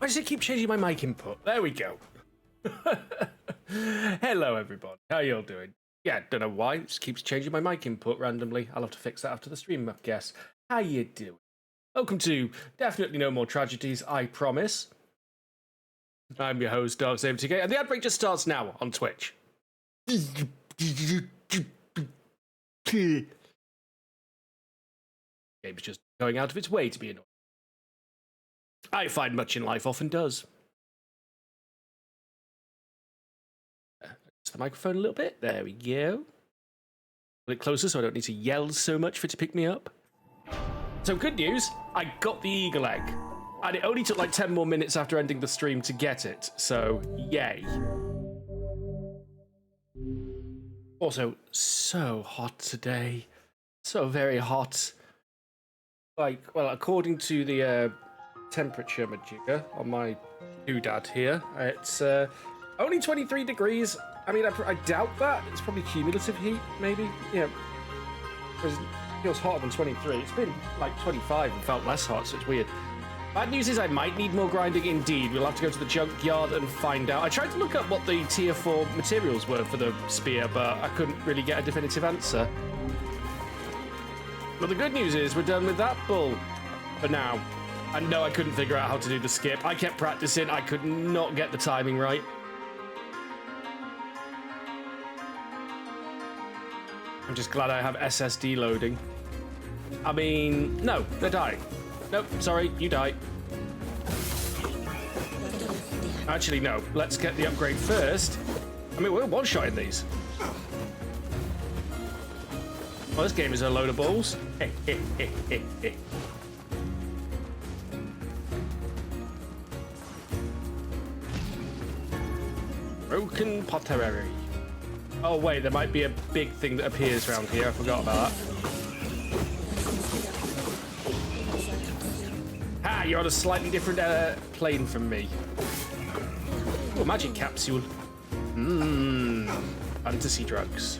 Why does it keep changing my mic input? There we go. Hello, everybody. How y'all doing? Yeah, don't know why. It just keeps changing my mic input randomly. I'll have to fix that after the stream, I guess. How you doing? Welcome to Definitely No More Tragedies, I promise. I'm your host, Dark72K, and the ad break just starts now on Twitch. Game's just going out of its way to be annoying. I find much in life often does. Adjust the microphone a little bit. There we go. A bit closer so I don't need to yell so much for it to pick me up. So good news, I got the eagle egg. And it only took like 10 more minutes after ending the stream to get it. So, yay. Also, so hot today. So very hot. Like, well, according to the temperature majigger on my doodad here, it's only 23 degrees. I mean, I doubt that. It's probably cumulative heat, maybe. Yeah. It feels hotter than 23. It's been like 25 and felt less hot, so it's weird. Bad news is I might need more grinding indeed. We'll have to go to the junkyard and find out. I tried to look up what the tier 4 materials were for the spear, but I couldn't really get a definitive answer. But the good news is we're done with that bull for now. And no, I couldn't figure out how to do the skip. I kept practicing. I could not get the timing right. I'm just glad I have SSD loading. I mean, no, they're dying. Nope, sorry, you die. Actually, no. Let's get the upgrade first. I mean, we're one-shotting these. Well, this game is a load of balls. Broken pottery. Oh, wait, there might be a big thing that appears around here. I forgot about that. Ah, you're on a slightly different plane from me. Oh, magic capsule. Fantasy drugs.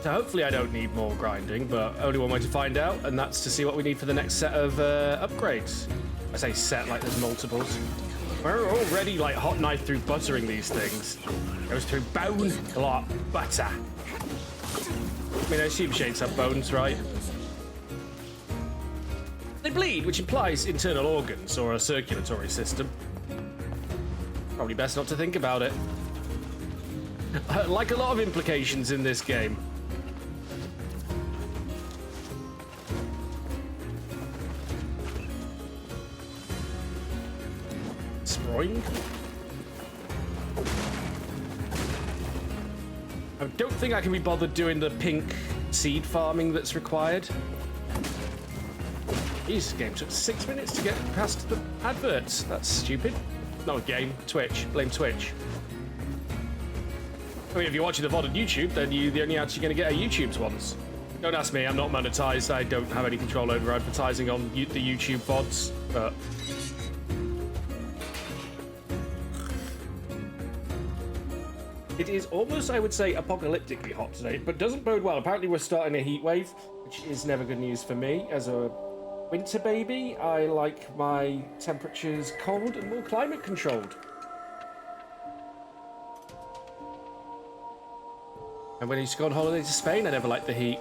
So hopefully I don't need more grinding, but only one way to find out, and that's to see what we need for the next set of upgrades. I say set like there's multiples. We're already like hot knife through buttering these things. Goes through bone, a lot of butter. I mean, I assume shades have bones, right? They bleed, which implies internal organs or a circulatory system. Probably best not to think about it. Like a lot of implications in this game. Sproing. I don't think I can be bothered doing the pink seed farming that's required. This game took 6 minutes to get past the adverts. That's stupid. Not a game. Twitch. Blame Twitch. I mean, if you're watching the VOD on YouTube, then the only ads you're going to get are YouTube's ones. Don't ask me. I'm not monetized. I don't have any control over advertising on the YouTube VODs, but... It is almost, I would say, apocalyptically hot today, but doesn't bode well. Apparently we're starting a heat wave, which is never good news for me. As a winter baby, I like my temperatures cold and more climate controlled. And when I used to go on holiday to Spain, I never liked the heat.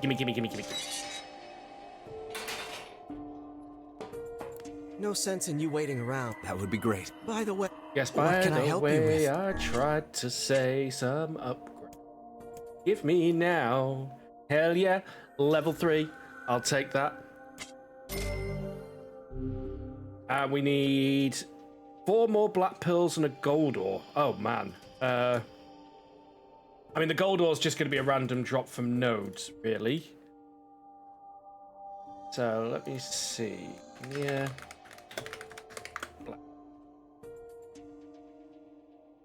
Gimme, gimme, gimme, gimme. No sense in you waiting around. That would be great. By the way, yes, by the way, I tried to say some upgrade. Give me now. Hell yeah. Level 3. I'll take that. And we need 4 more black pearls and a gold ore. Oh, man. I mean, the gold ore is just going to be a random drop from nodes, really. So, let me see. Yeah.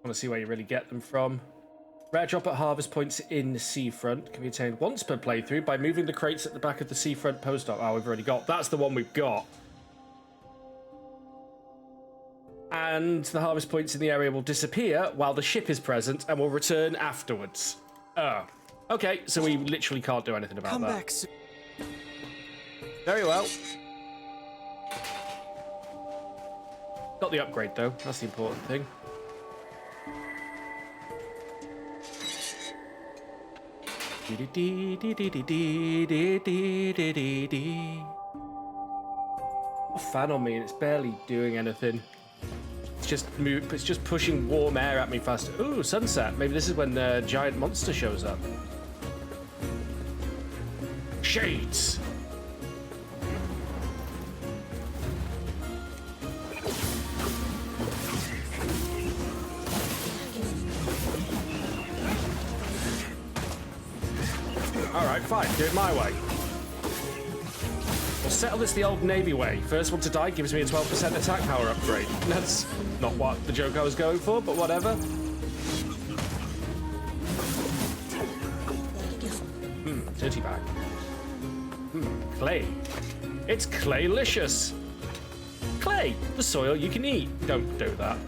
I want to see where you really get them from. Rare drop at harvest points in the seafront can be attained once per playthrough by moving the crates at the back of the seafront post op. Oh, we've already got. That's the one we've got. And and the harvest points in the area will disappear while the ship is present and will return afterwards. Oh. Okay, so we literally can't do anything about Come that. back soon. Very well. Got the upgrade, though. That's the important thing. Fan on me, and it's barely doing anything. It's just pushing warm air at me faster. Ooh, sunset. Maybe this is when the giant monster shows up. Shades. All right, fine. Do it my way. We'll settle this the old Navy way. First one to die gives me a 12% attack power upgrade. That's not what the joke I was going for, but whatever. Dirty bag. Clay. It's claylicious. Clay, the soil you can eat. Don't do that.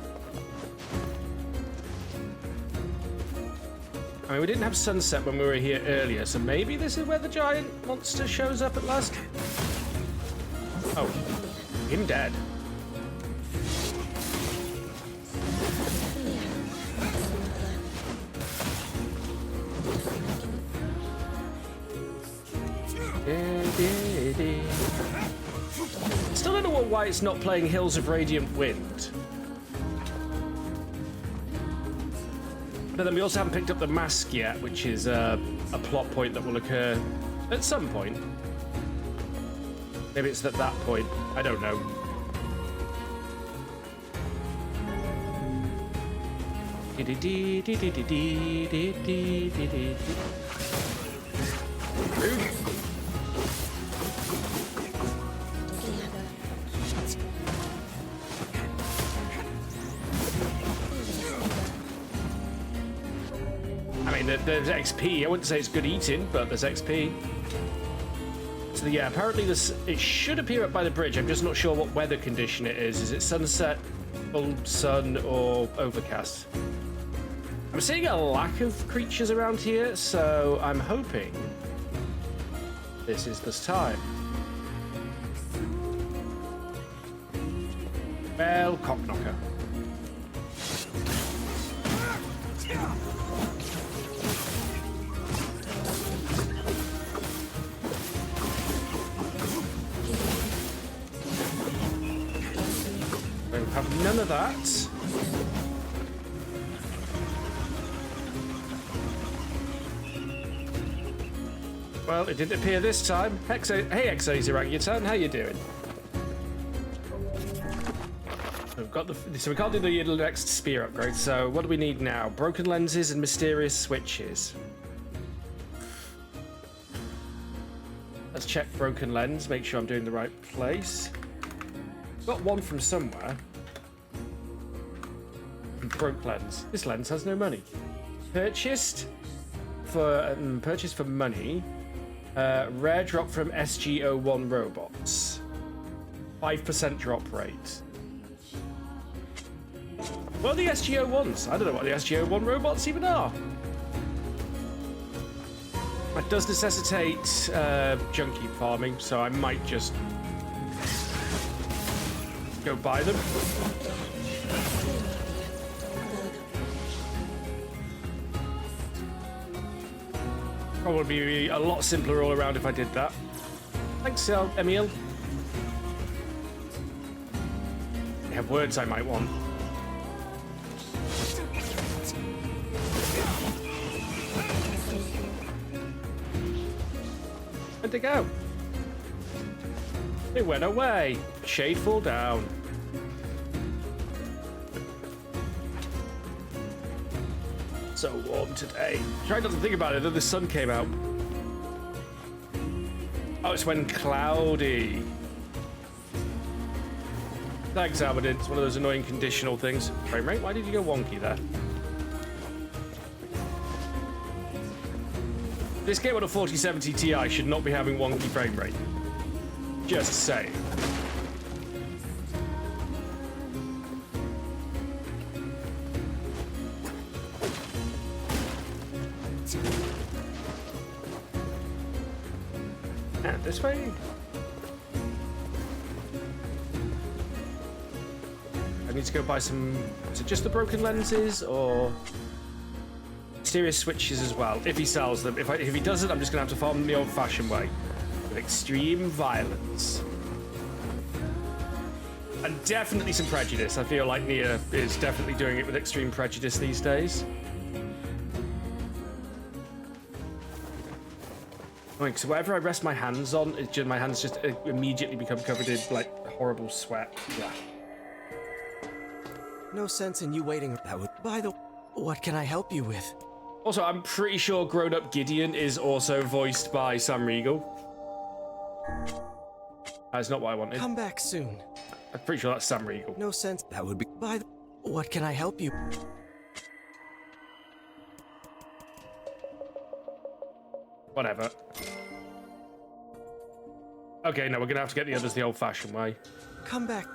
I mean, we didn't have sunset when we were here earlier, so maybe this is where the giant monster shows up at last. Oh, him dead. Still don't know why it's not playing Hills of Radiant Wind. But then we also haven't picked up the mask yet, which is a plot point that will occur at some point. Maybe it's at that point. I don't know. I mean, there's XP. I wouldn't say it's good eating, but there's XP. So yeah, apparently it should appear up by the bridge. I'm just not sure what weather condition it is. Is it sunset, full sun, or overcast? I'm seeing a lack of creatures around here, so I'm hoping this is this time. Well, cockknocker. Have none of that. Well, it didn't appear this time. Hey, Orangutan, how you doing? We've got so we can't do the next spear upgrade. So what do we need now? Broken lenses and mysterious switches. Let's check broken lens. Make sure I'm doing the right place. Got one from somewhere. Broke lens. This lens has no money. Purchased for money. Rare drop from SG01 robots. 5% drop rate. What are the SG01s? I don't know what the SG01 robots even are. It does necessitate junkie farming, so I might just go buy them. Probably be a lot simpler all around if I did that. Thanks, Emil. I have words I might want. Where'd they go? They went away. Shade fall down. So warm today. Try not to think about it, then the sun came out. Oh, it's when cloudy. Thanks, Albert. It's one of those annoying conditional things. Frame rate, why did you go wonky there? This game on a 4070 Ti should not be having wonky frame rate. Just saying. went this way. I need to go buy some... Is it just the broken lenses, or... Mysterious switches as well, if he sells them. If he doesn't, I'm just going to have to farm them the old-fashioned way. With extreme violence. And definitely some prejudice. I feel like NieR is definitely doing it with extreme prejudice these days. Because whatever I rest my hands on, my hands just immediately become covered in, like, horrible sweat. Yeah. No sense in you waiting. That would. By the. What can I help you with? Also, I'm pretty sure grown-up Gideon is also voiced by Sam Riegel. That's not what I wanted. Come back soon. I'm pretty sure that's Sam Riegel. No sense. That would be. By the. What can I help you? Whatever. Okay, no, we're gonna have to get the others the old-fashioned way. Come back.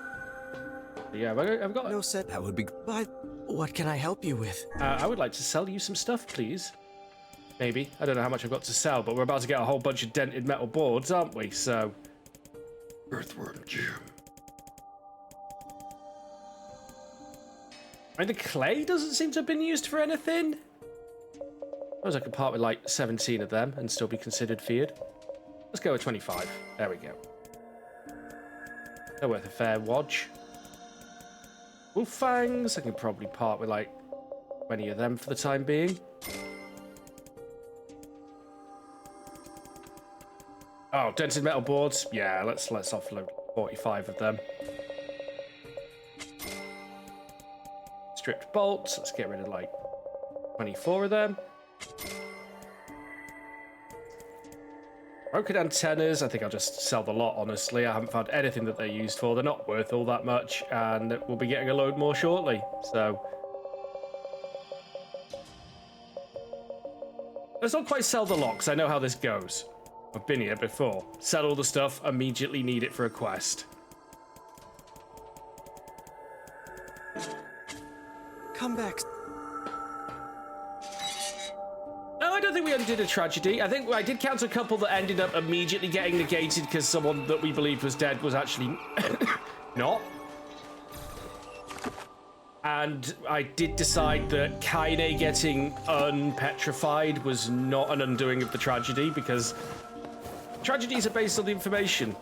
Yeah, I've got. No sense. That would be. By. What can I help you with? I would like to sell you some stuff, please. Maybe. I don't know how much I've got to sell, but we're about to get a whole bunch of dented metal boards, aren't we? So. Earthworm gem. I mean, the clay doesn't seem to have been used for anything. I suppose I could part with like 17 of them and still be considered feared. Let's go with 25. There we go. They're worth a fair wodge. Wolf fangs. I can probably part with like 20 of them for the time being. Oh, dented metal boards. Yeah, let's offload 45 of them. Stripped bolts. Let's get rid of like 24 of them. Broken antennas. I think I'll just sell the lot, honestly. I haven't found anything that they're used for. They're not worth all that much, and we'll be getting a load more shortly. So let's not quite sell the lot, because I know how this goes. I've been here before. Sell all the stuff, immediately need it for a quest. Come back. No, I don't think we undid a tragedy. I think I did count a couple that ended up immediately getting negated because someone that we believed was dead was actually not. And I did decide that Kaine getting unpetrified was not an undoing of the tragedy, because tragedies are based on the information.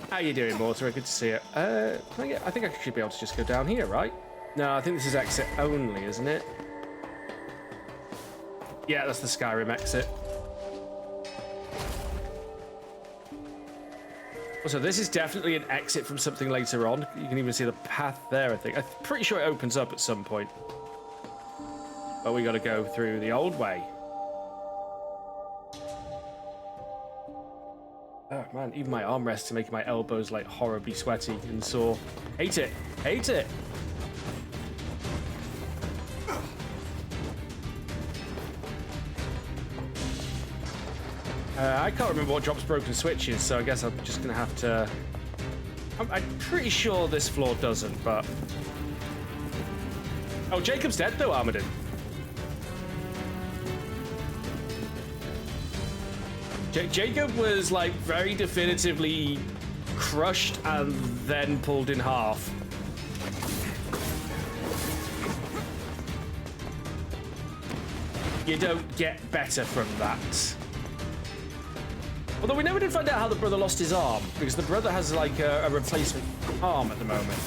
How you doing, Mortar? Good to see you. I think I should be able to just go down here, right? No, I think this is exit only, isn't it? Yeah, that's the Skyrim exit. Also, this is definitely an exit from something later on. You can even see the path there, I think. I'm pretty sure it opens up at some point. But we got to go through the old way. Oh, man, even my armrests are making my elbows, like, horribly sweaty and sore. Hate it. Hate it. I can't remember what drops broken switches, so I guess I'm just going to have to... I'm pretty sure this floor doesn't, but... Oh, Jacob's dead, though, Armadin. Jacob was, like, very definitively crushed and then pulled in half. You don't get better from that. Although we never did find out how the brother lost his arm, because the brother has, like, a replacement arm at the moment.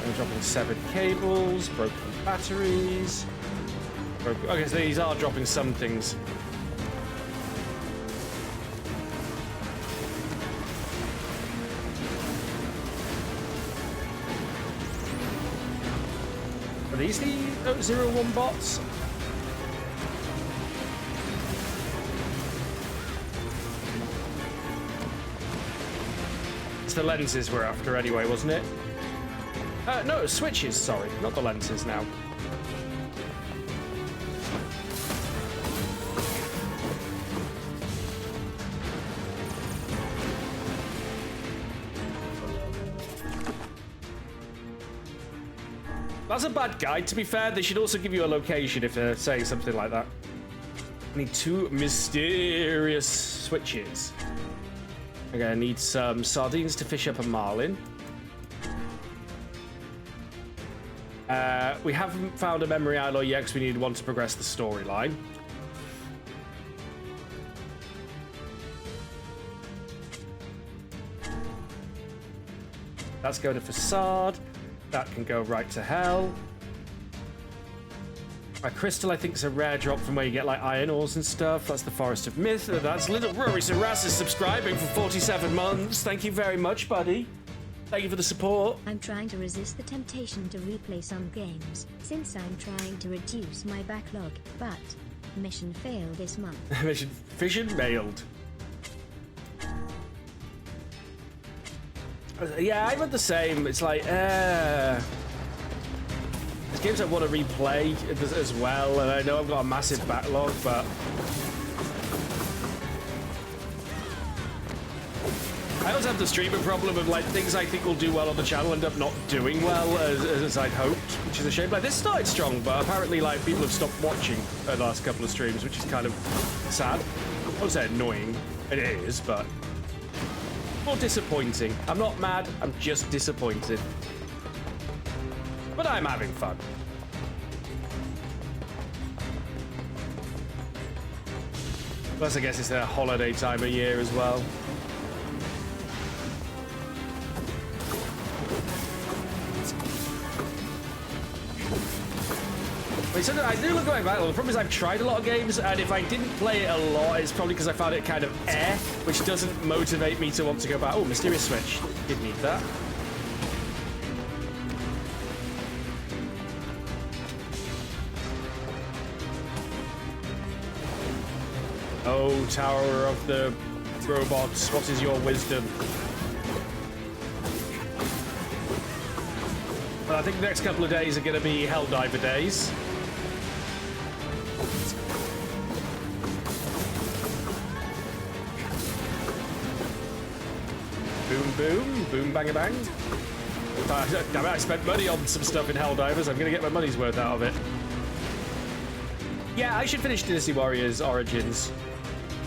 We're dropping severed cables, broken batteries. Okay, so these are dropping some things. Are these the 01 bots? It's the lenses we're after anyway, wasn't it? No, switches, sorry, not the lenses now. That's a bad guide. To be fair, they should also give you a location if they're saying something like that. I need 2 mysterious switches. Okay, I need some sardines to fish up a marlin. We haven't found a memory alloy yet because we need one to progress the storyline. That's going to facade. That can go right to hell. A crystal, I think, is a rare drop from where you get like iron ores and stuff. That's the Forest of Myth. That's Little Rory Saras is subscribing for 47 months. Thank you very much, buddy. Thank you for the support. I'm trying to resist the temptation to replay some games, since I'm trying to reduce my backlog, but mission failed this month. Vision mailed. Yeah, I read the same. It's like, there's games I want to replay as well, and I know I've got a massive backlog, but I also have the streaming problem of like things I think will do well on the channel end up not doing well as I'd hoped, which is a shame. Like this started strong, but apparently like people have stopped watching the last couple of streams, which is kind of sad. I would say annoying. It is, but more disappointing. I'm not mad, I'm just disappointed. But I'm having fun. Plus, I guess it's their holiday time of year as well. I do look going back. The problem is I've tried a lot of games, and if I didn't play it a lot, it's probably because I found it kind of which doesn't motivate me to want to go back. Oh, mysterious switch. Didn't need that. Oh, Tower of the Robots, what is your wisdom? Well, I think the next couple of days are going to be Helldiver days. Boom, boom, boom, bang, bang. Damn it, I spent money on some stuff in Helldivers. I'm going to get my money's worth out of it. Yeah, I should finish Dynasty Warriors Origins.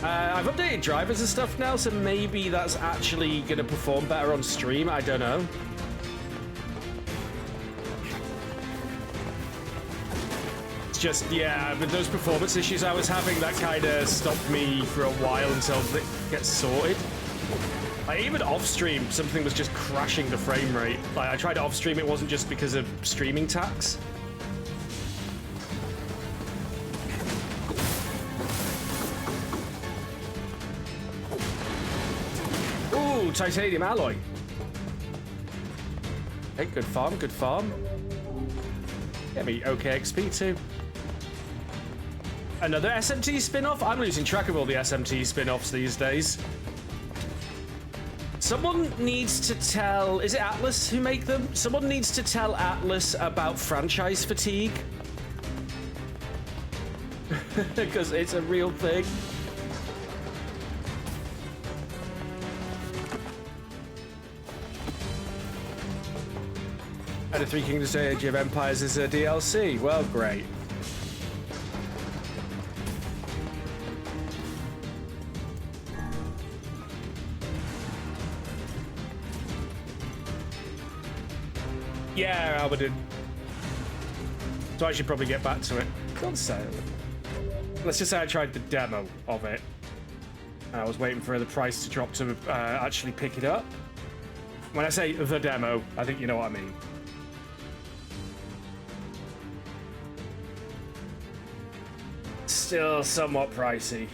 I've updated drivers and stuff now, so maybe that's actually going to perform better on stream. I don't know. It's just, yeah, with those performance issues I was having, that kind of stopped me for a while until it gets sorted. Like, even off-stream, something was just crashing the frame rate. Like, I tried to off-stream, it wasn't just because of streaming tax. Ooh, titanium alloy. Okay, good farm, good farm. Get me okay XP too. Another SMT spin-off? I'm losing track of all the SMT spin-offs these days. Someone needs to tell... Is it Atlas who make them? Someone needs to tell Atlas about franchise fatigue. Because it's a real thing. And the Three Kingdoms Age of Empires is a DLC. Well, great. Yeah, Albadin. So I should probably get back to it. It's on sale. Let's just say I tried the demo of it. I was waiting for the price to drop to actually pick it up. When I say the demo, I think you know what I mean. Still somewhat pricey.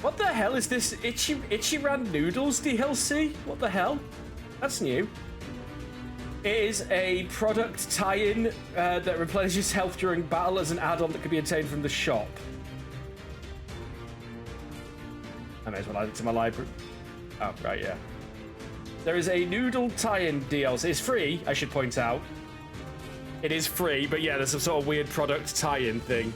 What the hell is this Ichiran Noodles DLC? What the hell? That's new. It is a product tie-in that replenishes health during battle as an add-on that can be obtained from the shop. I may as well add it to my library. Oh, right, yeah. There is a noodle tie-in DLC. It's free, I should point out. It is free, but yeah, there's some sort of weird product tie-in thing.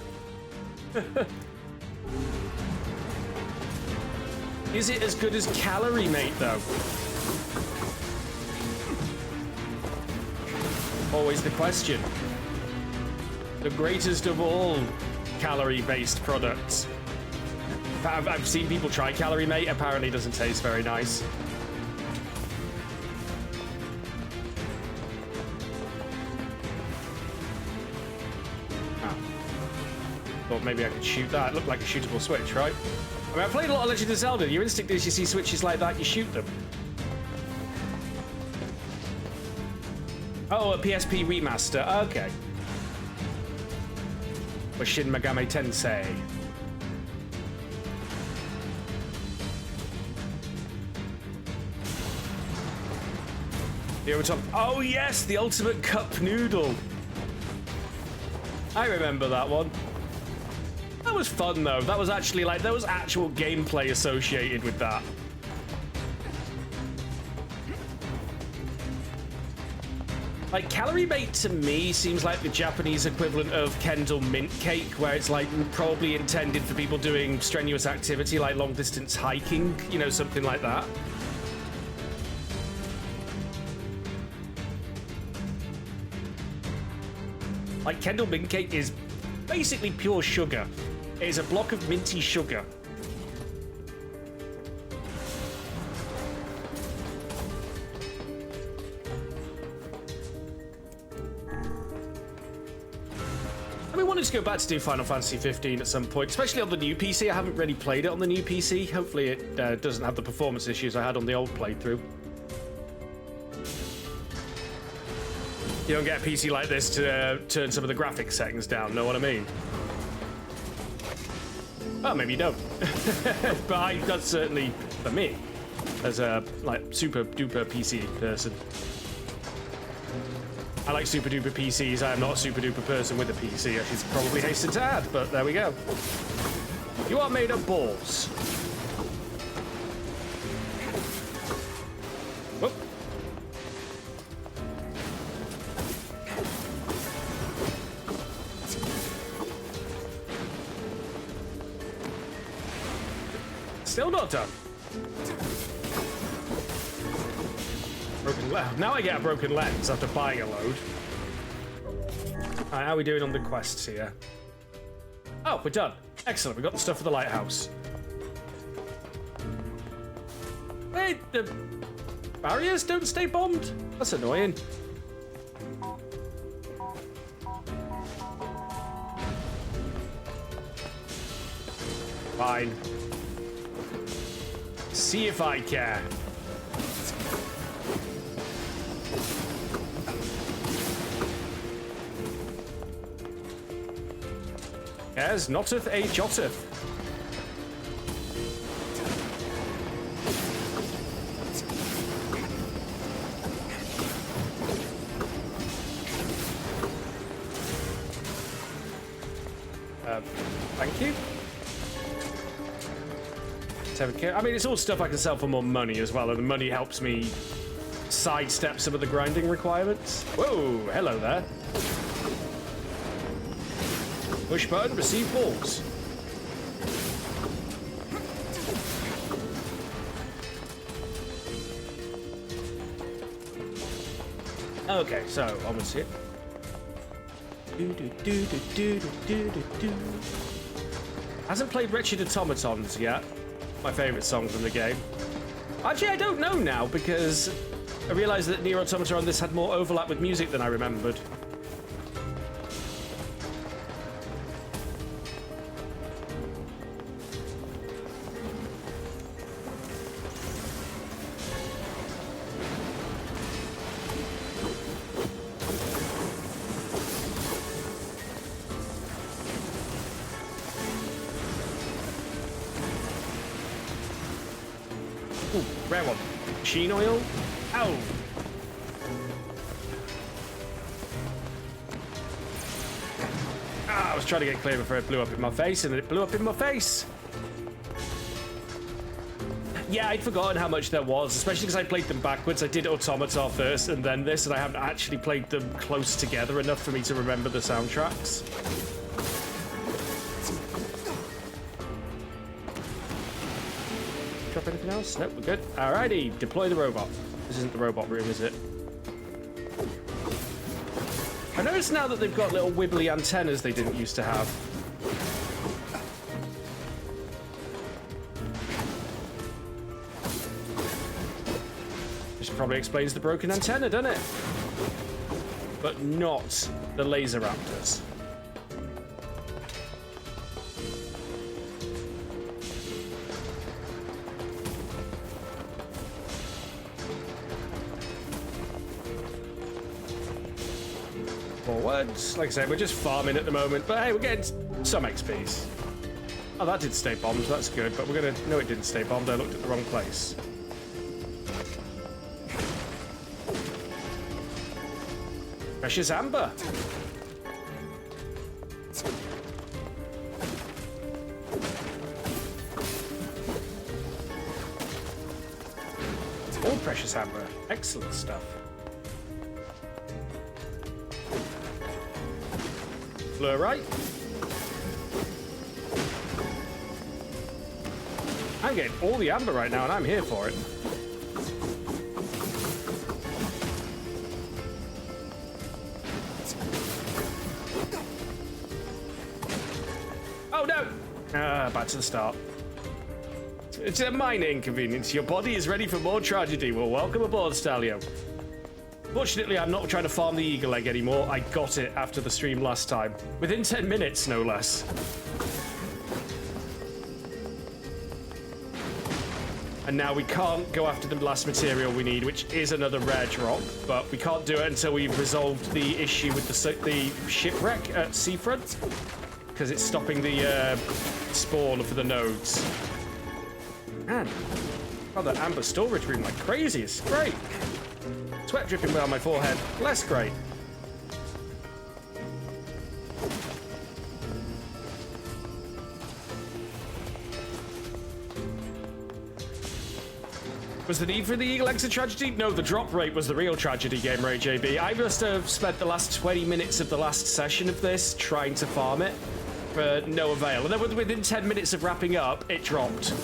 Is it as good as Calorie Mate, though? Always the question. The greatest of all calorie-based products. I've seen people try Calorie Mate. Apparently, it doesn't taste very nice. Thought maybe I could shoot that. It looked like a shootable switch, right? I mean, I played a lot of Legend of Zelda. Your instinct is you see switches like that, you shoot them. Oh, a PSP remaster. Okay. For Shin Megami Tensei. The top. Oh yes, the Ultimate Cup Noodle. I remember that one. That was fun though. That was actually like, there was actual gameplay associated with that. Like, Calorie Mate to me seems like the Japanese equivalent of Kendall Mint Cake, where it's like probably intended for people doing strenuous activity like long distance hiking, you know, something like that. Like, Kendall Mint Cake is basically pure sugar. It is a block of minty sugar. I mean, wanted to go back to do Final Fantasy 15 at some point, especially on the new PC. I haven't really played it on the new PC. Hopefully it doesn't have the performance issues I had on the old playthrough. You don't get a PC like this to turn some of the graphics settings down, know what I mean? Well, maybe you don't. But that's certainly, for me, as a like super duper PC person. I like super duper PCs. I am not a super duper person with a PC. I should probably hasten to add, but there we go. You are made of balls. Whoop. Still not done. Broken lens. Now I get a broken lens after buying a load. Alright, how are we doing on the quests here? Oh, we're done. Excellent, we got the stuff for the lighthouse. Wait, the barriers don't stay bombed? That's annoying. Fine. See if I care. As noteth a jotteth. Thank you. 7K. I mean, it's all stuff I can sell for more money as well, and the money helps me sidestep some of the grinding requirements. Whoa, hello there. Push button, receive balls. Okay, so onwards here. Hasn't played Wretched Automatons yet. My favourite song from the game. Actually, I don't know now because I realised that NieR Automata on this had more overlap with music than I remembered. Ooh, rare one. Machine oil. Ow! Ah, I was trying to get clear before it blew up in my face, and then it blew up in my face. Yeah, I'd forgotten how much there was, especially because I played them backwards. I did Automata first and then this, and I haven't actually played them close together enough for me to remember the soundtracks. Drop anything else? Nope, we're good. Alrighty, deploy the robot. This isn't the robot room, is it? I notice now that they've got little wibbly antennas they didn't used to have. This probably explains the broken antenna, doesn't it? But not the laser raptors. Forwards. Like I said, we're just farming at the moment, but hey, we're getting some XPs. Oh, that did stay bombed, that's good, but we're gonna... No, it didn't stay bombed, I looked at the wrong place. Precious amber. All precious amber. Excellent stuff. Fluorite. I'm getting all the amber right now, and I'm here for it. Oh no! Back to the start. It's a minor inconvenience. Your body is ready for more tragedy. Well, welcome aboard, Stalio. Fortunately, I'm not trying to farm the eagle egg anymore. I got it after the stream last time. Within 10 minutes, no less. And now we can't go after the last material we need, which is another rare drop. But we can't do it until we've resolved the issue with the shipwreck at Seafront. Because it's stopping the spawn for the nodes. Man, oh, the amber storage room like crazy. It's great. Sweat dripping down my forehead. Less great. Was the need for the eagle eggs a tragedy? No, the drop rate was the real tragedy, Game Rate JB. I must have spent the last 20 minutes of the last session of this trying to farm it for no avail. And then within 10 minutes of wrapping up, it dropped.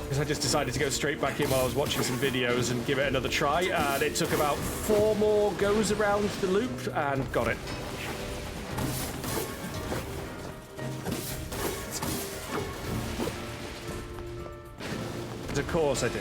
Because I just decided to go straight back in while I was watching some videos and give it another try. And it took about 4 more goes around the loop and got it. Of course I did.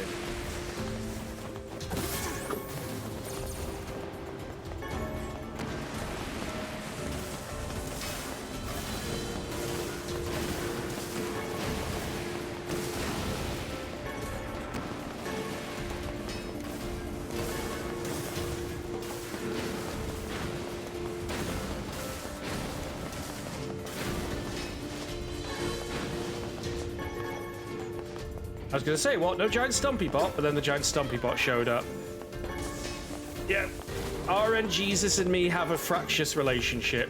I was going to say, what? No giant stumpy bot? But then the giant stumpy bot showed up. Yeah. RNGesus and me have a fractious relationship.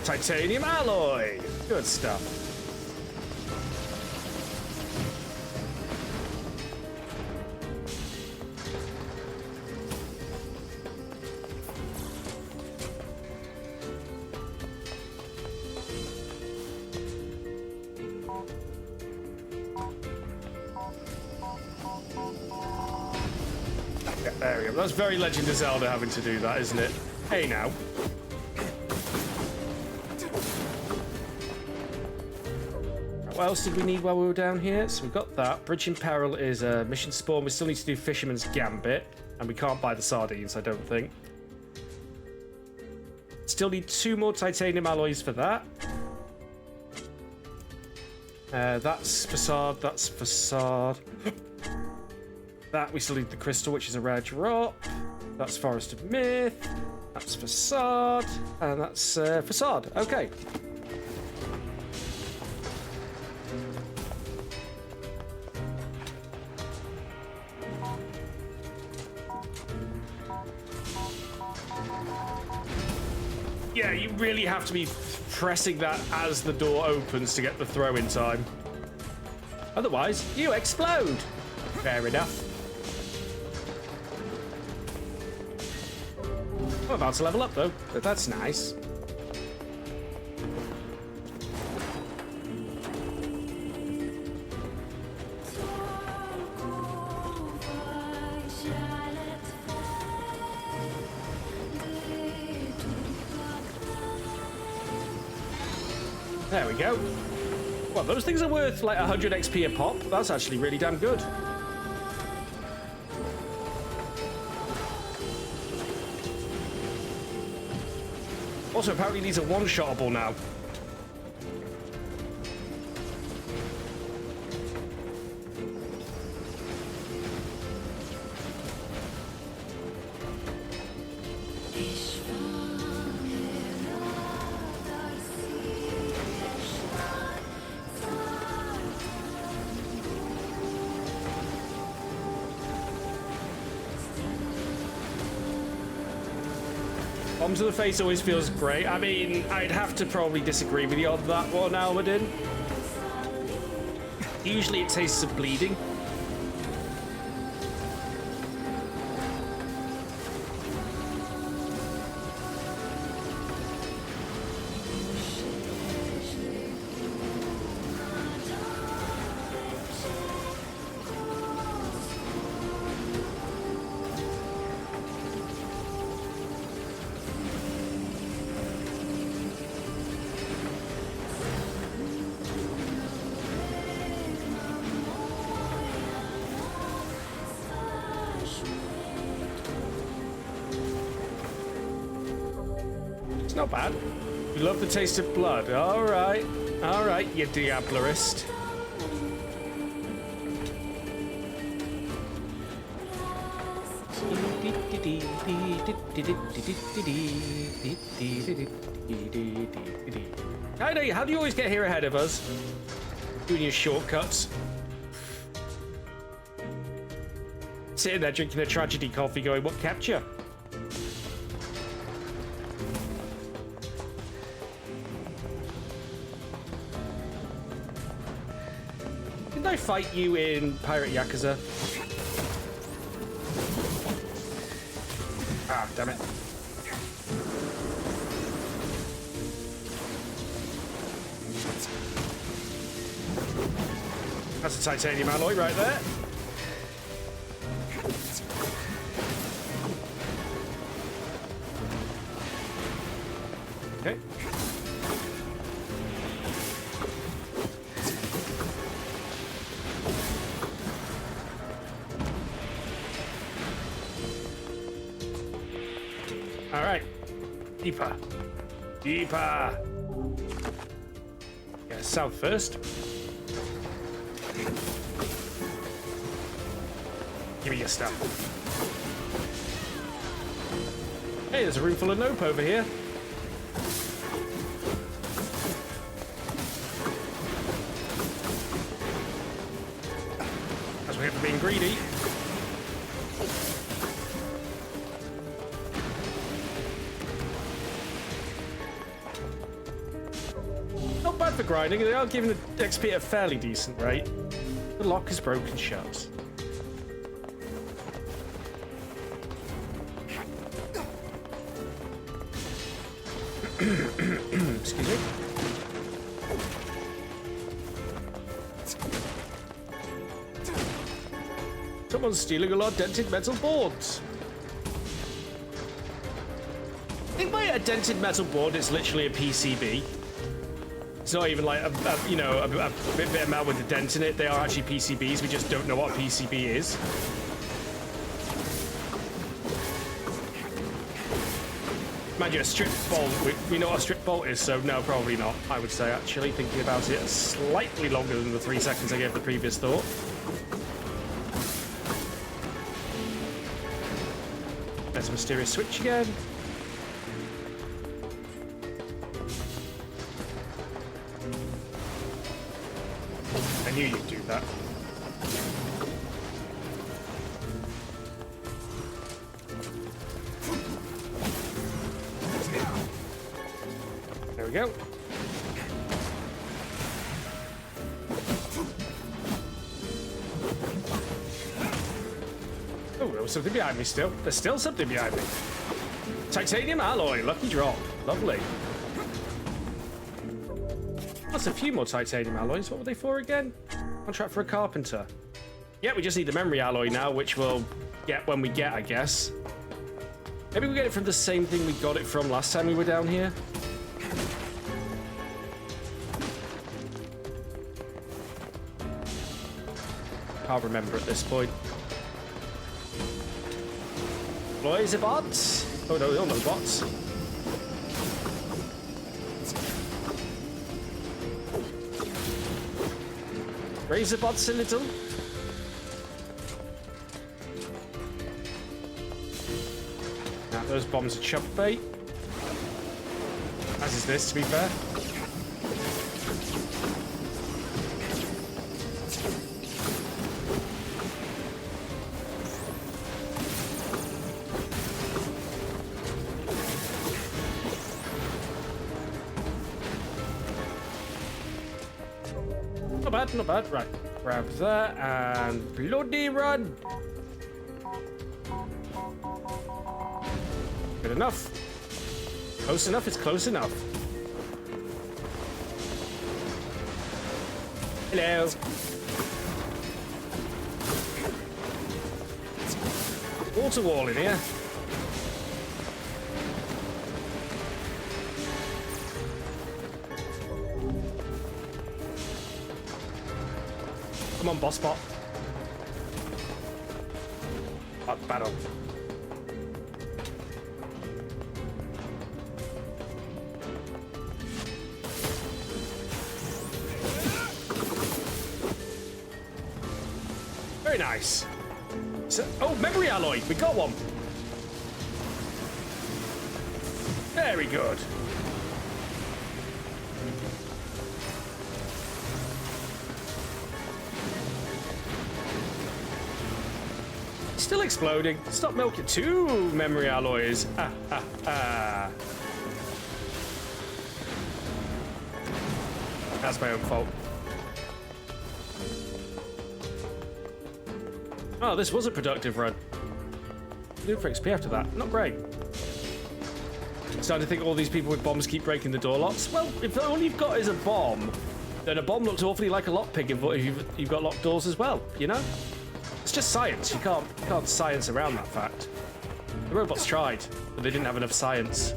Titanium alloy. Good stuff. There we go. That's very Legend of Zelda having to do that, isn't it? Hey now. What else did we need while we were down here? So we got that. Bridge in Peril is a mission spawn. We still need to do Fisherman's Gambit. And we can't buy the sardines, I don't think. Still need 2 more titanium alloys for that. That's facade, that's facade. That, we still need the crystal, which is a rare drop. That's Forest of Myth. That's facade. And that's facade. Okay. Yeah, you really have to be pressing that as the door opens to get the throw in time. Otherwise, you explode. Fair enough. I'm about to level up though, but that's nice. There we go. Well, those things are worth like 100 XP a pop. That's actually really damn good. Also, apparently these are one-shottable now. Bomb to the face always feels great. I mean, I'd have to probably disagree with you on that one, Almadin. Usually it tastes of bleeding. Not bad. You love the taste of blood. All right, you Diablerist. How do you always get here ahead of us? Doing your shortcuts. Sitting there drinking a tragedy coffee going, what kept you? Didn't I fight you in Pirate Yakuza? Ah, damn it. That's a titanium alloy right there. Okay. All right. Deeper. Deeper. Yeah, south first. Give me your stuff. Hey, there's a room full of nope over here. As we have been greedy. Not bad for grinding. They are giving the XP at a fairly decent rate. The lock is broken shut. Excuse me. Someone's stealing a lot of dented metal boards. I think by a dented metal board, it's literally a PCB. It's not even like a bit of metal with a dent in it. They are actually PCBs. We just don't know what a PCB is. Mind you, a strip bolt, we know what a strip bolt is, so no, probably not, I would say, actually, thinking about it slightly longer than the 3 seconds I gave the previous thought. There's a mysterious switch again. I knew you'd do that. There we go. Oh, there was something behind me still. There's still something behind me. Titanium alloy, lucky drop. Lovely. That's a few more titanium alloys. What were they for again? Contract for a carpenter. Yeah, we just need the memory alloy now, which we'll get when we get, I guess. Maybe we get it from the same thing we got it from last time we were down here. Can't remember at this point. Deploy the bots. Oh no, no bots. Raise the bots a little. Now those bombs are chump bait. As is this, to be fair. Not bad, not bad. Right, grab that and bloody run. Good enough. Close enough, it's close enough. Hello. Water wall in here. Come on, boss bot. Battle. Very nice. So, oh, memory alloy. We got one. Very good. Still exploding. Stop milking. 2 memory alloys. Ah, ah, ah. That's my own fault. Oh, this was a productive run. New for XP after that. Not great. Starting to think all these people with bombs keep breaking the door locks. Well, if all you've got is a bomb, then a bomb looks awfully like a lockpick if you've got locked doors as well, you know? It's just science. You can't science around that fact. The robots tried, but they didn't have enough science.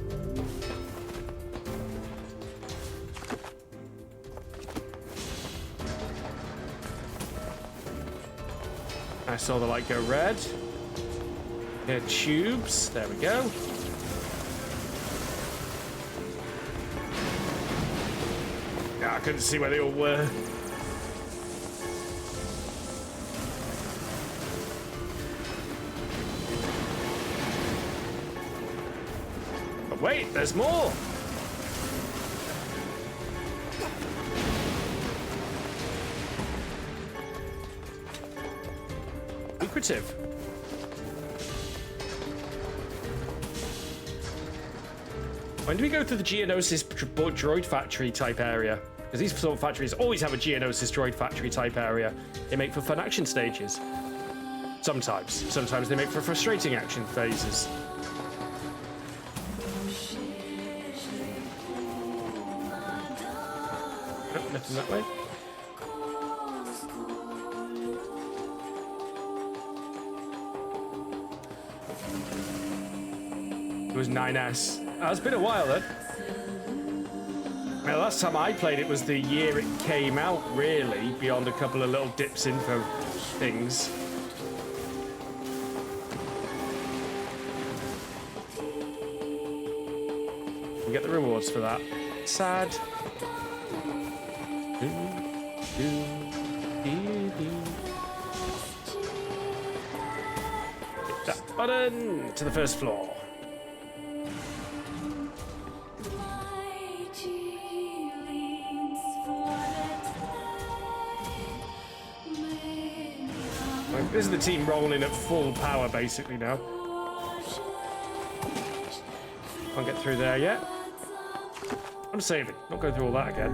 I saw the light go red. Here, tubes. There we go. Yeah, I couldn't see where they all were. But wait, there's more. Lucrative. When do we go to the Geonosis droid factory type area? Because these sort of factories always have a Geonosis droid factory type area. They make for fun action stages. Sometimes. Sometimes they make for frustrating action phases. Nope, nothing that way. It was 9S. It's been a while then. Well, last time I played it was the year it came out, really, beyond a couple of little dips info things. You get the rewards for that. Sad. Hit that button to the first floor. This is the team rolling at full power, basically, now. Can't get through there yet. I'm saving. Not going through all that again.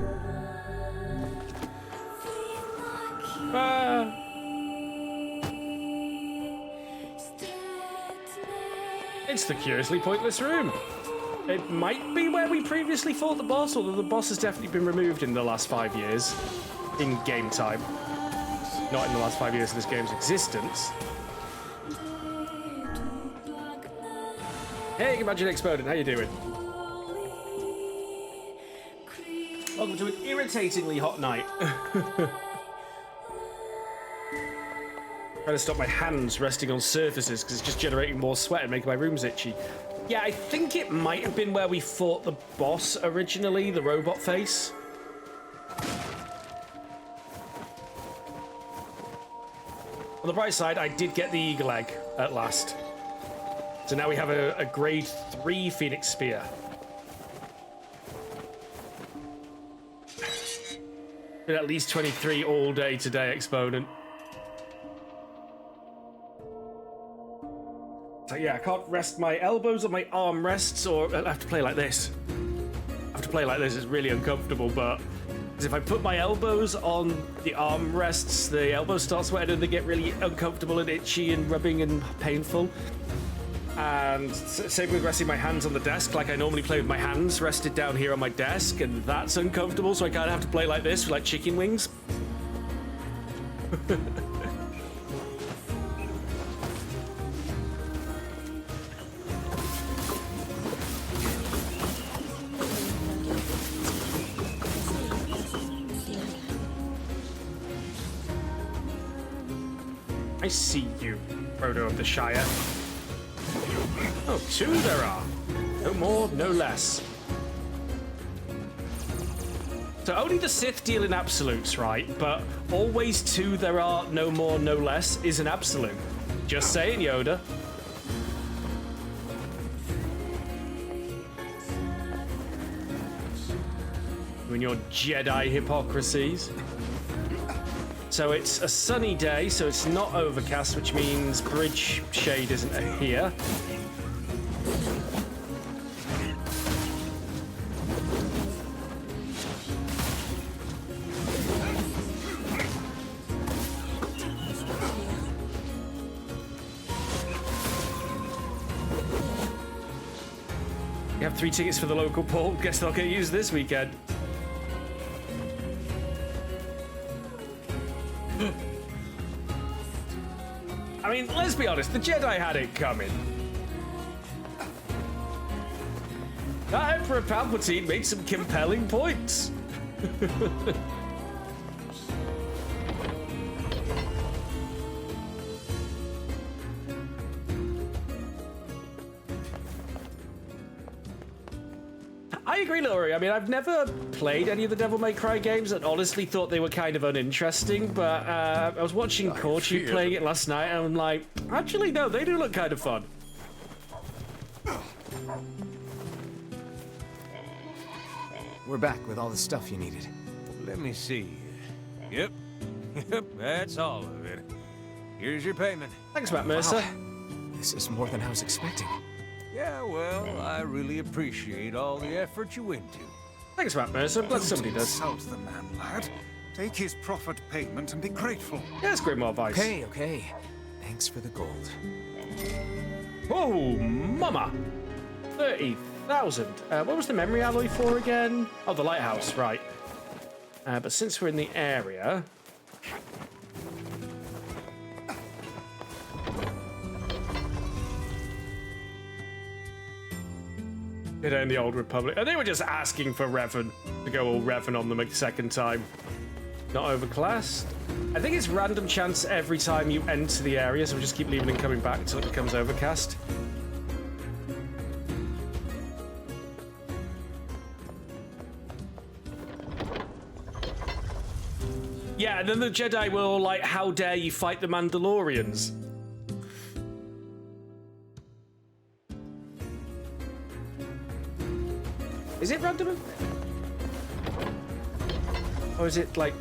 It's the curiously pointless room. It might be where we previously fought the boss, although the boss has definitely been removed in the last 5 years. In game time. Not in the last 5 years of this game's existence. Hey, Imagine Exploding, how you doing? Welcome to an irritatingly hot night. Trying to stop my hands resting on surfaces because it's just generating more sweat and making my rooms itchy. Yeah, I think it might have been where we fought the boss originally, the robot face. On the bright side, I did get the eagle egg at last. So now we have a grade 3 Phoenix Spear. Been at least 23 all day today, Exponent. So yeah, I can't rest my elbows on my arm rests, or I have to play like this. I have to play like this, it's really uncomfortable, but because if I put my elbows on the arm rests, the elbows start sweating and they get really uncomfortable and itchy and rubbing and painful. And same with resting my hands on the desk, like I normally play with my hands rested down here on my desk, and that's uncomfortable, so I kind of have to play like this, like chicken wings. I see you, Frodo of the Shire. Oh, 2 there are. No more, no less. So only the Sith deal in absolutes, right? But always 2 there are, no more, no less is an absolute. Just saying, Yoda. When your Jedi hypocrisies. So it's a sunny day, so it's not overcast, which means bridge shade isn't here. You have 3 tickets for the local poll. Guess they'll get used this weekend. I mean, let's be honest, the Jedi had it coming. That Emperor Palpatine made some compelling points. I agree, Laurie. I mean, I've never played any of the Devil May Cry games and honestly thought they were kind of uninteresting, but I was watching Corchu playing it last night and I'm like, actually, no, they do look kind of fun. We're back with all the stuff you needed. Let me see. Yep. Yep, that's all of it. Here's your payment. Thanks, Matt Mercer. Wow. This is more than I was expecting. Yeah, well, I really appreciate all the effort you went to. Thanks, Matt Mercer. I'm glad somebody Don't does. insult the man, lad. Take his proffered payment and be grateful. Yeah, it's great more advice. Okay, okay. Thanks for the gold. Oh, mama. 30,000. What was the memory alloy for again? Oh, the lighthouse, right. But since we're in the area... It in the Old Republic. And they were just asking for Revan to go all Revan on them a second time. Not overclassed. I think it's random chance every time you enter the area, so we just keep leaving and coming back until it becomes overcast. Yeah, and then the Jedi were all like, how dare you fight the Mandalorians? Is it random? Or is it like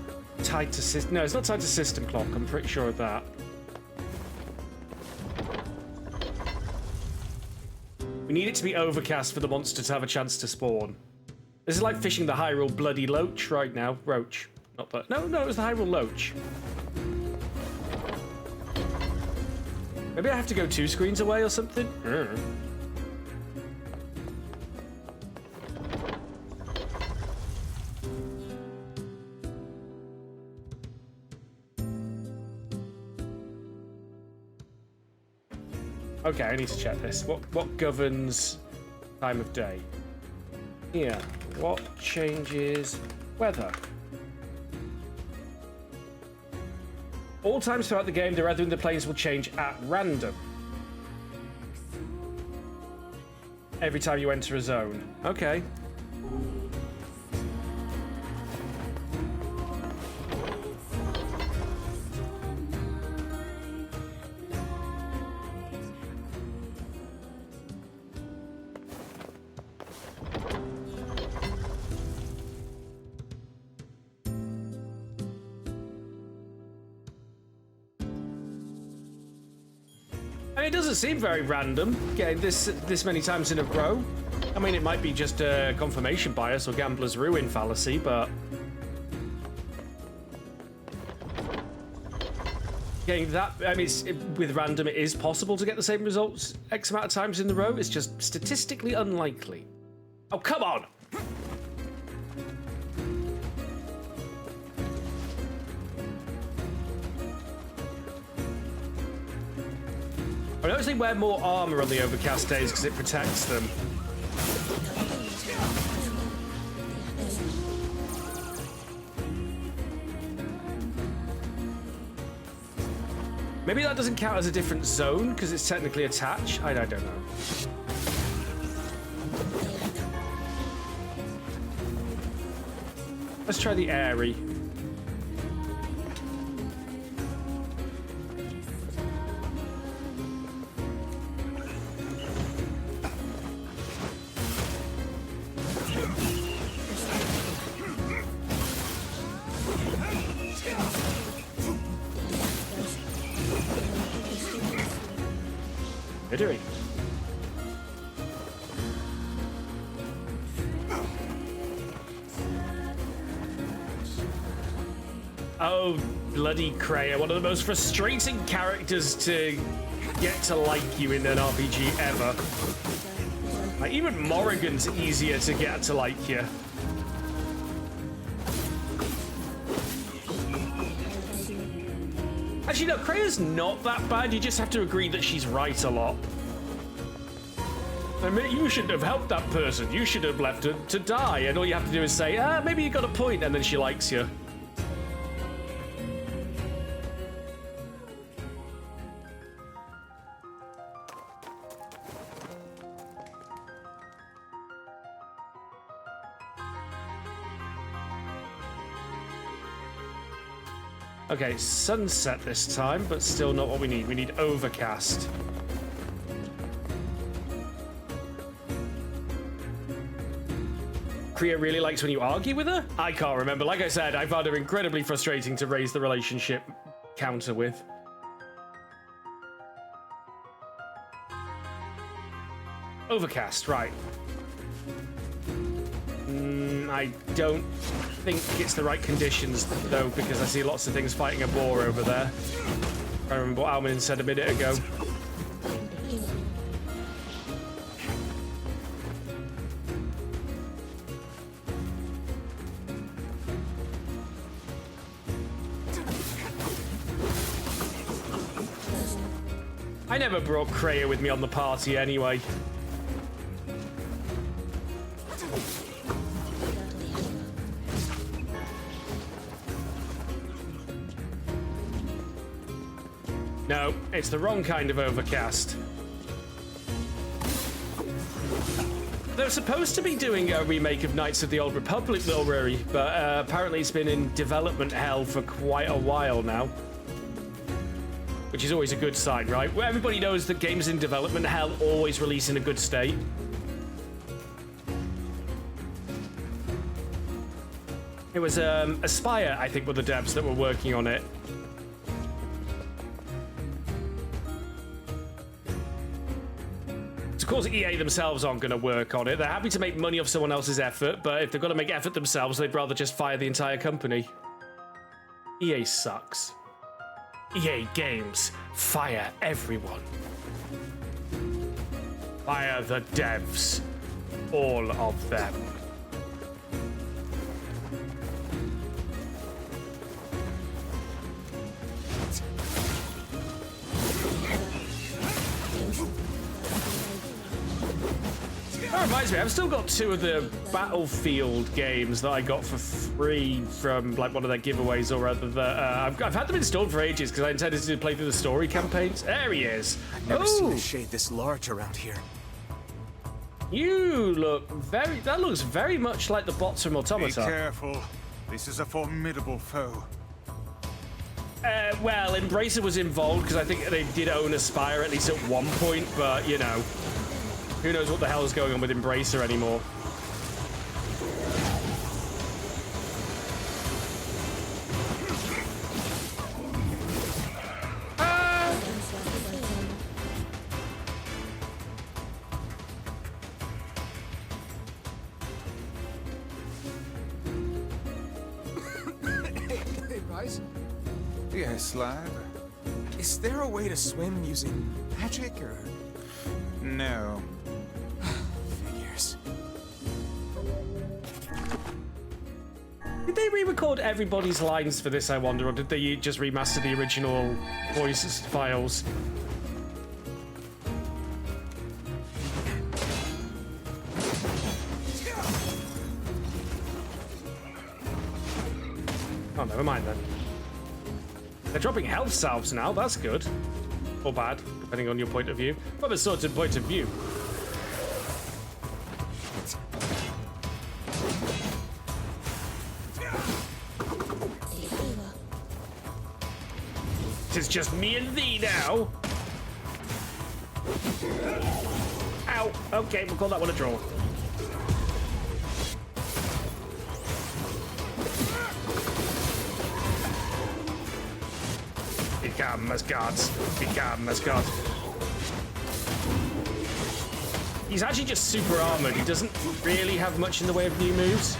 tied to system? No, it's not tied to system clock. I'm pretty sure of that. We need it to be overcast for the monster to have a chance to spawn. This is like fishing the Hyrule bloody loach right now. Roach. Not that. No, it was the Hyrule loach. Maybe I have to go 2 screens away or something? Okay, I need to check this. What governs time of day? Here. What changes weather? All times throughout the game, the weather in the plains will change at random. Every time you enter a zone. Okay. It doesn't seem very random getting this many times in a row. I mean, it might be just a confirmation bias or gambler's ruin fallacy, but getting that, I mean, with random, it is possible to get the same results X amount of times in a row. It's just statistically unlikely. Oh, come on! I notice they wear more armor on the overcast days because it protects them. Maybe that doesn't count as a different zone because it's technically attached. I don't know. Let's try the airy. They're doing. Oh, bloody Kreia, one of the most frustrating characters to get to like you in an RPG ever. Like, even Morrigan's easier to get to like you. Actually, no, Kreia's not that bad. You just have to agree that she's right a lot. I mean, you shouldn't have helped that person. You should have left her to die. And all you have to do is say, maybe you got a point, and then she likes you. Okay, sunset this time, but still not what we need. We need overcast. Kreia really likes when you argue with her? I can't remember. Like I said, I found her incredibly frustrating to raise the relationship counter with. Overcast, right. I don't think it's the right conditions, though, because I see lots of things fighting a boar over there. I remember what Almin said a minute ago. I never brought Kreia with me on the party anyway. No, it's the wrong kind of overcast. They're supposed to be doing a remake of Knights of the Old Republic, Little Rory, but apparently it's been in development hell for quite a while now. Which is always a good sign, right? Well, everybody knows that games in development hell always release in a good state. It was Aspire, I think, were the devs that were working on it. Of course, EA themselves aren't going to work on it. They're happy to make money off someone else's effort, but if they've got to make effort themselves, they'd rather just fire the entire company. EA sucks. EA Games, fire everyone. Fire the devs. All of them. That reminds me, I've still got 2 of the Battlefield games that I got for free from like one of their giveaways, or rather, I've had them installed for ages because I intended to play through the story campaigns. There he is. I've never seen a shade this large around here. You look very. That looks very much like the bots from Be Automata. careful. This is a formidable foe. Well, Embracer was involved because I think they did own Aspire at least at one point, but you know, who knows what the hell is going on with Embracer anymore. Hey, Bryce. Yes, lad? Is there a way to swim using magic or No. figures? Did they re-record everybody's lines for this, I wonder, or did they just remaster the original voice files? Oh, never mind then. They're dropping health salves now, that's good. Or bad, depending on your point of view. From a certain point of view. It's just me and thee now. Ow. Okay, we'll call that one a draw. Become mascots. Become mascots. He's actually just super armored. He doesn't really have much in the way of new moves.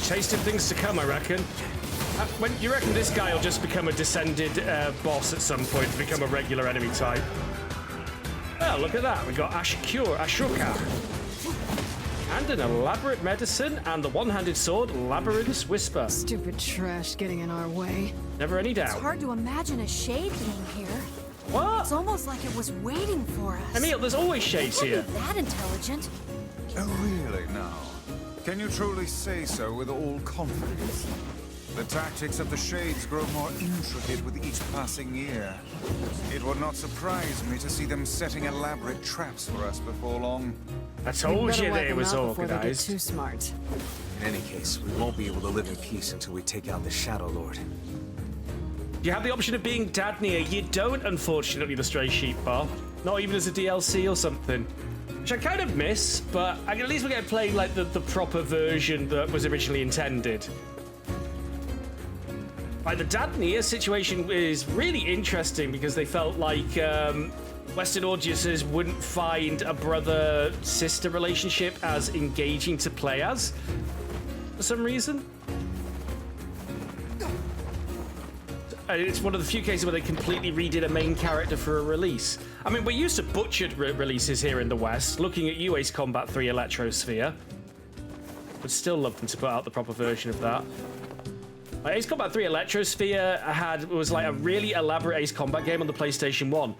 Taste of things to come, I reckon. When you reckon this guy will just become a descended boss at some point to become a regular enemy type? Oh, look at that. We got Ashoka. And an elaborate medicine and the one-handed sword, Labyrinth's Whisper. Stupid trash getting in our way. Never any doubt. It's hard to imagine a shade being here. What? It's almost like it was waiting for us. Emil, there's always It shades can't here. be that intelligent. Oh, really, now? Can you truly say so with all confidence? The tactics of the Shades grow more intricate with each passing year. It would not surprise me to see them setting elaborate traps for us before long. I told Better you wipe they them was out before they get organized. too smart. In any case, we won't be able to live in peace until we take out the Shadow Lord. You have the option of being Dad NieR. You don't, unfortunately, the Stray Sheep Bar. Not even as a DLC or something. Which I kind of miss, but at least we get to play like the proper version that was originally intended. Like the Dad NieR situation is really interesting because they felt like Western audiences wouldn't find a brother-sister relationship as engaging to play as for some reason. It's one of the few cases where they completely redid a main character for a release. I mean, we're used to butchered releases here in the West. Looking at you, Ace Combat 3 Electrosphere. Would still love them to put out the proper version of that. Ace Combat 3 Electrosphere was like a really elaborate Ace Combat game on the PlayStation 1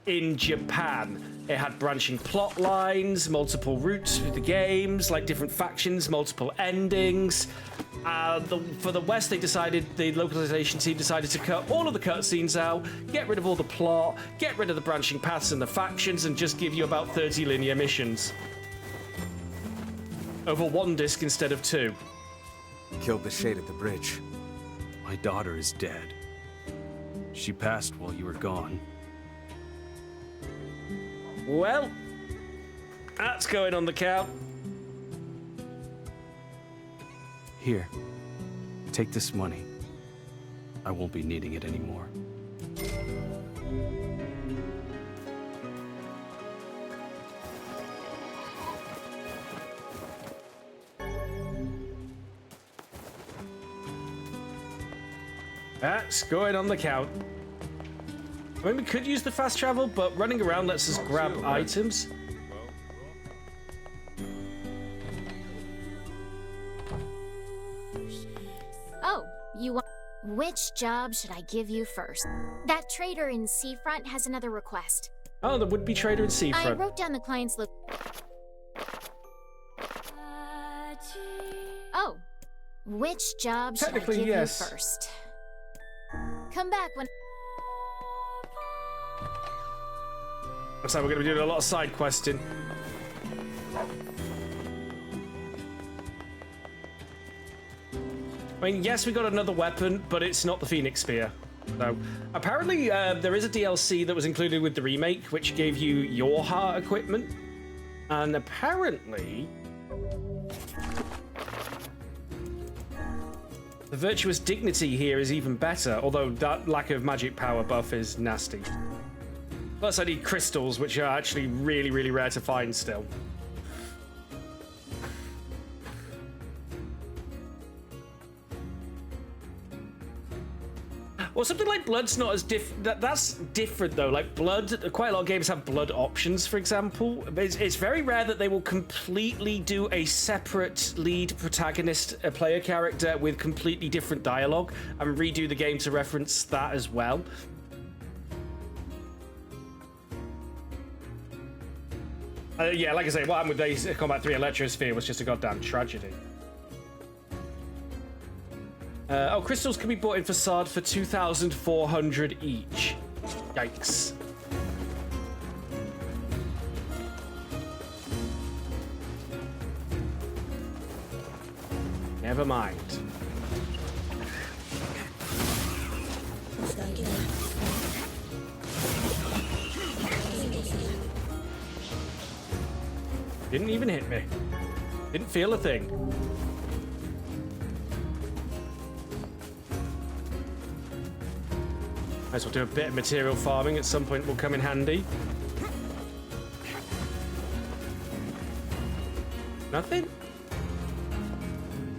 in Japan. It had branching plot lines, multiple routes through the games, like different factions, multiple endings. For the West, the localization team decided to cut all of the cutscenes out, get rid of all the plot, get rid of the branching paths and the factions, and just give you about 30 linear missions. Over one disc instead of 2. Killed the Shade at the bridge. My daughter is dead. She passed while you were gone. Well, that's going on the count. Here, take this money. I won't be needing it anymore. That's going on the count. I mean, we could use the fast travel, but running around lets us grab items. Oh, you want... Which job should I give you first? That trader in Seafront has another request. Oh, the would-be trader in I Seafront. wrote down the client's look. Oh, which job should I Technically, give yes. you first? Come back when... Looks like we're going to be doing a lot of side questing. I mean, yes, we got another weapon, but it's not the Phoenix Spear. So, apparently, there is a DLC that was included with the remake, which gave you your heart equipment. And apparently... the Virtuous Dignity here is even better, although that lack of magic power buff is nasty. Plus, I need crystals, which are actually really, really rare to find still. Well, something like Blood's not as that's different though. Like Blood, quite a lot of games have Blood options, for example. It's very rare that they will completely do a separate lead protagonist, a player character with completely different dialogue, and redo the game to reference that as well. Yeah, like I say, what happened with Ace Combat 3 Electrosphere was just a goddamn tragedy. Oh, crystals can be bought in Facade for 2,400 each. Yikes. Never mind. Didn't even hit me. Didn't feel a thing. Might as well do a bit of material farming. At some point will come in handy. Nothing?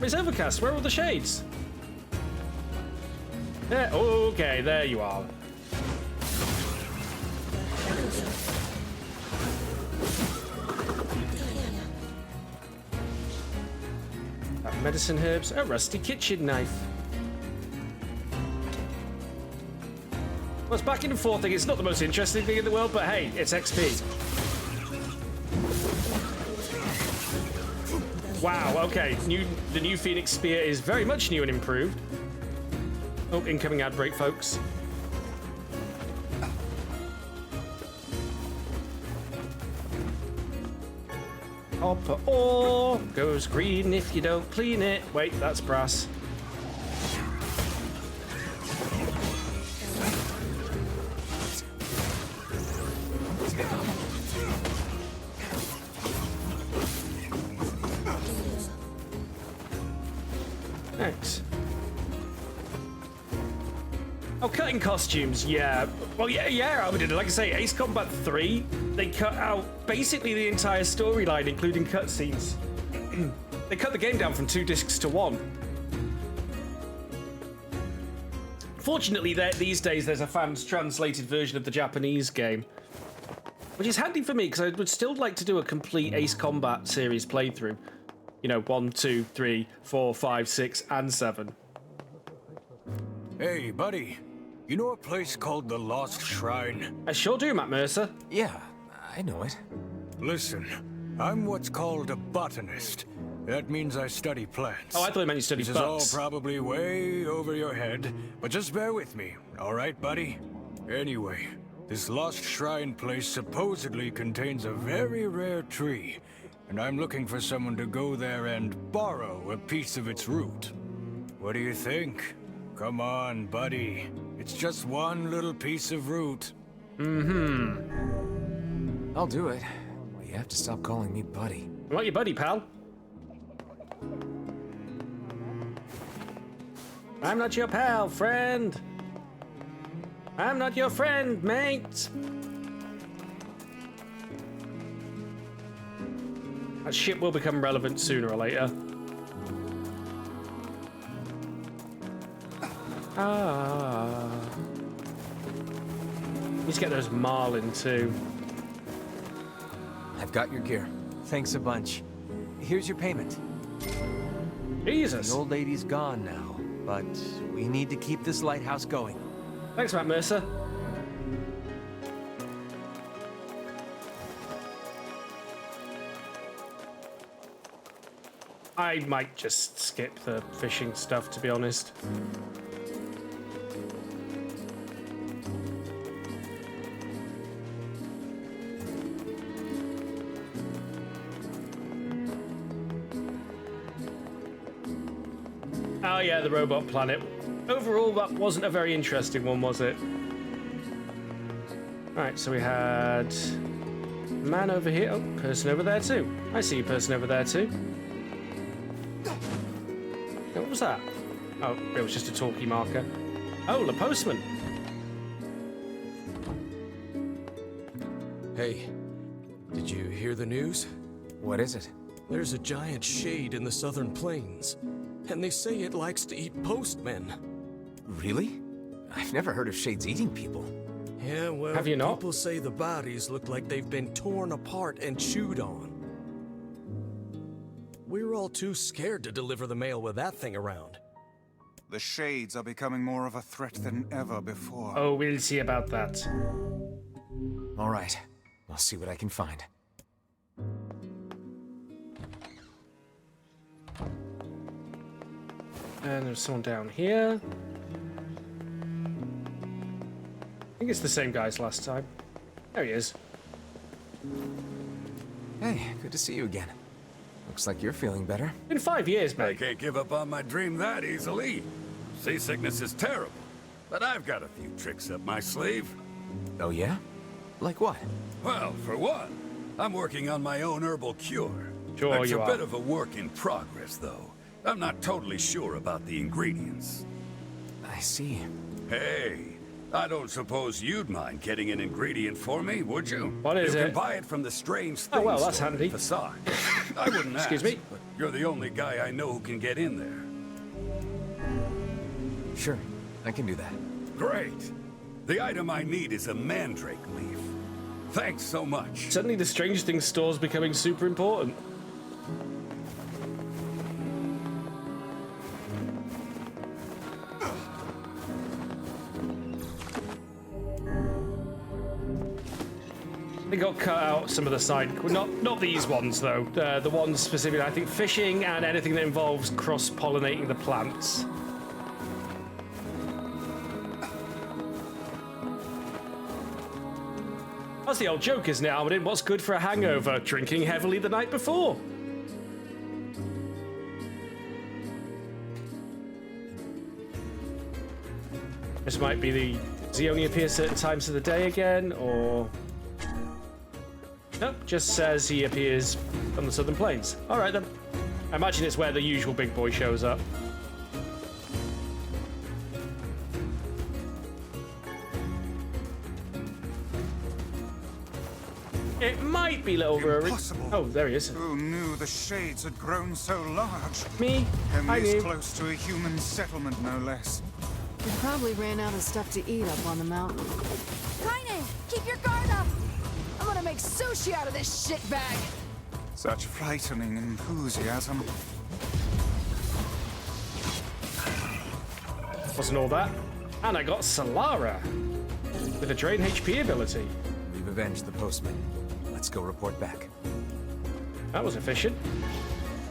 It's overcast. Where are all the shades? There. Okay, there you are. Medicine herbs, a rusty kitchen knife. Well, it's back and forth thing. It's not the most interesting thing in the world, but hey, it's XP. Wow, okay. The new Phoenix Spear is very much new and improved. Oh, incoming ad break, folks. Copper ore goes green if you don't clean it. Wait, that's brass. Thanks. Oh, cutting costumes, yeah. Well, yeah, I would. Like I say, Ace Combat 3, they cut out basically the entire storyline, including cutscenes. They cut the game down from 2 discs to 1. Fortunately, these days there's a fans translated version of the Japanese game, which is handy for me because I would still like to do a complete Ace Combat series playthrough. You know, 1, 2, 3, 4, 5, 6, and 7. Hey, buddy. You know a place called the Lost Shrine? I sure do, Matt Mercer. Yeah, I know it. Listen, I'm what's called a botanist. That means I study plants. Oh, I thought it meant you studied This is all butts. probably way over your head, but just bear with me, all right, buddy? Anyway, this Lost Shrine place supposedly contains a very rare tree, and I'm looking for someone to go there and borrow a piece of its root. What do you think? Come on, buddy. It's just one little piece of root. I'll do it. But you have to stop calling me buddy. I'm not your buddy, pal. I'm not your pal, friend. I'm not your friend, mate. That shit will become relevant sooner or later. Ah. Need to get those marlin too. I've got your gear. Thanks a bunch. Here's your payment. Jesus. The old lady's gone now, but we need to keep this lighthouse going. Thanks, Matt Mercer. I might just skip the fishing stuff, to be honest. Oh yeah, the robot planet. Overall, that wasn't a very interesting one, was it? Right, so we had man over here. Oh, person over there too. I see a person over there too. What was that? Oh, it was just a talkie marker. Oh, the postman. Hey, did you hear the news? What is it? There's a giant shade in the southern plains, and they say it likes to eat postmen. Really? I've never heard of shades eating people. Yeah, well, Have you not? people say the bodies look like they've been torn apart and chewed on. We're all too scared to deliver the mail with that thing around. The shades are becoming more of a threat than ever before. Oh, we'll see about that. All right. I'll see what I can find. And there's someone down here. I think it's the same guy as last time. There he is. Hey, good to see you again. Looks like you're feeling better. Been 5 years, I mate. can't give up on my dream that easily. Seasickness is terrible, but I've got a few tricks up my sleeve. Oh yeah? Like what? Well, for one, I'm working on my own herbal cure. Sure It's you a are. bit of a work in progress, though. I'm not totally sure about the ingredients. I see. Hey, I don't suppose you'd mind getting an ingredient for me, would you? What is you it? can buy it from the Strange Oh, Things well, that's store at handy. the Facade. I wouldn't Excuse ask, me? but you're the only guy I know who can get in there. Sure, I can do that. Great. The item I need is a mandrake leaf. Thanks so much. Suddenly the Strange Things store's becoming super important. They got cut out some of the side, well, not these ones though. The ones specifically, I think, fishing and anything that involves cross-pollinating the plants. That's the old joke, isn't it, Almadin? What's good for a hangover? Drinking heavily the night before. This might be the... Does he only appear certain times of the day again, or... Nope, just says he appears on the Southern Plains. All right, then. I imagine it's where the usual big boy shows up. It might be little Rory. Impossible. Oh, there he is. Who knew the shades had grown so large? Me? And I this knew. close to a human settlement, no less. We probably ran out of stuff to eat up on the mountain. Kaine, keep your guard up! I'm gonna make sushi out of this shit bag! Such frightening enthusiasm. Wasn't all that. And I got Solara with a drain HP ability. We've avenged the postman. Let's go report back. That was efficient.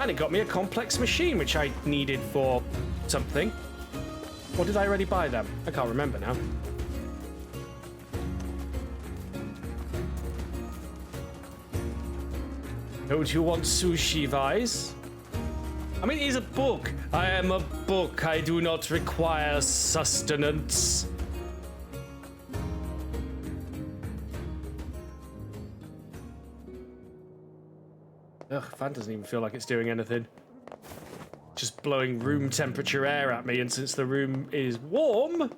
And it got me a complex machine, which I needed for something. Or did I already buy them? I can't remember now. Don't you want sushi, Vice? I mean, it's a book. I am a book. I do not require sustenance. Ugh, fan doesn't even feel like it's doing anything. Just blowing room temperature air at me, and since the room is warm,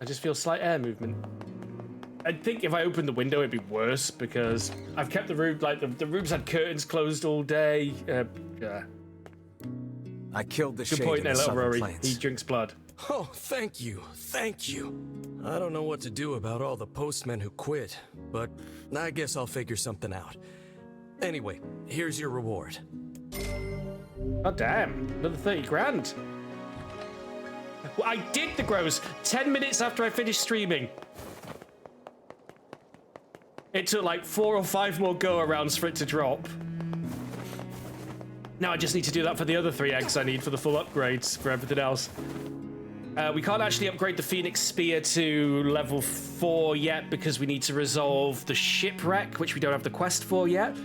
I just feel slight air movement. I think if I opened the window, it'd be worse because I've kept the room, like the room's had curtains closed all day. Yeah. I killed the Good shade point in there, the little southern Rory. plains. He drinks blood. Oh, thank you. Thank you. I don't know what to do about all the postmen who quit, but I guess I'll figure something out. Anyway, here's your reward. Oh, damn. Another 30 grand. Well, I did the grows 10 minutes after I finished streaming. It took like 4 or 5 more go-arounds for it to drop. Now I just need to do that for the other 3 eggs I need for the full upgrades for everything else. We can't actually upgrade the Phoenix Spear to level 4 yet because we need to resolve the shipwreck, which we don't have the quest for yet.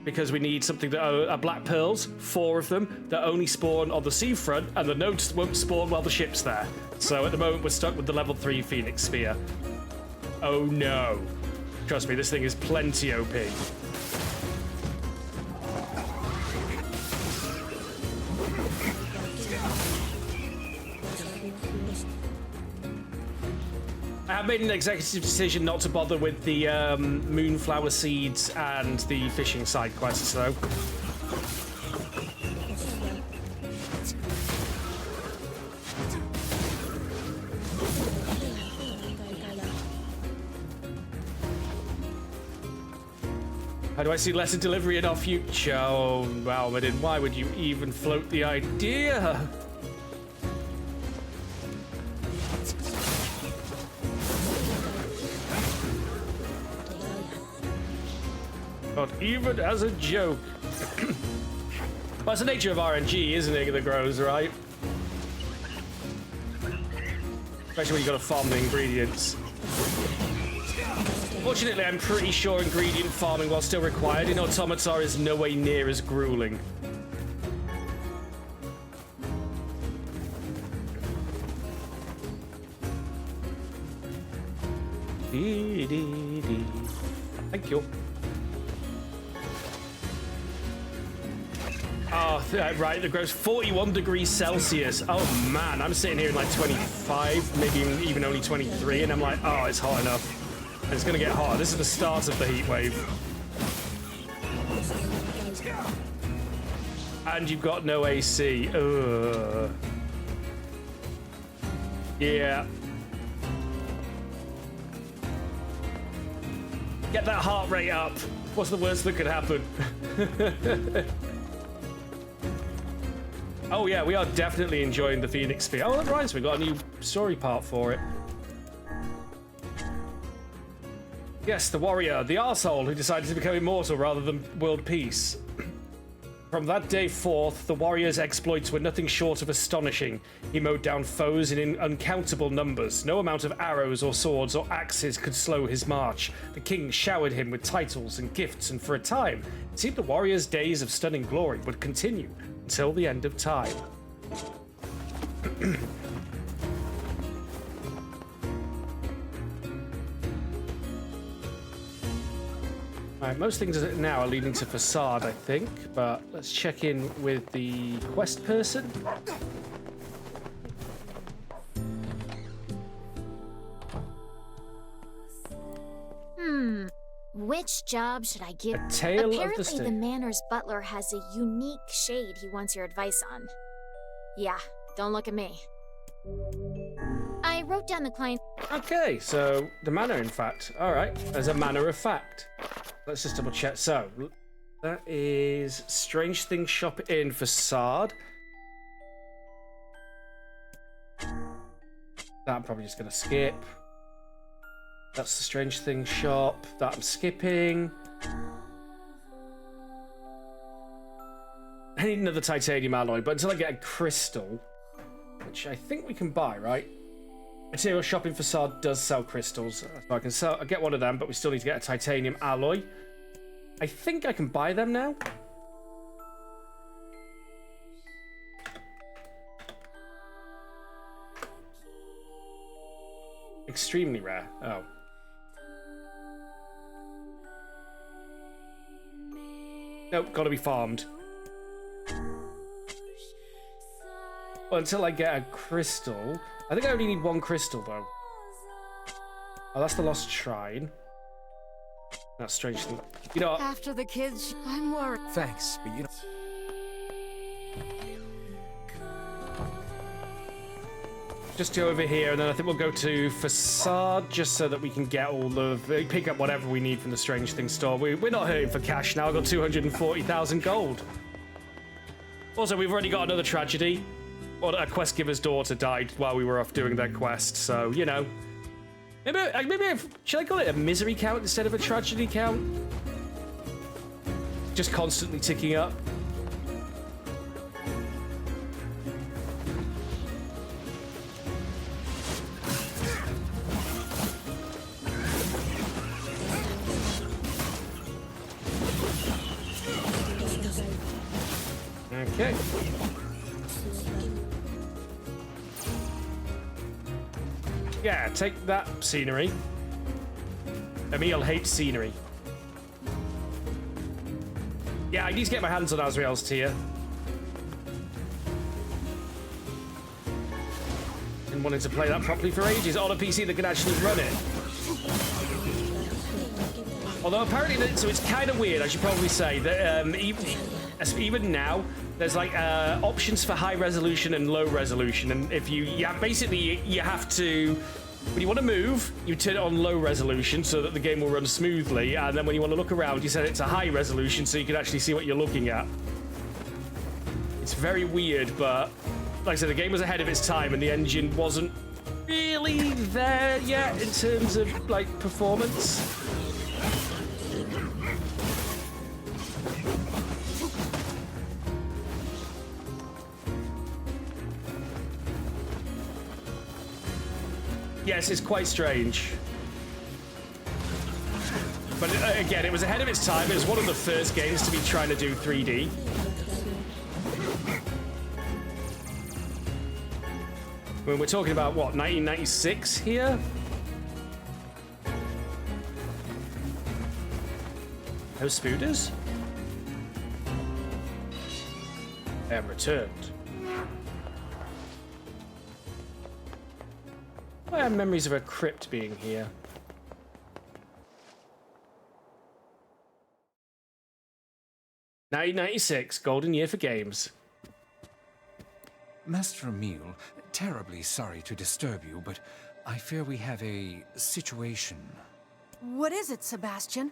Because we need something that are black pearls, 4 of them, that only spawn on the seafront, and the nodes won't spawn while the ship's there. So at the moment we're stuck with the level 3 Phoenix Spear. Oh no. Trust me, this thing is plenty OP. I have made an executive decision not to bother with the moonflower seeds and the fishing side quests, though. How do I see lesser delivery in our future? Oh, Almadin, why would you even float the idea? Not even as a joke. Well, it's the nature of RNG, isn't it, that grows, right? Especially when you've got to farm the ingredients. Fortunately, I'm pretty sure ingredient farming, while still required in Automata, is no way near as grueling. Thank you. Oh, right, the grows 41 degrees Celsius. Oh man, I'm sitting here in like 25, maybe even only 23, and I'm like, oh, it's hot enough. And it's gonna get hotter. This is the start of the heat wave. And you've got no AC. Ugh. Yeah. Get that heart rate up. What's the worst that could happen? Oh yeah, we are definitely enjoying the Phoenix Spear. Oh, that reminds me, we got a new story part for it. Yes, the warrior, the arsehole who decided to become immortal rather than world peace. From that day forth, the warrior's exploits were nothing short of astonishing. He mowed down foes in uncountable numbers. No amount of arrows or swords or axes could slow his march. The king showered him with titles and gifts, and for a time, it seemed the warrior's days of stunning glory would continue until the end of time. Alright, most things now are leading to Facade, I think, but let's check in with the quest person. Which job should I give? A tale Apparently, of the stick. the manor's butler has a unique shade he wants your advice on. Yeah, don't look at me. I wrote down the client. Okay, so the manor, in fact. Alright, as a manner of fact. Let's just double check. So, that is Strange Things Shop in Facade. That I'm probably just going to skip. That's the Strange Things Shop. That I'm skipping. I need another titanium alloy, but until I get a crystal, which I think we can buy, right? Material Shopping Facade does sell crystals, so I can sell. I get one of them, but we still need to get a titanium alloy. I think I can buy them now. Extremely rare. Oh. Nope, gotta be farmed. Well, until I get a crystal. I think I only need one crystal, though. Oh, that's the Lost Shrine. That's strange thing. You know, After the kids, I'm worried. Thanks, but you just go over here, and then I think we'll go to Facade, just so that we can get all the... pick up whatever we need from the Strange Things store. We're not hurting for cash now. I've got 240,000 gold. Also, we've already got another tragedy. Well, a quest giver's daughter died while we were off doing their quest, so, you know. Should I call it a misery count instead of a tragedy count? Just constantly ticking up. Okay. Yeah, take that scenery. Emil hates scenery. Yeah, I need to get my hands on Azrael's tier. Been wanting to play that properly for ages on a PC that can actually run it. Although apparently, so it's kind of weird, I should probably say, that even now, there's like options for high resolution and low resolution, and if you basically you have to, when you want to move, you turn it on low resolution so that the game will run smoothly, and then when you want to look around, you set it to high resolution so you can actually see what you're looking at. It's very weird, but like I said, the game was ahead of its time, and the engine wasn't really there yet in terms of like performance. Yes, it's quite strange. But again, it was ahead of its time. It was one of the first games to be trying to do 3D. When we're talking about, what, 1996 here? No spooters? And returned. I have memories of a crypt being here. '96, golden year for games. Master Emil, terribly sorry to disturb you, but I fear we have a situation. What is it, Sebastian?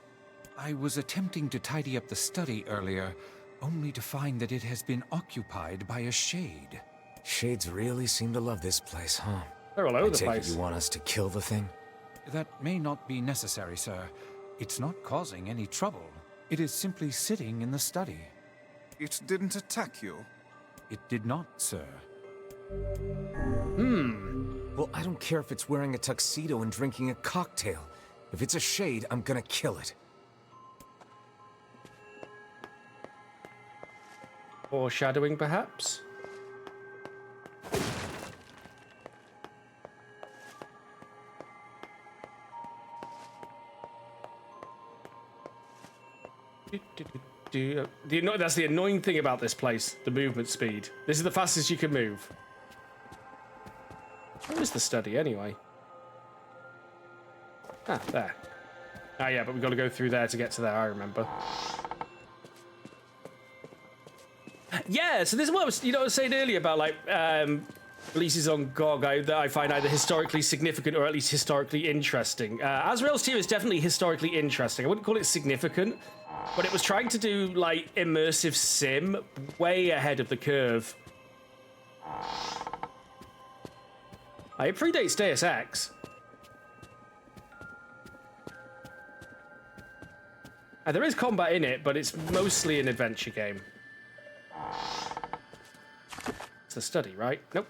I was attempting to tidy up the study earlier, only to find that it has been occupied by a shade. Shades really seem to love this place, huh? They're all over the Take it place. you want us to kill the thing? That may not be necessary, sir. It's not causing any trouble. It is simply sitting in the study. It didn't attack you? It did not, sir. Well, I don't care if it's wearing a tuxedo and drinking a cocktail. If it's a shade, I'm gonna kill it. Foreshadowing, perhaps? That's the annoying thing about this place, the movement speed. This is the fastest you can move. Where is the study, anyway? Ah, there. Ah, yeah, but we've got to go through there to get to there, I remember. Yeah, so this is what I was, I was saying earlier about, like, releases on GOG that I find either historically significant or at least historically interesting. Azrael's tier is definitely historically interesting. I wouldn't call it significant, but it was trying to do, like, immersive sim way ahead of the curve. It predates Deus Ex. There is combat in it, but it's mostly an adventure game. It's a study, right? Nope.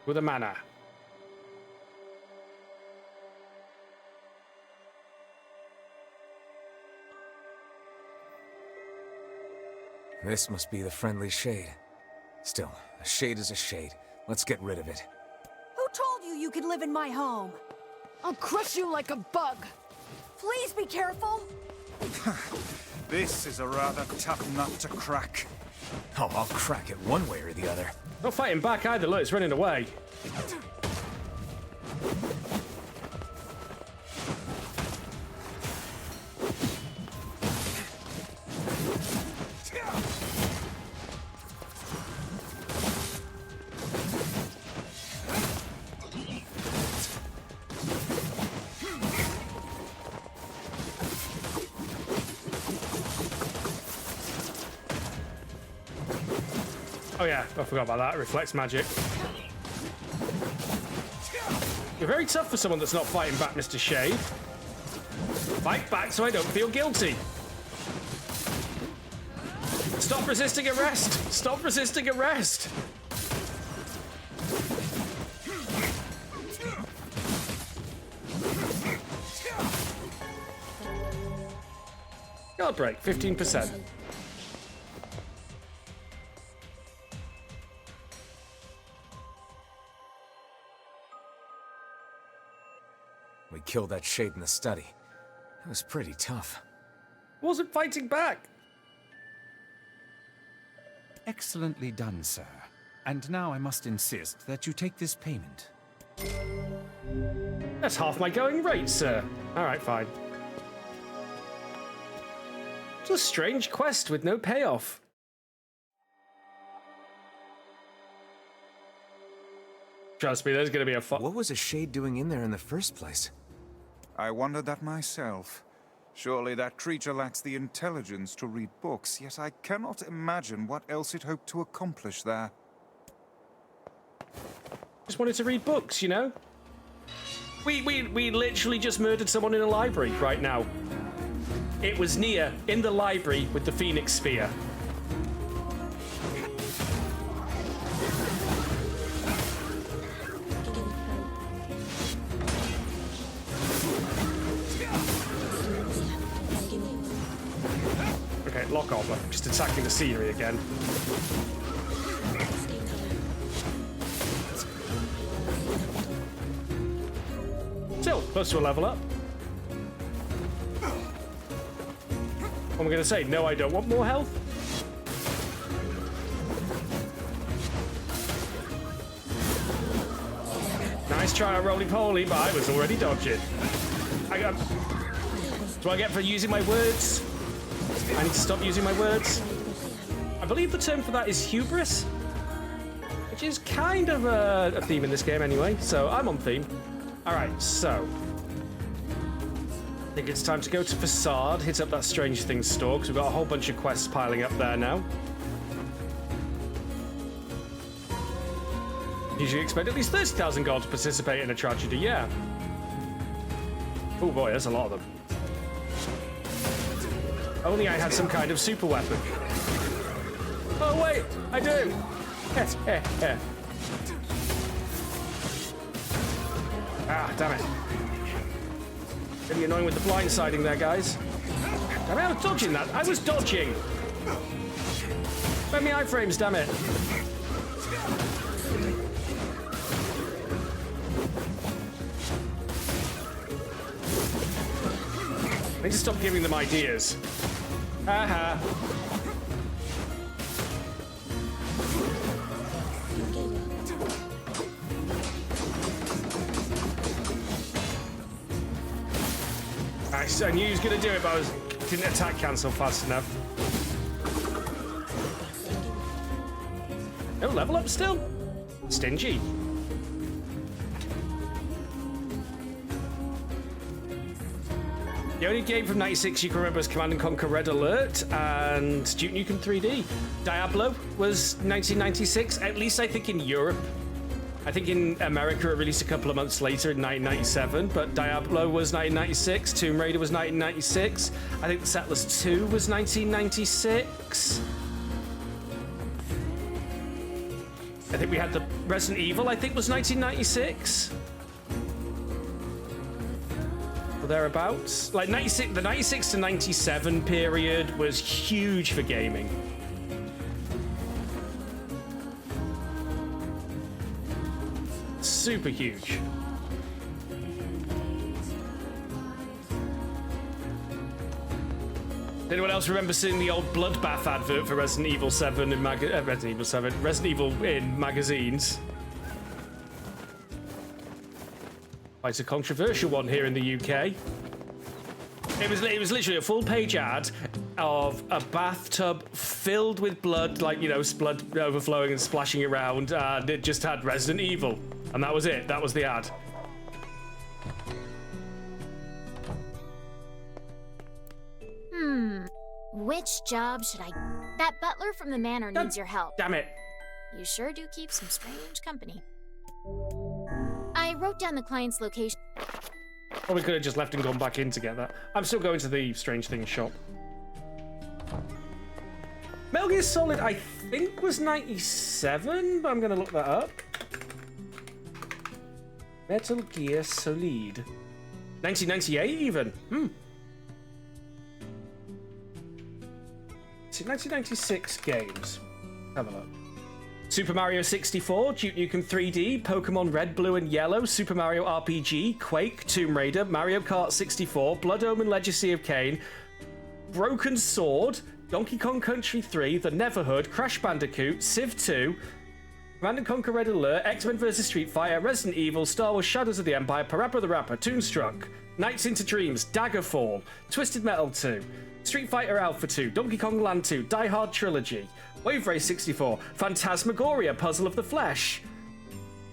With a mana. This must be the friendly shade. Still, a shade is a shade. Let's get rid of it. Who told you you could live in my home? I'll crush you like a bug. Please be careful. This is a rather tough nut to crack. Oh, I'll crack it one way or the other. Not fighting back either, look, it's running away. Oh yeah, I forgot about that. Reflects magic. You're very tough for someone that's not fighting back, Mr. Shade. Fight back so I don't feel guilty. Stop resisting arrest! Stop resisting arrest! Guard break, 15%. We killed that shade in the study. It was pretty tough. Wasn't fighting back. Excellently done, sir. And now I must insist that you take this payment. That's half my going rate, sir. Alright, fine. It's a strange quest with no payoff. Trust me, there's gonna be a What was a shade doing in there in the first place? I wondered that myself. Surely that creature lacks the intelligence to read books, yet I cannot imagine what else it hoped to accomplish there. Just wanted to read books, you know? We literally just murdered someone in a library right now. It was NieR in the library with the Phoenix Spear. Okay, lock off. I'm just attacking the scenery again. Still, close to a level up. What am I going to say? No, I don't want more health. Nice try, roly-poly, but I was already dodging. That's what I get for using my words. I need to stop using my words. I believe the term for that is hubris, which is kind of a theme in this game anyway, so I'm on theme. Alright, so I think it's time to go to Facade, hit up that Strange Things store, because we've got a whole bunch of quests piling up there now. Usually expect at least 30,000 gold to participate in a tragedy, yeah. Oh boy, there's a lot of them. Only I had some kind of super weapon. Oh wait, I do! Ah, damn it. Really annoying with the blindsiding there, guys. Damn it, I was dodging that. I was dodging! Spend me iframes, damn it. I need to stop giving them ideas. Haha. I knew he was going to do it, but I didn't attack cancel fast enough. No level up still? Stingy. The only game from '96 you can remember was Command & Conquer Red Alert and Duke Nukem 3D. Diablo was 1996, at least I think in Europe. I think in America it released a couple of months later in 1997, but Diablo was 1996, Tomb Raider was 1996, I think The Settlers 2 was 1996. I think we had the Resident Evil, I think was 1996. Or thereabouts. Like 96, the 96 to 97 period was huge for gaming. Super huge. Anyone else remember seeing the old Bloodbath advert for Resident Evil 7 in Resident Evil in magazines? It's a controversial one here in the UK. It was literally a full-page ad of a bathtub filled with blood, like, you know, blood overflowing and splashing around, and it just had Resident Evil. And that was it. That was the ad. Which job should I... That butler from the manor needs your help. Damn it. You sure do keep some strange company. I wrote down the client's location. Probably could have just left and gone back in to get that. I'm still going to the Strange Things shop. Metal Gear Solid, I think, was 97, but I'm going to look that up. Metal Gear Solid. 1998 even. 1996 games. Have a look. Super Mario 64, Duke Nukem 3D, Pokemon Red, Blue and Yellow, Super Mario RPG, Quake, Tomb Raider, Mario Kart 64, Blood Omen Legacy of Kain, Broken Sword, Donkey Kong Country 3, The Neverhood, Crash Bandicoot, Civ 2, Command & Conquer Red Alert, X-Men vs Street Fighter, Resident Evil, Star Wars Shadows of the Empire, Parappa the Rapper, Toonstruck, Nights into Dreams, Daggerfall, Twisted Metal 2, Street Fighter Alpha 2, Donkey Kong Land 2, Die Hard Trilogy, Wave Race 64, Phantasmagoria, Puzzle of the Flesh,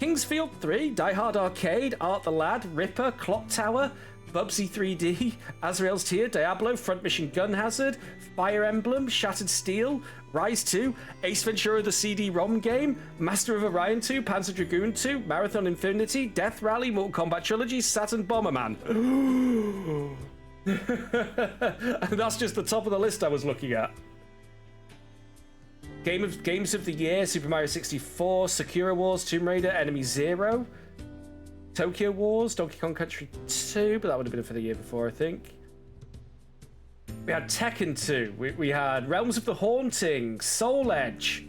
Kingsfield 3, Die Hard Arcade, Art the Lad, Ripper, Clock Tower, Bubsy 3D, Azrael's Tear, Diablo, Front Mission Gun Hazard, Fire Emblem, Shattered Steel, Rise 2, Ace Ventura the CD-ROM game, Master of Orion 2, Panzer Dragoon 2, Marathon Infinity, Death Rally, Mortal Kombat Trilogy, Saturn Bomberman. And that's just the top of the list I was looking at. Games of the Year, Super Mario 64, Sakura Wars, Tomb Raider, Enemy Zero, Tokyo Wars, Donkey Kong Country 2, but that would have been for the year before, I think. We had Tekken 2, we had Realms of the Haunting, Soul Edge,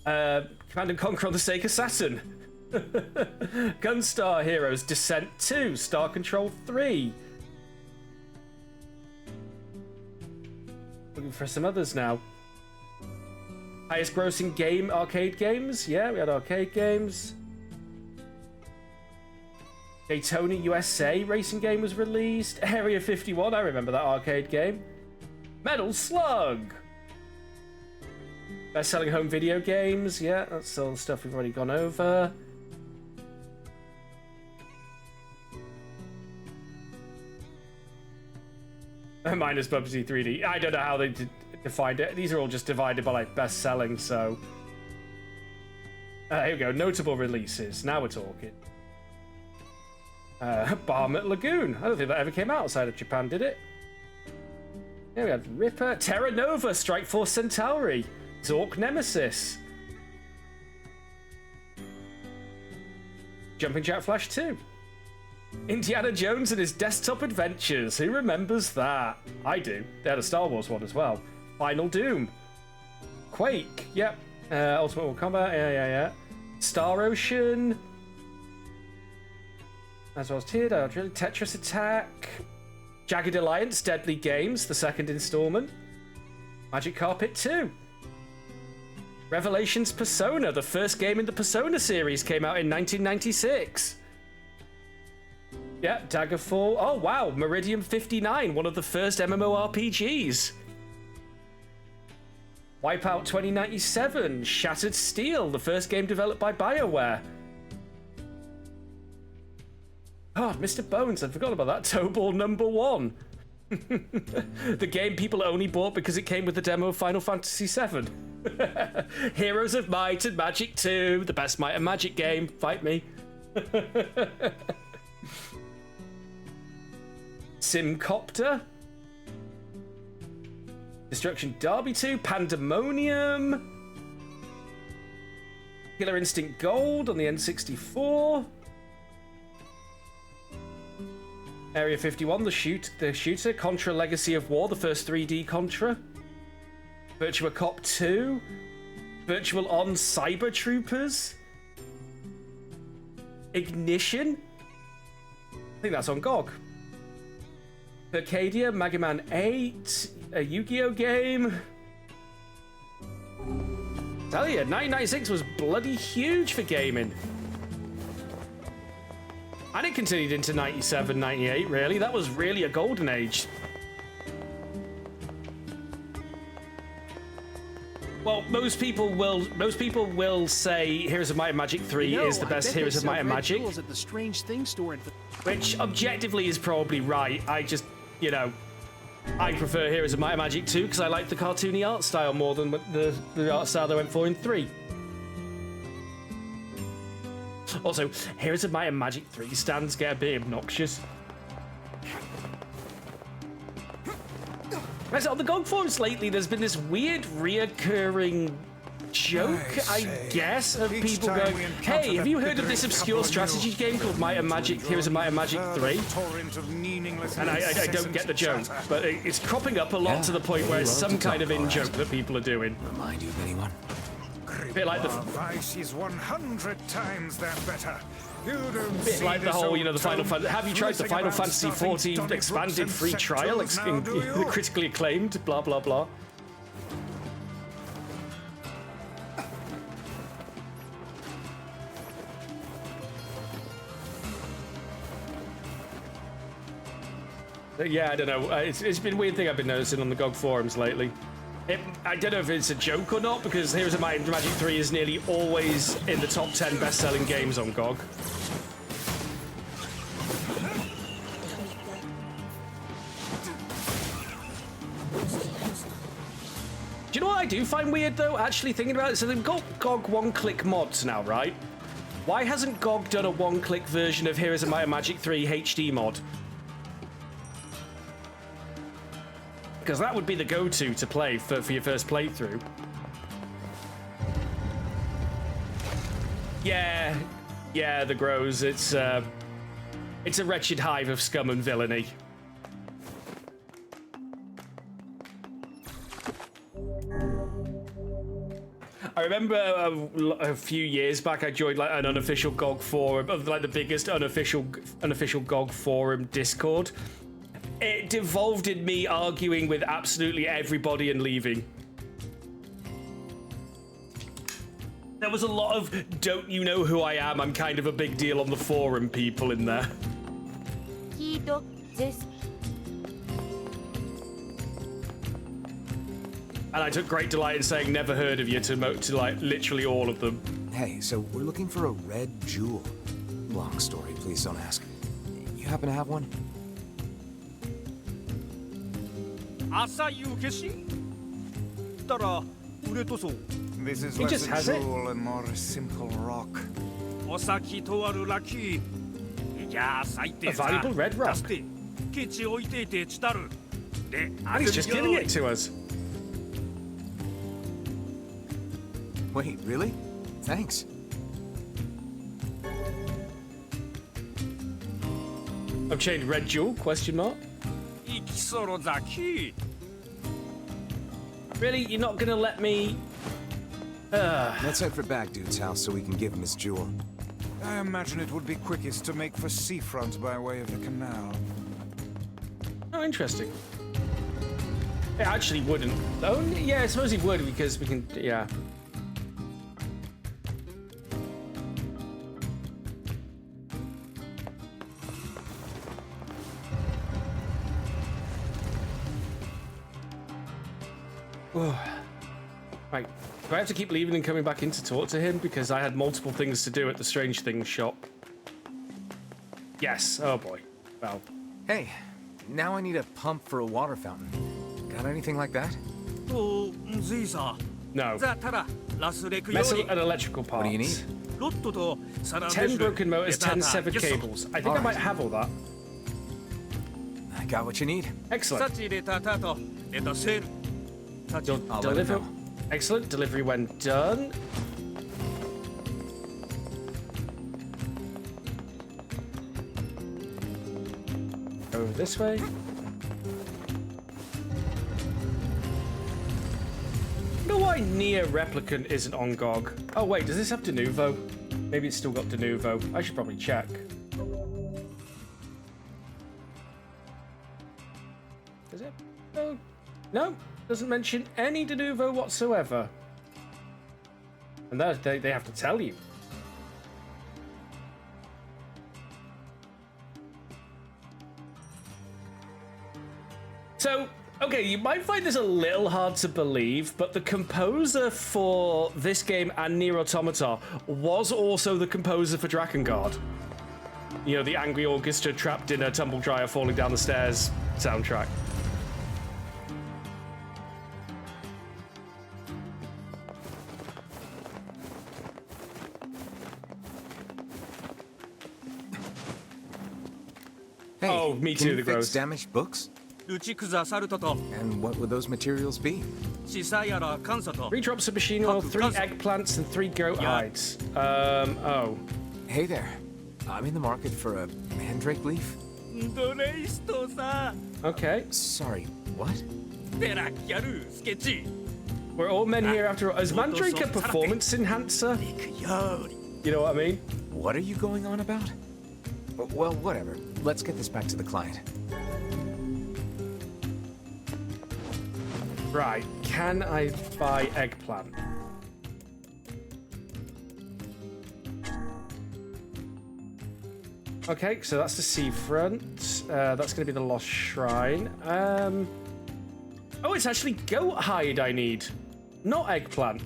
Command & Conquer on the Sega Saturn, Gunstar Heroes, Descent 2, Star Control 3. Looking for some others now. Highest grossing game, arcade games. Yeah, we had arcade games. Daytona USA racing game was released. Area 51, I remember that arcade game. Metal Slug. Best-selling home video games. Yeah, that's all the stuff we've already gone over. Minus Bubsy 3D. I don't know how they defined it. These are all just divided by like best selling, so here we go. Notable releases. Now we're talking. Barmet Lagoon. I don't think that ever came out outside of Japan, did it? Yeah, we had Ripper, Terra Nova, Strike Force Centauri, Zork Nemesis, Jumping Jack Flash 2, Indiana Jones and his Desktop Adventures. Who remembers that? I do. They had a Star Wars one as well. Final Doom, Quake, yep, Ultimate War Combat, yeah. Star Ocean, as well as Tetris Attack, Jagged Alliance, Deadly Games, the second installment, Magic Carpet 2, Revelations Persona, the first game in the Persona series, came out in 1996. Yeah, Daggerfall. Oh wow, Meridian 59, one of the first MMORPGs. Wipeout 2097, Shattered Steel, the first game developed by BioWare. God, Mr. Bones, I forgot about that. Towball number 1. The game people only bought because it came with the demo of Final Fantasy VII. Heroes of Might and Magic 2, the best Might and Magic game. Fight me. Simcopter. Destruction Derby 2, Pandemonium, Killer Instinct Gold on the N64, Area 51, the shooter, Contra Legacy of War, the first 3D Contra, Virtua Cop 2, Virtual On Cyber Troopers, Ignition, I think that's on GOG, Arcadia, Mega Man 8, a Yu-Gi-Oh game. Tell you, 1996 was bloody huge for gaming. And it continued into 97, 98, really. That was really a golden age. Well, most people will say Heroes of Might and Magic 3 is the best Heroes of Might and Magic. At the Strange Things store which objectively is probably right. I just, you know, I prefer Heroes of Might and Magic 2 because I like the cartoony art style more than the art style they went for in 3. Also, Heroes of Might and Magic 3 stands get a bit obnoxious. On the GOG forums lately, there's been this weird reoccurring joke, I guess, of people going, hey, have you heard of this obscure strategy game called Heroes of Might and Magic 3? And I don't get the joke, but it's cropping up a lot to the point where it's some kind of in-joke that people are doing. Remind you of anyone? A bit like the Vice is 100 times that better. bit like the whole, the Final Fantasy. Have you tried the Final Fantasy 14 expanded free trial, critically acclaimed? Blah blah blah. Yeah, I don't know. It's been a weird thing I've been noticing on the GOG forums lately. I don't know if it's a joke or not, because Heroes of Might and Magic 3 is nearly always in the top 10 best-selling games on GOG. Do you know what I do find weird, though, actually thinking about it? So they've got GOG one-click mods now, right? Why hasn't GOG done a one-click version of Heroes of Might and Magic 3 HD mod? Because that would be the go-to to play for your first playthrough. Yeah, the Grows. It's a wretched hive of scum and villainy. I remember a few years back, I joined like an unofficial GOG forum, of like the biggest unofficial GOG forum Discord. It devolved in me arguing with absolutely everybody and leaving. There was a lot of, don't you know who I am? I'm kind of a big deal on the forum people in there. And I took great delight in saying never heard of you to like literally all of them. Hey, so we're looking for a red jewel. Long story, please don't ask. You happen to have one? This is He less just a has it. jewel and more a simple rock. A valuable red rock. And he's just giving it to us. Wait, really? Thanks. Obtained red jewel? Question mark. Really? You're not gonna let me? Let's head for Back Dude's house so we can give him his jewel. I imagine it would be quickest to make for seafront by way of the canal. Oh, interesting. It actually wouldn't. Oh, yeah, I suppose it would because we can. Yeah. Oh. Right. Do I have to keep leaving and coming back in to talk to him? Because I had multiple things to do at the Strange Things shop. Yes. Oh boy. Well. Hey, now I need a pump for a water fountain. Got anything like that? No. Metal and electrical parts. What do you need? 10 broken motors, 10 severed cables. I think I might have all that. I got what you need. Excellent. I'll Deliver. let him know. Excellent. Delivery when done. Over this way. You know why NieR Replicant isn't on GOG? Oh wait, does this have Denuvo? Maybe it's still got Denuvo. I should probably check. Does it? No. No. Doesn't mention any Denuvo whatsoever. And that they have to tell you. So, okay, you might find this a little hard to believe, but the composer for this game and NieR Automata was also the composer for Drakengard. You know, the angry orchestra trapped in a tumble dryer falling down the stairs soundtrack. Hey, oh, me can too, you the fix gross. damaged books? And what would those materials be? 3 drops of machine oil, 3 eggplants, and 3 goat hides. Oh. Hey there. I'm in the market for a mandrake leaf. Okay. Sorry, what? We're all men here after all. Is Mandrake a performance enhancer? You know what I mean? What are you going on about? Well, whatever. Let's get this back to the client. Right. Can I buy eggplant? Okay, so that's the seafront. That's going to be the Lost Shrine. Oh, it's actually goat hide I need, not eggplant.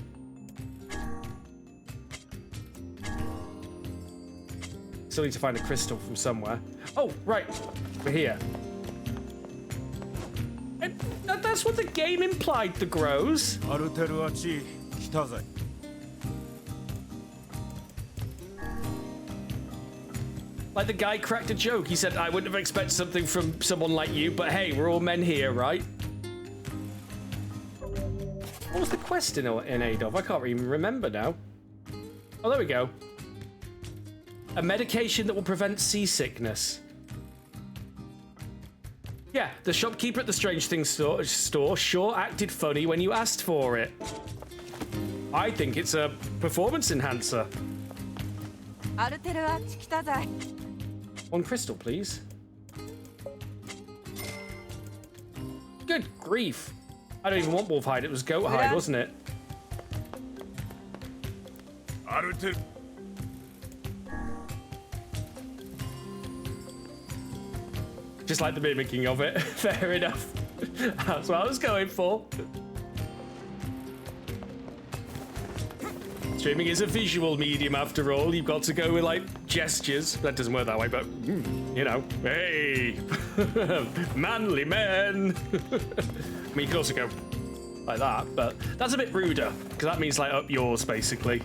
Still need to find a crystal from somewhere. Oh, right. We're here. And that's what the game implied, the grows. Like the guy cracked a joke. He said, I wouldn't have expected something from someone like you, but hey, we're all men here, right? What was the quest in aid of? I can't even remember now. Oh, there we go. A medication that will prevent seasickness. Yeah, the shopkeeper at the Strange Things store sure acted funny when you asked for it. I think it's a performance enhancer. アルテルあっち来たぜ。 One crystal, please. Good grief. I don't even want wolf hide. It was goat hide, wasn't it? Just like the mimicking of it. Fair enough. That's what I was going for. Streaming is a visual medium after all. You've got to go with like gestures. That doesn't work that way, but you know, hey, manly men. I mean, you can also go like that, but that's a bit ruder because that means like up yours basically.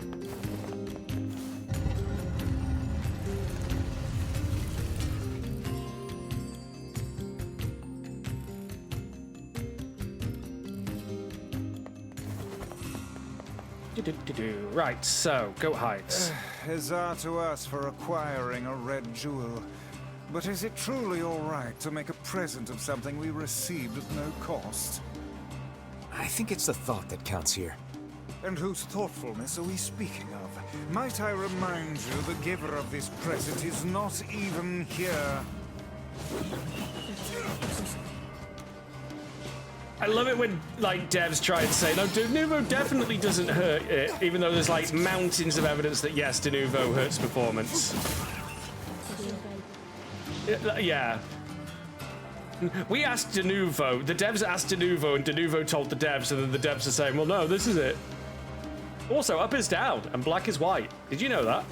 Right, so, goat hides. Huzzah to us for acquiring a red jewel. But is it truly all right to make a present of something we received at no cost? I think it's the thought that counts here. And whose thoughtfulness are we speaking of? Might I remind you the giver of this present is not even here. I love it when, like, devs try and say, no, Denuvo definitely doesn't hurt it, even though there's, like, mountains of evidence that, yes, Denuvo hurts performance. Yeah. We asked Denuvo, the devs asked Denuvo, and Denuvo told the devs, and then the devs are saying, well, no, this is it. Also, up is down, and black is white. Did you know that?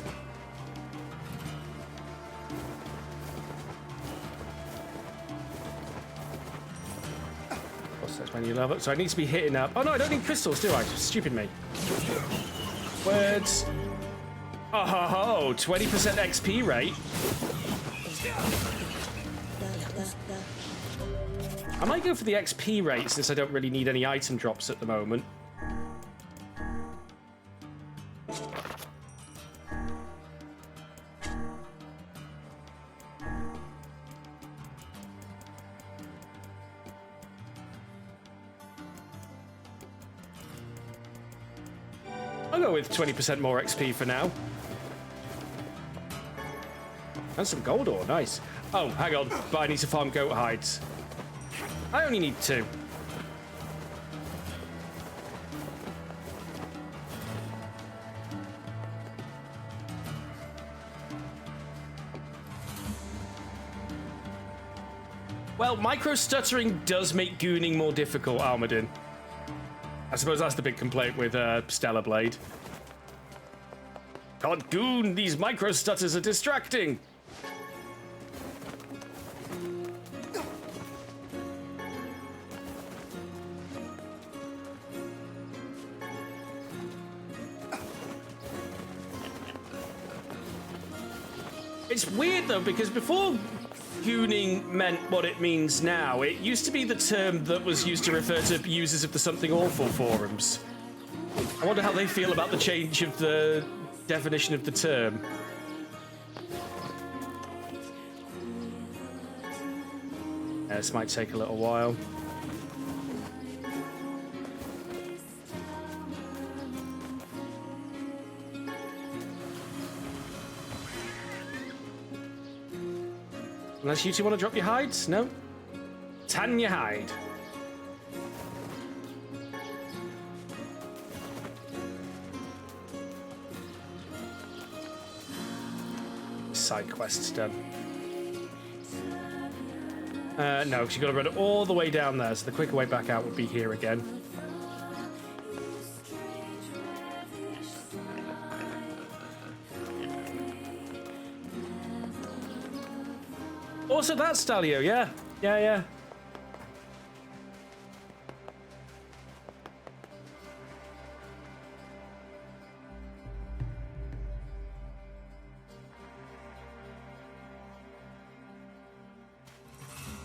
That's when you love it. So I need to be hitting up. Oh no, I don't need crystals, do I? Stupid me. Words. Oh, 20% XP rate. I might go for the XP rate since I don't really need any item drops at the moment. I'll go with 20% more XP for now. And some gold ore, nice. Oh, hang on, but I need to farm goat hides. I only need 2. Well, micro-stuttering does make gooning more difficult, Almadin. I suppose that's the big complaint with Stellar Blade. Can't goon, these micro-stutters are distracting. It's weird though, because before gooning meant what it means now. It used to be the term that was used to refer to users of the Something Awful forums. I wonder how they feel about the change of the definition of the term. This might take a little while. Unless you two want to drop your hides? No? Tan your hide. Side quest's done. No, because you've got to run all the way down there, so the quicker way back out would be here again. Also, that's Stalio, yeah. Yeah.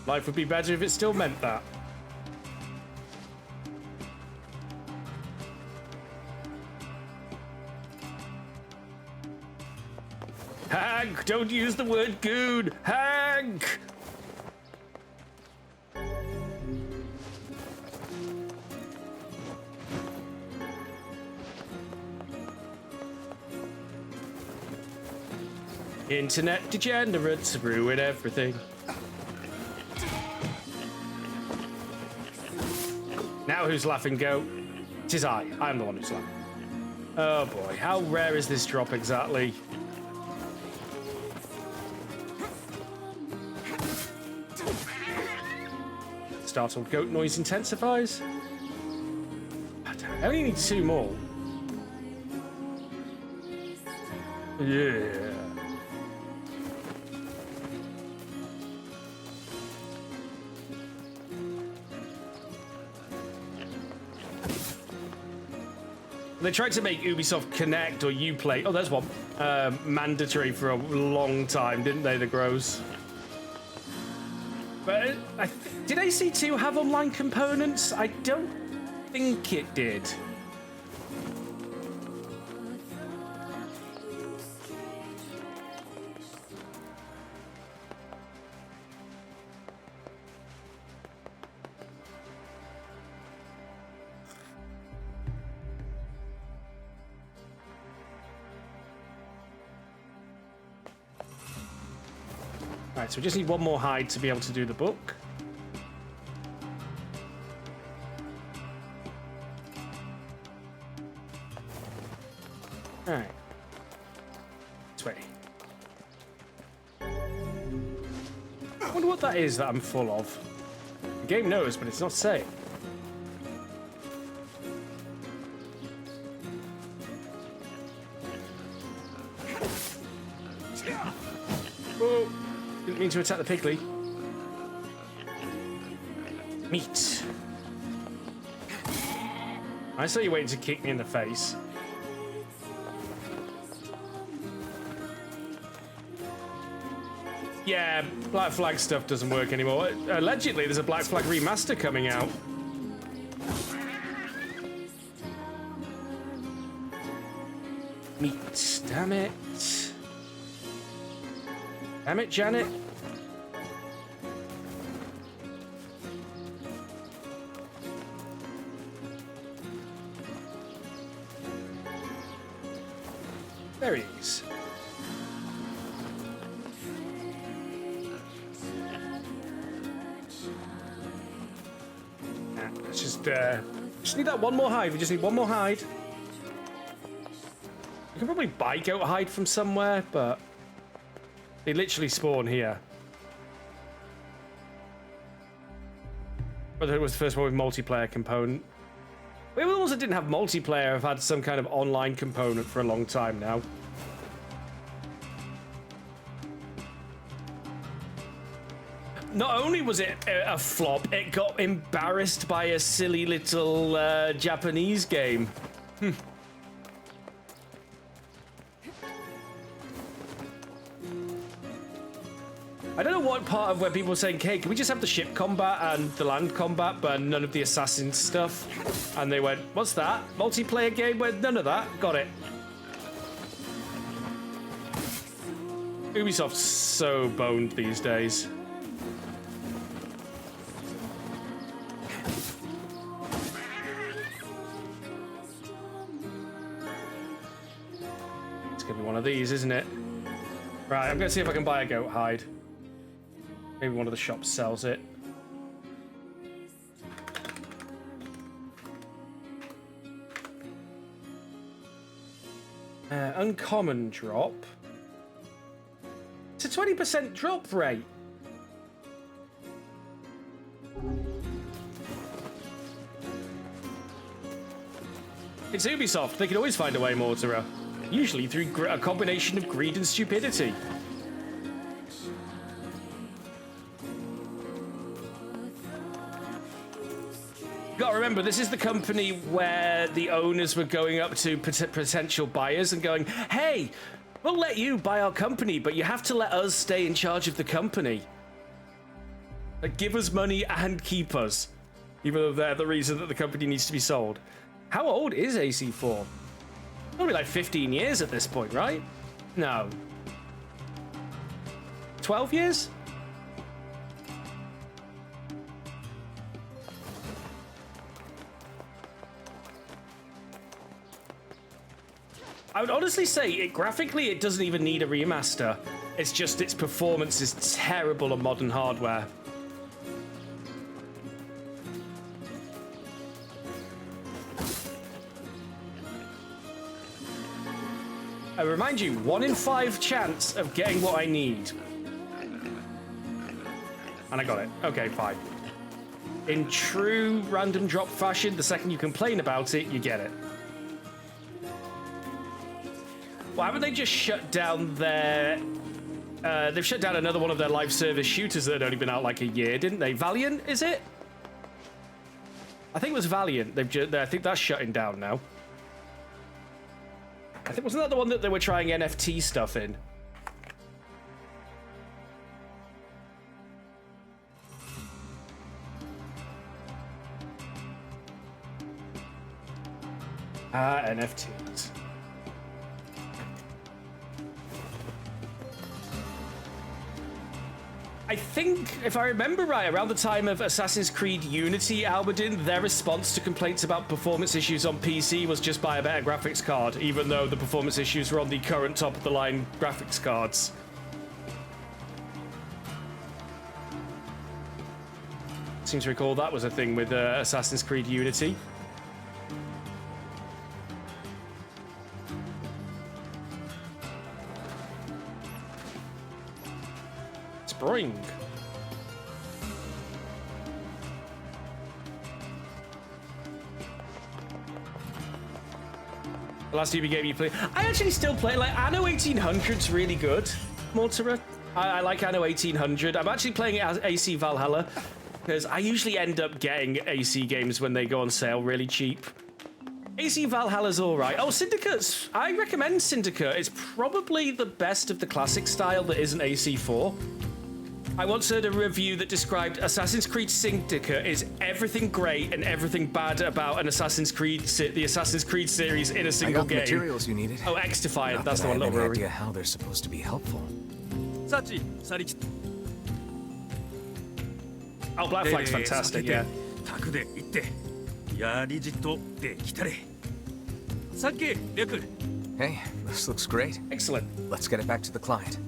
Life would be better if it still meant that. Hank, don't use the word goon! Hank! Internet degenerates ruin everything. Now who's laughing, Goat? Tis I. I'm the one who's laughing. Oh boy, how rare is this drop exactly? Startled goat noise intensifies. I only need 2 more. Yeah. They tried to make Ubisoft Connect or Uplay. Oh, there's one. Mandatory for a long time, didn't they, the Grows? But did AC2 have online components? I don't think it did. Right, so we just need 1 more hide to be able to do the book. Alright. This way. I wonder what that is that I'm full of. The game knows, but it's not saying. Oh. Didn't mean to attack the pigly. Meat. I saw you waiting to kick me in the face. Yeah, Black Flag stuff doesn't work anymore. Allegedly, there's a Black Flag remaster coming out. Meat. Damn it. Damn it, Janet. There he is. Let's just need that 1 more hide. We just need 1 more hide. We can probably buy goat hide from somewhere, but they literally spawn here. Whether it was the first one with multiplayer component. Maybe the ones that didn't have multiplayer have had some kind of online component for a long time now. Not only was it a flop, it got embarrassed by a silly little Japanese game. I don't know what part of where people were saying, hey, can we just have the ship combat and the land combat, but none of the assassin stuff? And they went, what's that? Multiplayer game? Well, none of that. Got it. Ubisoft's so boned these days. It's gonna be one of these, isn't it? Right, I'm gonna see if I can buy a goat hide. Maybe one of the shops sells it. Uncommon drop. It's a 20% drop rate. It's Ubisoft. They can always find a way, Mortara. Usually through a combination of greed and stupidity. Gotta remember, this is the company where the owners were going up to potential buyers and going, hey, we'll let you buy our company, but you have to let us stay in charge of the company. Like, give us money and keep us, even though they're the reason that the company needs to be sold. How old is AC4? Probably like 15 years at this point, right? No. 12 years? I would honestly say, graphically, it doesn't even need a remaster. It's just its performance is terrible on modern hardware. I remind you, 1 in 5 chance of getting what I need. And I got it. Okay, fine. In true random drop fashion, the second you complain about it, you get it. Why haven't they just shut down their... they've shut down another one of their live service shooters that had only been out like a year, didn't they? Valiant, is it? I think it was Valiant. I think that's shutting down now. I think, wasn't that the one that they were trying NFT stuff in? NFTs. I think, if I remember right, around the time of Assassin's Creed Unity, Albadin, their response to complaints about performance issues on PC was just buy a better graphics card, even though the performance issues were on the current top-of-the-line graphics cards. Seem to recall that was a thing with Assassin's Creed Unity. Spring. The last UB game you played, I actually still play. Like, Anno 1800's really good, Mortara. I like Anno 1800. I'm actually playing it as AC Valhalla because I usually end up getting AC games when they go on sale really cheap. AC Valhalla's alright. Oh, Syndicate's... I recommend Syndicate. It's probably the best of the classic style that isn't AC4. I once heard a review that described Assassin's Creed Syndicate is everything great and everything bad about an Assassin's Creed, the Assassin's Creed series in a single game. I got the materials you needed. Oh, X-Defiant, that's the one. I have no idea how they're supposed to be helpful. Oh, Black Flag's fantastic, yeah. Hey, this looks great. Excellent. Let's get it back to the client.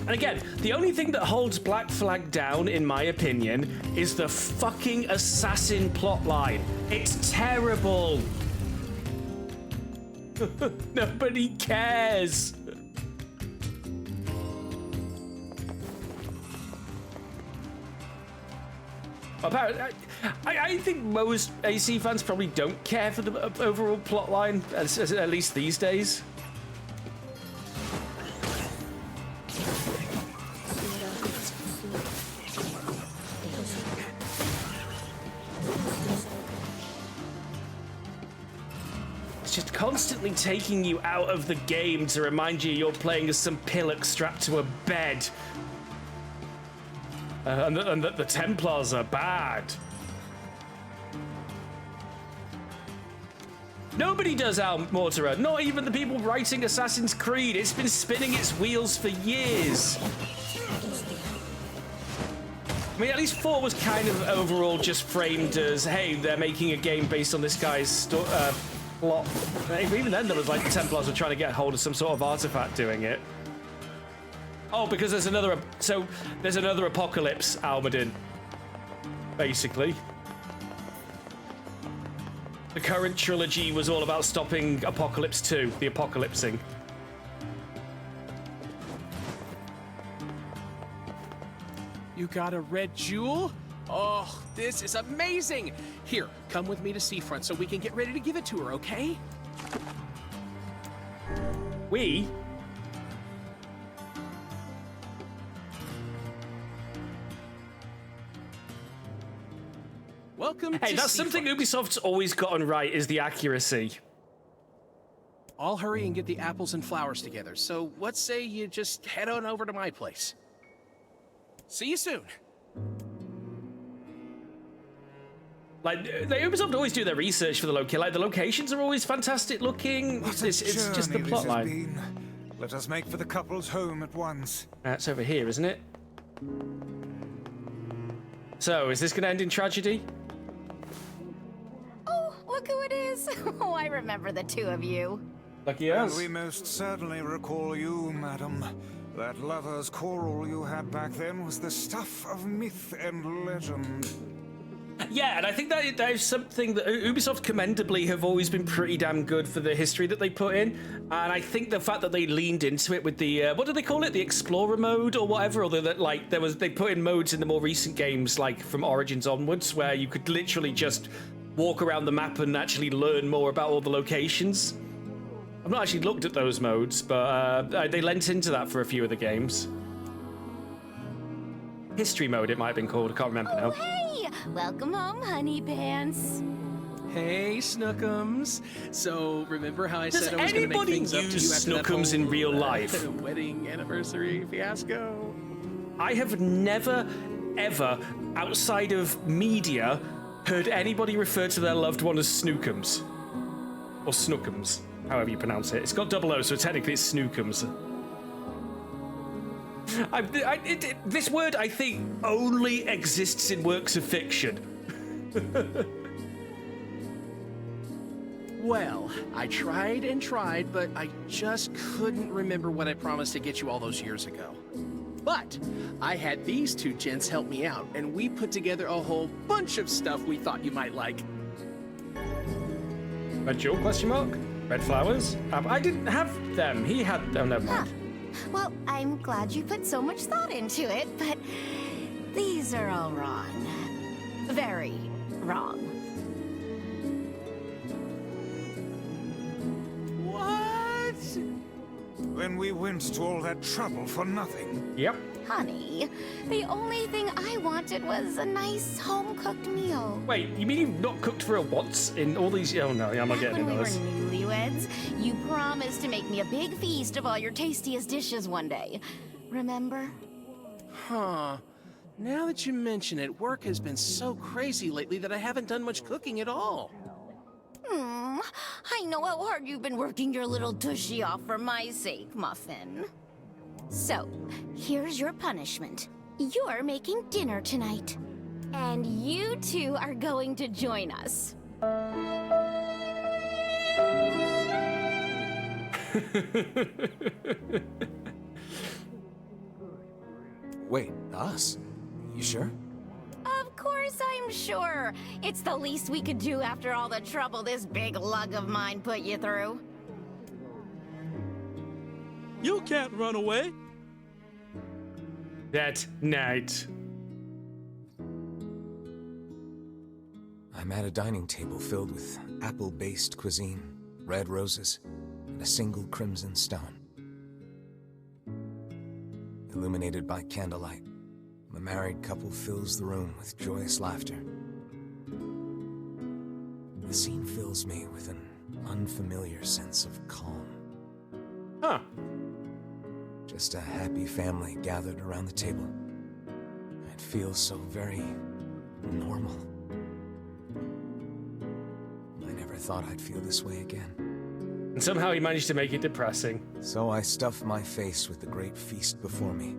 And again, the only thing that holds Black Flag down, in my opinion, is the fucking assassin plotline. It's terrible. Nobody cares. Apparently, I think most AC fans probably don't care for the overall plotline, at least these days. It's just constantly taking you out of the game to remind you you're playing as some pillock strapped to a bed. And that the Templars are bad. Nobody does Al Mortara, not even the people writing Assassin's Creed. It's been spinning its wheels for years. I mean, at least 4 was kind of overall just framed as, hey, they're making a game based on this guy's plot. Even then, there was like the Templars were trying to get hold of some sort of artifact doing it. Oh, because there's another apocalypse, Almadin. Basically. The current trilogy was all about stopping Apocalypse 2, the apocalypsing. You got a red jewel? Oh, this is amazing! Here, come with me to Seafront so we can get ready to give it to her, okay? We? Welcome Hey, to that's something Ubisoft's always gotten right, is the accuracy. I'll hurry and get the apples and flowers together, so what say you just head on over to my place? See you soon. Like, Ubisoft always do their research for the location. Like, the locations are always fantastic looking. It's just the plot line. Let us make for the couple's home at once. It's over here, isn't it? So, is this going to end in tragedy? Oh, look who it is. Oh, I remember the two of you. Lucky us. And we most certainly recall you, madam. That lover's quarrel you had back then was the stuff of myth and legend. Yeah, and I think that is something that Ubisoft commendably have always been pretty damn good for the history that they put in. And I think the fact that they leaned into it with the, what do they call it? The Explorer mode or whatever? Although that, like, they put in modes in the more recent games, like from Origins onwards, where you could literally just walk around the map and actually learn more about all the locations. I've not actually looked at those modes, but they lent into that for a few of the games. History mode, it might have been called. I can't remember now. Hey, welcome home, honey pants. Hey, Snookums. So, remember how I said I was going to make things up to you after that Does anybody use Snookums in real life? Wedding anniversary fiasco? I have never, ever, outside of media, heard anybody refer to their loved one as Snookums. Or Snookums, however you pronounce it. It's got double O, so technically it's Snookums. This word, I think, only exists in works of fiction. Well, I tried and tried, but I just couldn't remember what I promised to get you all those years ago. But I had these two gents help me out, and we put together a whole bunch of stuff we thought you might like. Red jewel, question mark? Red flowers? I didn't have them. He had them. Never mind. Well, I'm glad you put so much thought into it, but these are all wrong. Very wrong. What? Then we went to all that trouble for nothing. Yep. Honey, the only thing I wanted was a nice home-cooked meal. Wait, you mean you've not cooked for her once in all these... Oh no, I'm not getting into When this. we were newlyweds, you promised to make me a big feast of all your tastiest dishes one day. Remember? Huh. Now that you mention it, work has been so crazy lately that I haven't done much cooking at all. I know how hard you've been working your little tushy off for my sake, Muffin. So, here's your punishment. You're making dinner tonight. And you two are going to join us. Wait, us? You sure? Of course I'm sure. It's the least we could do after all the trouble this big lug of mine put you through. You can't run away. That night. I'm at a dining table filled with apple-based cuisine, red roses, and a single crimson stone. Illuminated by candlelight, a married couple fills the room with joyous laughter. The scene fills me with an unfamiliar sense of calm. Huh. Just a happy family gathered around the table. It feels so very normal. I never thought I'd feel this way again. And somehow he managed to make it depressing. So I stuff my face with the great feast before me,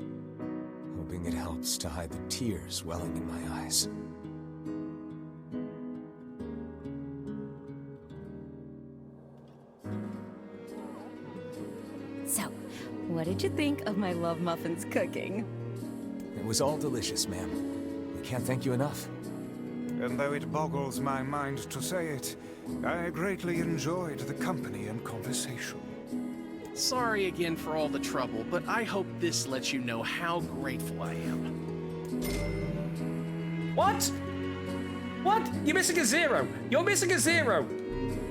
hoping it helps to hide the tears welling in my eyes. So, what did you think of my Love Muffin's cooking? It was all delicious, ma'am. We can't thank you enough. And though it boggles my mind to say it, I greatly enjoyed the company and conversation. Sorry again for all the trouble, but I hope this lets you know how grateful I am. What? What? You're missing a zero. You're missing a zero.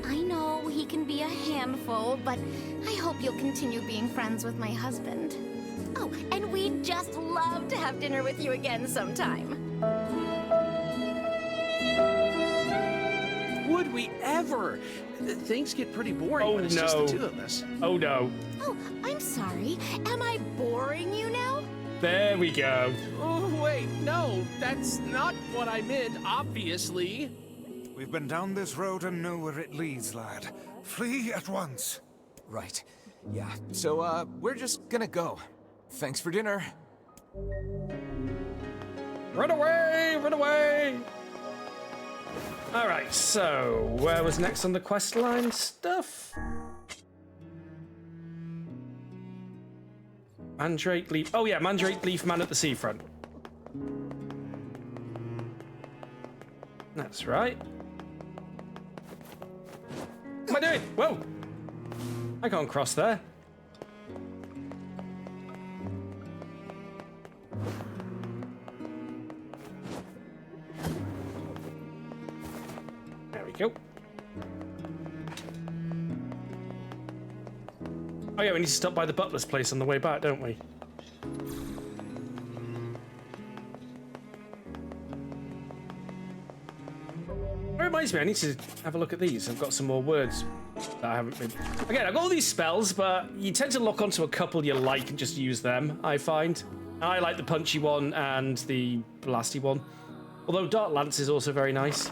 I know he can be a handful, but I hope you'll continue being friends with my husband. Oh, and we'd just love to have dinner with you again sometime. Would we ever? Things get pretty boring when it's just the two of us. Oh no. Oh, I'm sorry. Am I boring you now? There we go. Oh, wait, no, that's not what I meant, obviously. We've been down this road and know where it leads, lad. Flee at once. Right. Yeah, so, we're just gonna go. Thanks for dinner. Run away! Run away! Alright, so where was next on the quest line stuff? Mandrake Leaf. Oh yeah, Mandrake Leaf Man at the Seafront. That's right. What am I doing? Whoa! I can't cross there. There we go. Oh yeah, we need to stop by the butler's place on the way back, don't we? It reminds me, I need to have a look at these. I've got some more words that I haven't been... Again, I've got all these spells, but you tend to lock onto a couple you like and just use them, I find. I like the punchy one and the blasty one. Although Dark Lance is also very nice.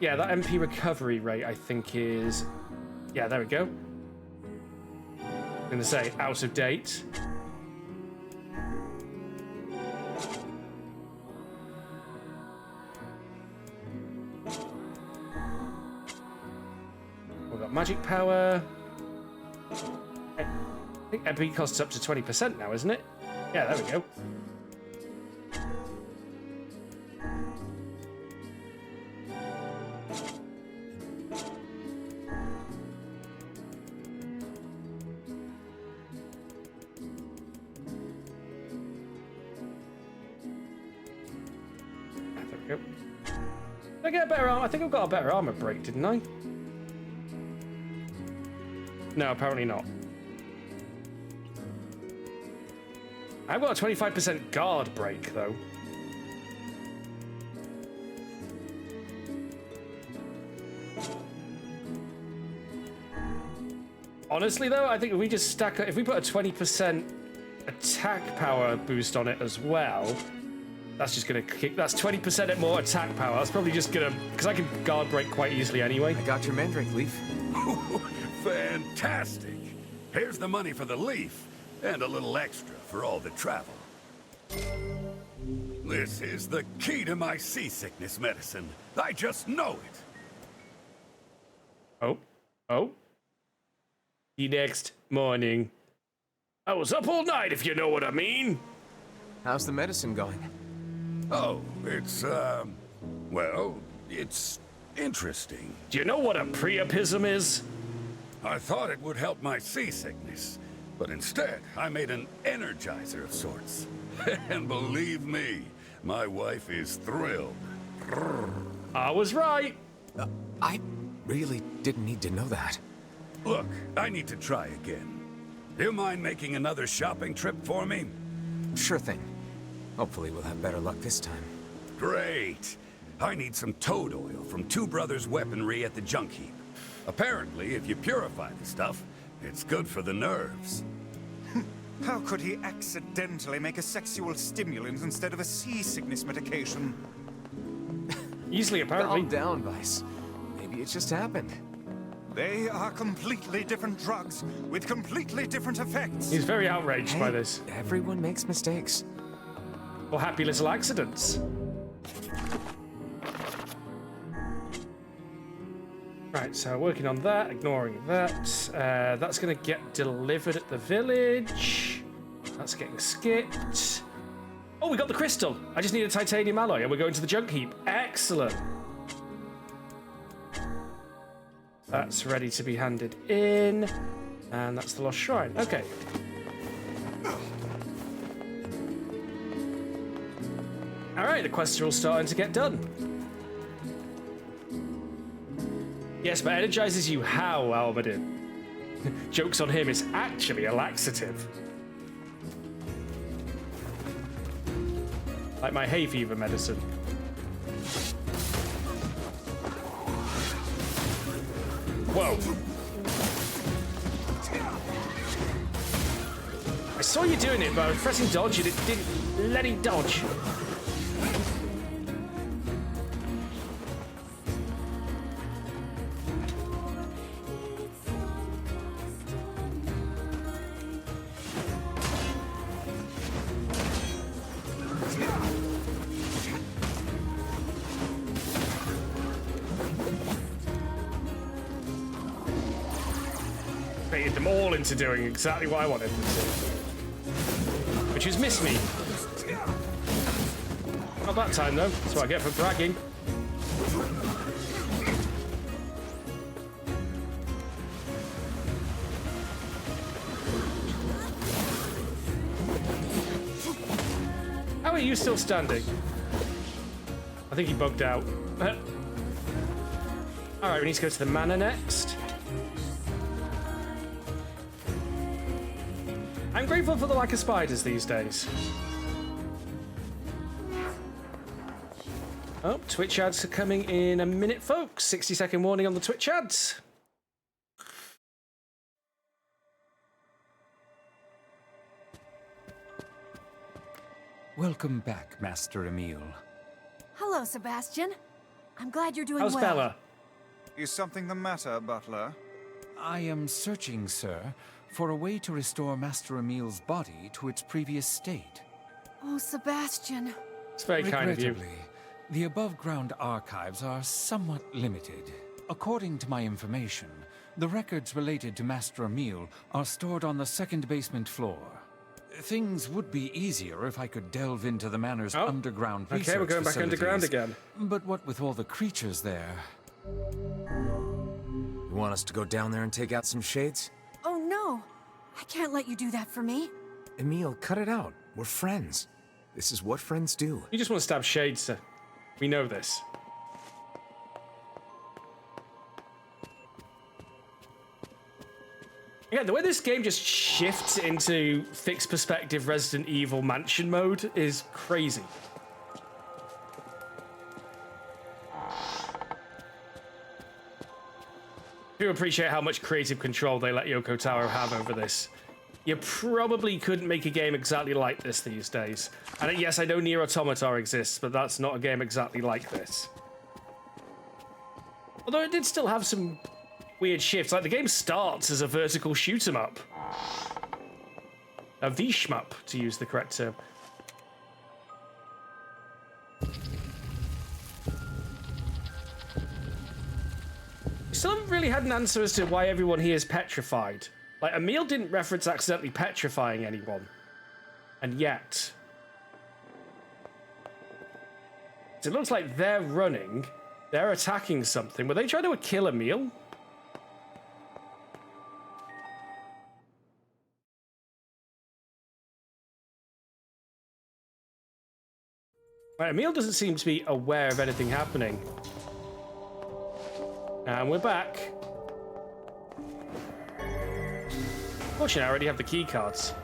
Yeah, that MP recovery rate, I think, is... Yeah, there we go. I'm gonna say out of date. We've got magic power. I think MP costs up to 20% now, isn't it? Yeah, there we go. Did I get a better armor? I think I've got a better armor break, didn't I? No, apparently not. I've got a 25% guard break, though. Honestly, though, I think if we just stack... If we put a 20% attack power boost on it as well... That's just gonna kick. That's 20% more attack power. That's probably just gonna, because I can guard break quite easily anyway. I got your Mandrake Leaf. Fantastic! Here's the money for the leaf, and a little extra for all the travel. This is the key to my seasickness medicine. I just know it. Oh. The next morning. I was up all night, if you know what I mean. How's the medicine going? Oh, it's, well, it's interesting. Do you know what a priapism is? I thought it would help my seasickness, but instead, I made an energizer of sorts. And believe me, my wife is thrilled. I was right. I really didn't need to know that. Look, I need to try again. Do you mind making another shopping trip for me? Sure thing. Hopefully we'll have better luck this time. Great. I need some toad oil from Two Brothers Weaponry at the junk heap. Apparently, if you purify the stuff, it's good for the nerves. How could he accidentally make a sexual stimulant instead of a seasickness medication? Easily, apparently. Calm down, Vice. Maybe it just happened. They are completely different drugs with completely different effects. He's very outraged by this. Everyone makes mistakes. Or happy little accidents. Right, so working on that, ignoring that. That's going to get delivered at the village. That's getting skipped. Oh, we got the crystal. I just need a titanium alloy and we're going to the junk heap. Excellent. That's ready to be handed in. And that's the Lost Shrine. Okay. Alright, the quests are all starting to get done. Yes, but energizes you how, Almadin? Joke's on him, it's actually a laxative. Like my hay fever medicine. Whoa. I saw you doing it, but I was pressing dodge and it didn't let him dodge. Baited them all into doing exactly what I wanted them to. Which is miss me. Not that time though, that's what I get for bragging. How are you still standing? I think he bugged out. Alright, we need to go to the manor next. I'm grateful for the lack of spiders these days. Oh, Twitch ads are coming in a minute, folks. 60-second warning on the Twitch ads. Welcome back, Master Emile. Hello, Sebastian. I'm glad you're doing How's well. Bella? Is something the matter, Butler? I am searching, sir, for a way to restore Master Emile's body to its previous state. Oh, Sebastian. It's very kind of you. Regrettably, the above-ground archives are somewhat limited. According to my information, the records related to Master Emile are stored on the second basement floor. Things would be easier if I could delve into the manor's underground research Okay, we're going back underground facilities. again. But what with all the creatures there... You want us to go down there and take out some shades? Oh, no. I can't let you do that for me. Emile, cut it out. We're friends. This is what friends do. You just want to stab shades, sir. We know this. Yeah, the way this game just shifts into fixed perspective Resident Evil Mansion mode is crazy. I do appreciate how much creative control they let Yoko Taro have over this. You probably couldn't make a game exactly like this these days. And yes, I know NieR Automata exists, but that's not a game exactly like this. Although it did still have some weird shifts. Like, the game starts as a vertical shoot-'em-up. A V-shmup, to use the correct term. We still haven't really had an answer as to why everyone here is petrified. Like, Emile didn't reference accidentally petrifying anyone. And yet... it looks like they're running. They're attacking something. Were they trying to kill Emile? Right, Emile doesn't seem to be aware of anything happening. And we're back. Fortunately, I already have the key cards.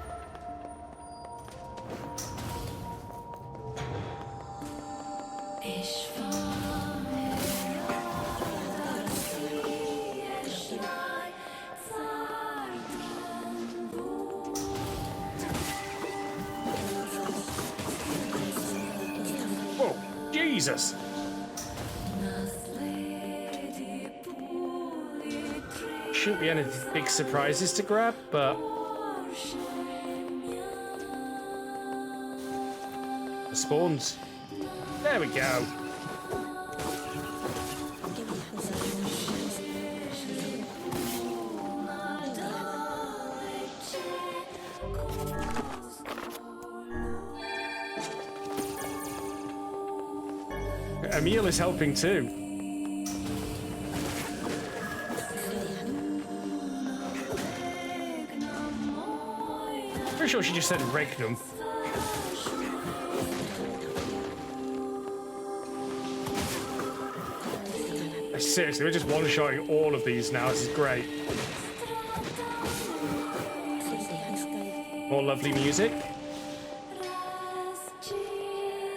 Whoa, Jesus! Shouldn't be any big surprises to grab, but the spawns. There we go. Emil is helping too. Pretty sure she just said regnum. Seriously, we're just one-shotting all of these now. This is great. More lovely music.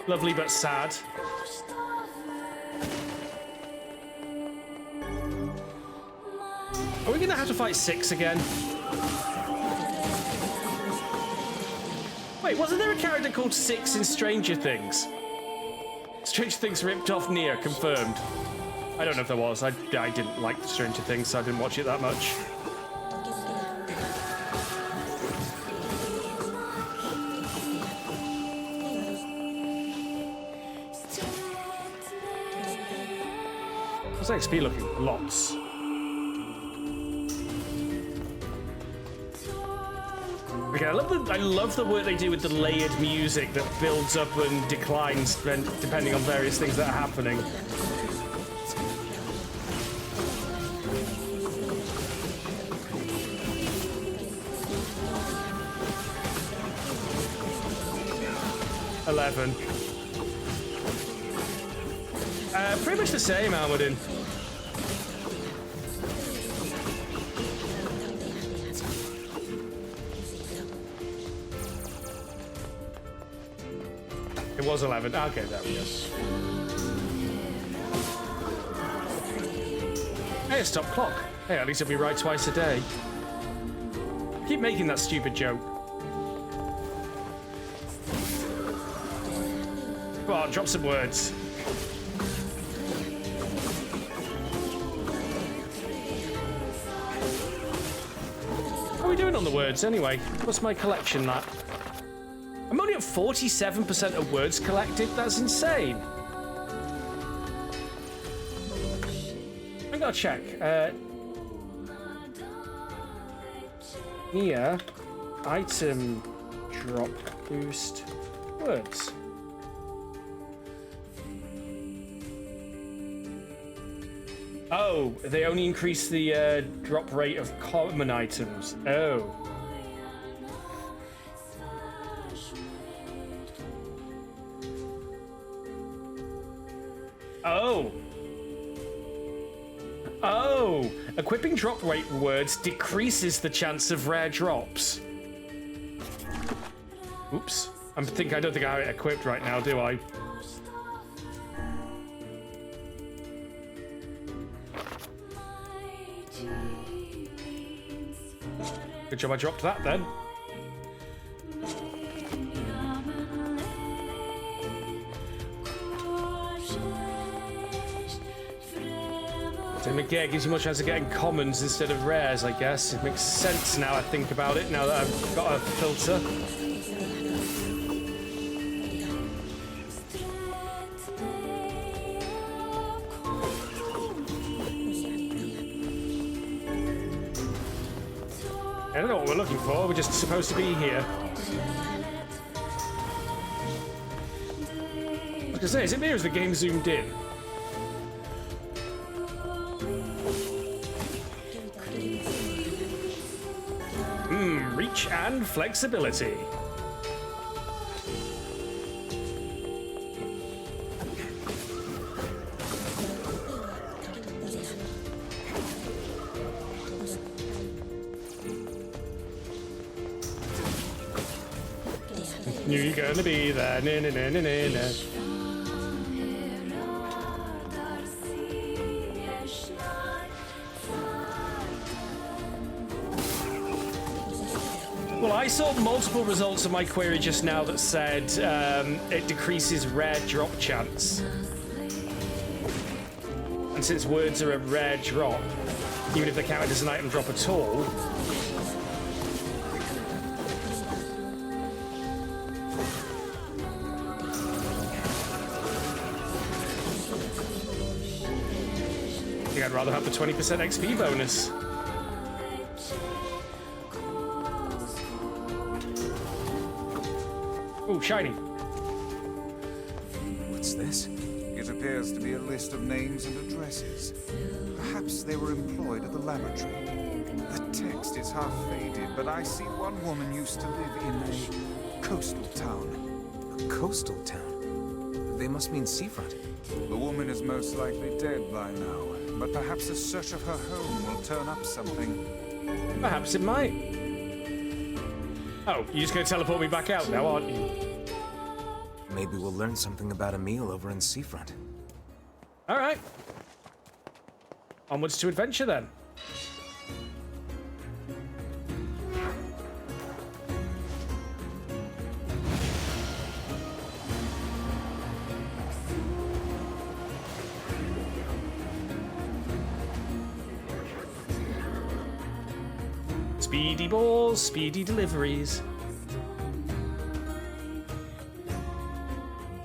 Lovely but sad. Are we gonna have to fight 6 again? Wait, wasn't there a character called 6 in Stranger Things? Stranger Things ripped off NieR, confirmed. I don't know if there was. I didn't like Stranger Things, so I didn't watch it that much. What's XP looking? Lots. Okay, I love the work they do with the layered music that builds up and declines depending on various things that are happening. Pretty much the same, Almudin. It was 11. Okay, there we go. Hey, stop clock. Hey, at least it'll be right twice a day. Keep making that stupid joke. Come on, drop some words. How are we doing on the words anyway? What's my collection at? I'm only at 47% of words collected. That's insane. I gotta check. NieR item drop boost words. Oh, they only increase the drop rate of common items. Oh. Oh. Oh. Equipping drop rate words decreases the chance of rare drops. Oops. I don't think I have it equipped right now, do I? Good job I dropped that then. So McGee gives you much chance of getting commons instead of rares, I guess. It makes sense now I think about it, now that I've got a filter. I don't know what we're looking for, we're just supposed to be here. I was gonna say, is it me or is the game zoomed in? Reach and flexibility. Knew you're gonna be there. Na, na, na, na, na, na. Well, I saw multiple results of my query just now that said it decreases rare drop chance. And since words are a rare drop, even if they're counted as an item drop at all, I think I'd rather have the 20% XP bonus. Ooh, shiny. What's this? It appears to be a list of names and addresses. Perhaps they were employed at the laboratory. The text is half faded, but I see one woman used to live in a coastal town. A coastal town? They must mean seafront. The woman is most likely dead by now, but perhaps a search of her home will turn up something. Perhaps it might. Oh, you're just going to teleport me back out now, aren't you? Maybe we'll learn something about Emil over in Seafront. All right. Onwards to adventure, then. Speedy balls, speedy deliveries.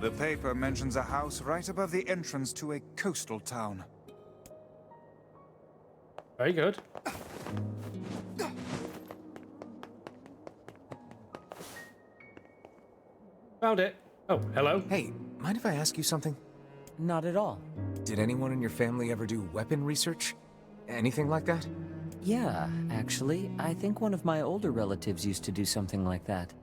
The paper mentions a house right above the entrance to a coastal town. Very good. Found it. Oh, hello. Hey, mind if I ask you something? Not at all. Did anyone in your family ever do weapon research? Anything like that? Yeah, actually, I think one of my older relatives used to do something like that.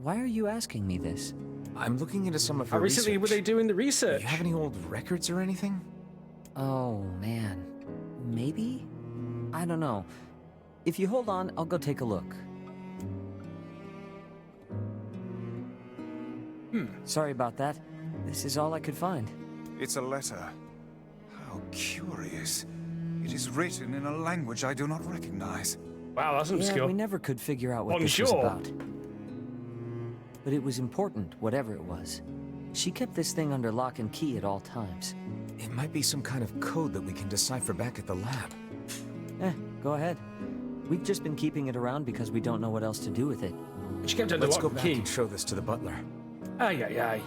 Why are you asking me this? I'm looking into some of her How recently research. were they doing the research? Do you have any old records or anything? Oh, man. Maybe? I don't know. If you hold on, I'll go take a look. Sorry about that. This is all I could find. It's a letter. How curious. It is written in a language I do not recognize. Wow, that's obscure. Yeah, we never could figure out what this was about. But it was important, whatever it was. She kept this thing under lock and key at all times. It might be some kind of code that we can decipher back at the lab. Go ahead. We've just been keeping it around because we don't know what else to do with it. She kept under Let's lock go and back key. and show this to the butler. Aye, aye, aye.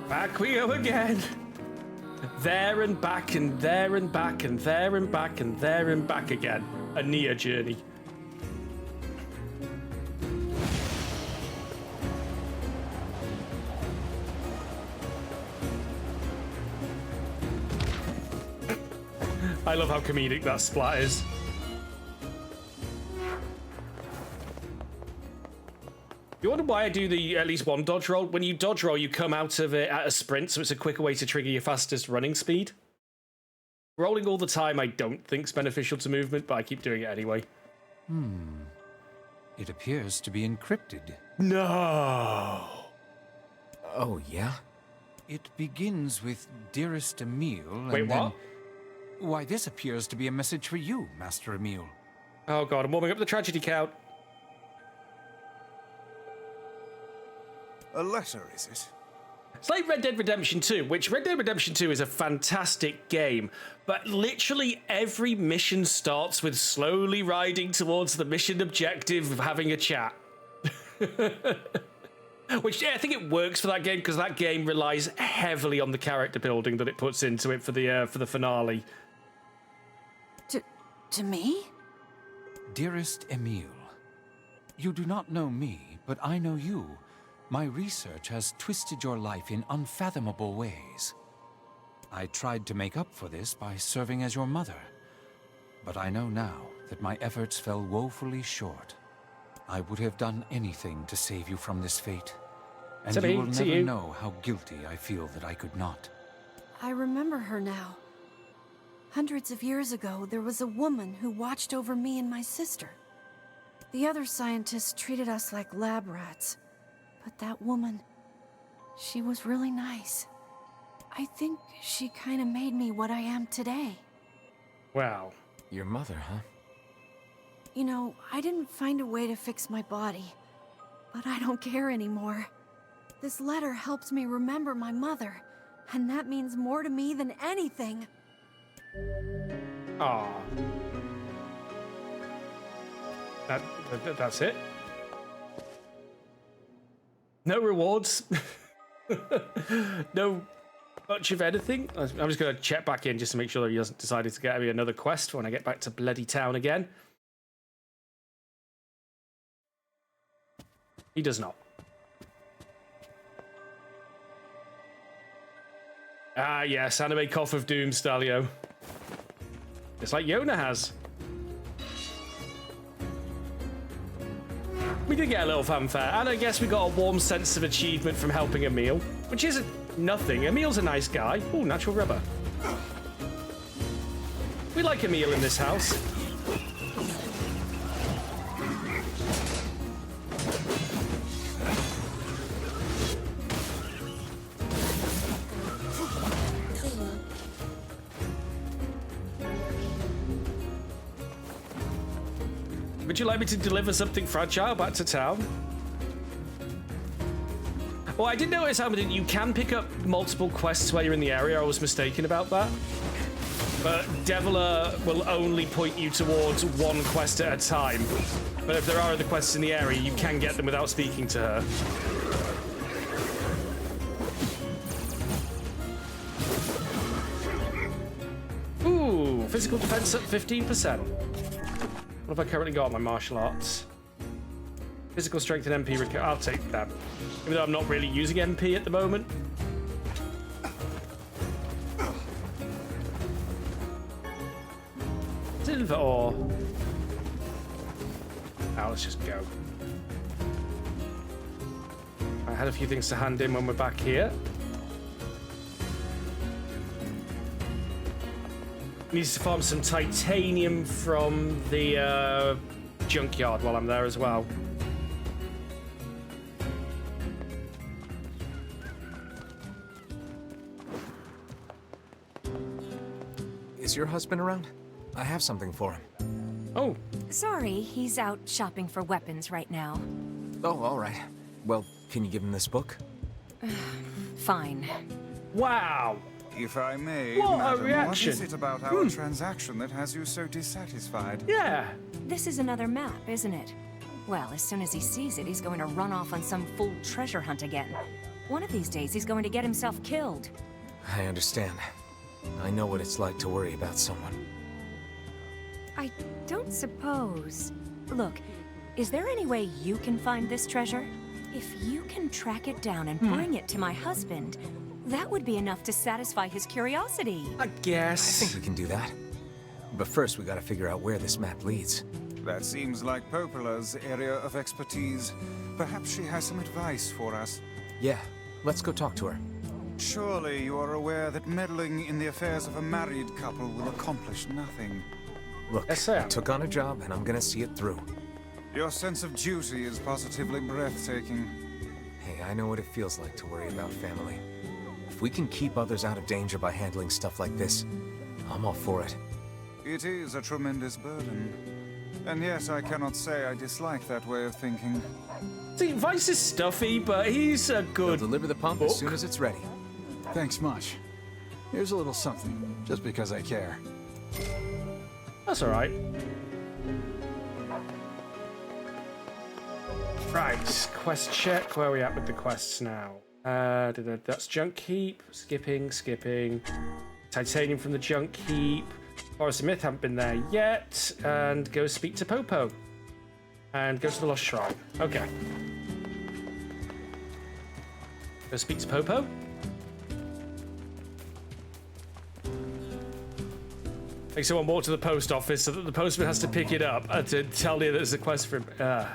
Back we go again. There and back and there and back and there and back and there and back again. A NieR journey. I love how comedic that splat is. You wonder why I do the at least one dodge roll? When you dodge roll, you come out of it at a sprint, so it's a quicker way to trigger your fastest running speed. Rolling all the time I don't think's beneficial to movement, but I keep doing it anyway. It appears to be encrypted. No! Oh, yeah? It begins with Dearest Emil, Wait, and what? then... Why, this appears to be a message for you, Master Emil. Oh god, I'm warming up the tragedy count. A letter, is it? It's like Red Dead Redemption 2, which Red Dead Redemption 2 is a fantastic game, but literally every mission starts with slowly riding towards the mission objective of having a chat. Which, yeah, I think it works for that game, because that game relies heavily on the character building that it puts into it for the finale. To me? Dearest Emil, you do not know me, but I know you. My research has twisted your life in unfathomable ways. I tried to make up for this by serving as your mother, but I know now that my efforts fell woefully short. I would have done anything to save you from this fate, and you will never know how guilty I feel that I could not. I remember her now. Hundreds of years ago, there was a woman who watched over me and my sister. The other scientists treated us like lab rats. But that woman, she was really nice. I think she kind of made me what I am today. Wow. Your mother, huh? You know, I didn't find a way to fix my body. But I don't care anymore. This letter helps me remember my mother. And that means more to me than anything. Aw. That's it? No rewards? No much of anything? I'm just going to check back in just to make sure that he hasn't decided to get me another quest when I get back to bloody town again. He does not. Ah, yes, anime cough of doom, Stalio. It's like Yona has. We did get a little fanfare, and I guess we got a warm sense of achievement from helping Emil, which isn't nothing. Emil's a nice guy. Ooh, natural rubber. We like Emil in this house. Would you like me to deliver something fragile back to town? Well, I did notice how you can pick up multiple quests while you're in the area. I was mistaken about that. But Deviler will only point you towards one quest at a time. But if there are other quests in the area, you can get them without speaking to her. Ooh, physical defense up 15%. What have I currently got on my martial arts? Physical strength and MP. I'll take that. Even though I'm not really using MP at the moment. Silver ore. Now let's just go. I had a few things to hand in when we're back here. Needs to farm some titanium from the junkyard while I'm there as well. Is your husband around? I have something for him. Oh. Sorry, he's out shopping for weapons right now. Oh, all right. Well, can you give him this book? Fine. Wow. If I may, What a madam, reaction. what is it about our transaction that has you so dissatisfied? Yeah. This is another map, isn't it? Well, as soon as he sees it, he's going to run off on some fool treasure hunt again. One of these days, he's going to get himself killed. I understand. I know what it's like to worry about someone. I don't suppose... Look, is there any way you can find this treasure? If you can track it down and bring it to my husband, that would be enough to satisfy his curiosity. I guess. I think we can do that. But first, we gotta figure out where this map leads. That seems like Popola's area of expertise. Perhaps she has some advice for us. Yeah, let's go talk to her. Surely you are aware that meddling in the affairs of a married couple will accomplish nothing. Look, yes, I took on a job and I'm gonna see it through. Your sense of duty is positively breathtaking. Hey, I know what it feels like to worry about family. If we can keep others out of danger by handling stuff like this, I'm all for it. It is a tremendous burden. And yes, I cannot say I dislike that way of thinking. See, Vice is stuffy, but he's a good They'll deliver the pump as soon as it's ready. Thanks much. Here's a little something, just because I care. That's alright. Right, quest check. Where are we at with the quests now? That's junk heap. Skipping. Titanium from the junk heap. Forest of Myth, haven't been there yet. And go speak to Popo. And go to the Lost Shrine. Okay. Go speak to Popo. Make someone walk to the post office so that the postman has to pick it up to tell you there's a quest for him.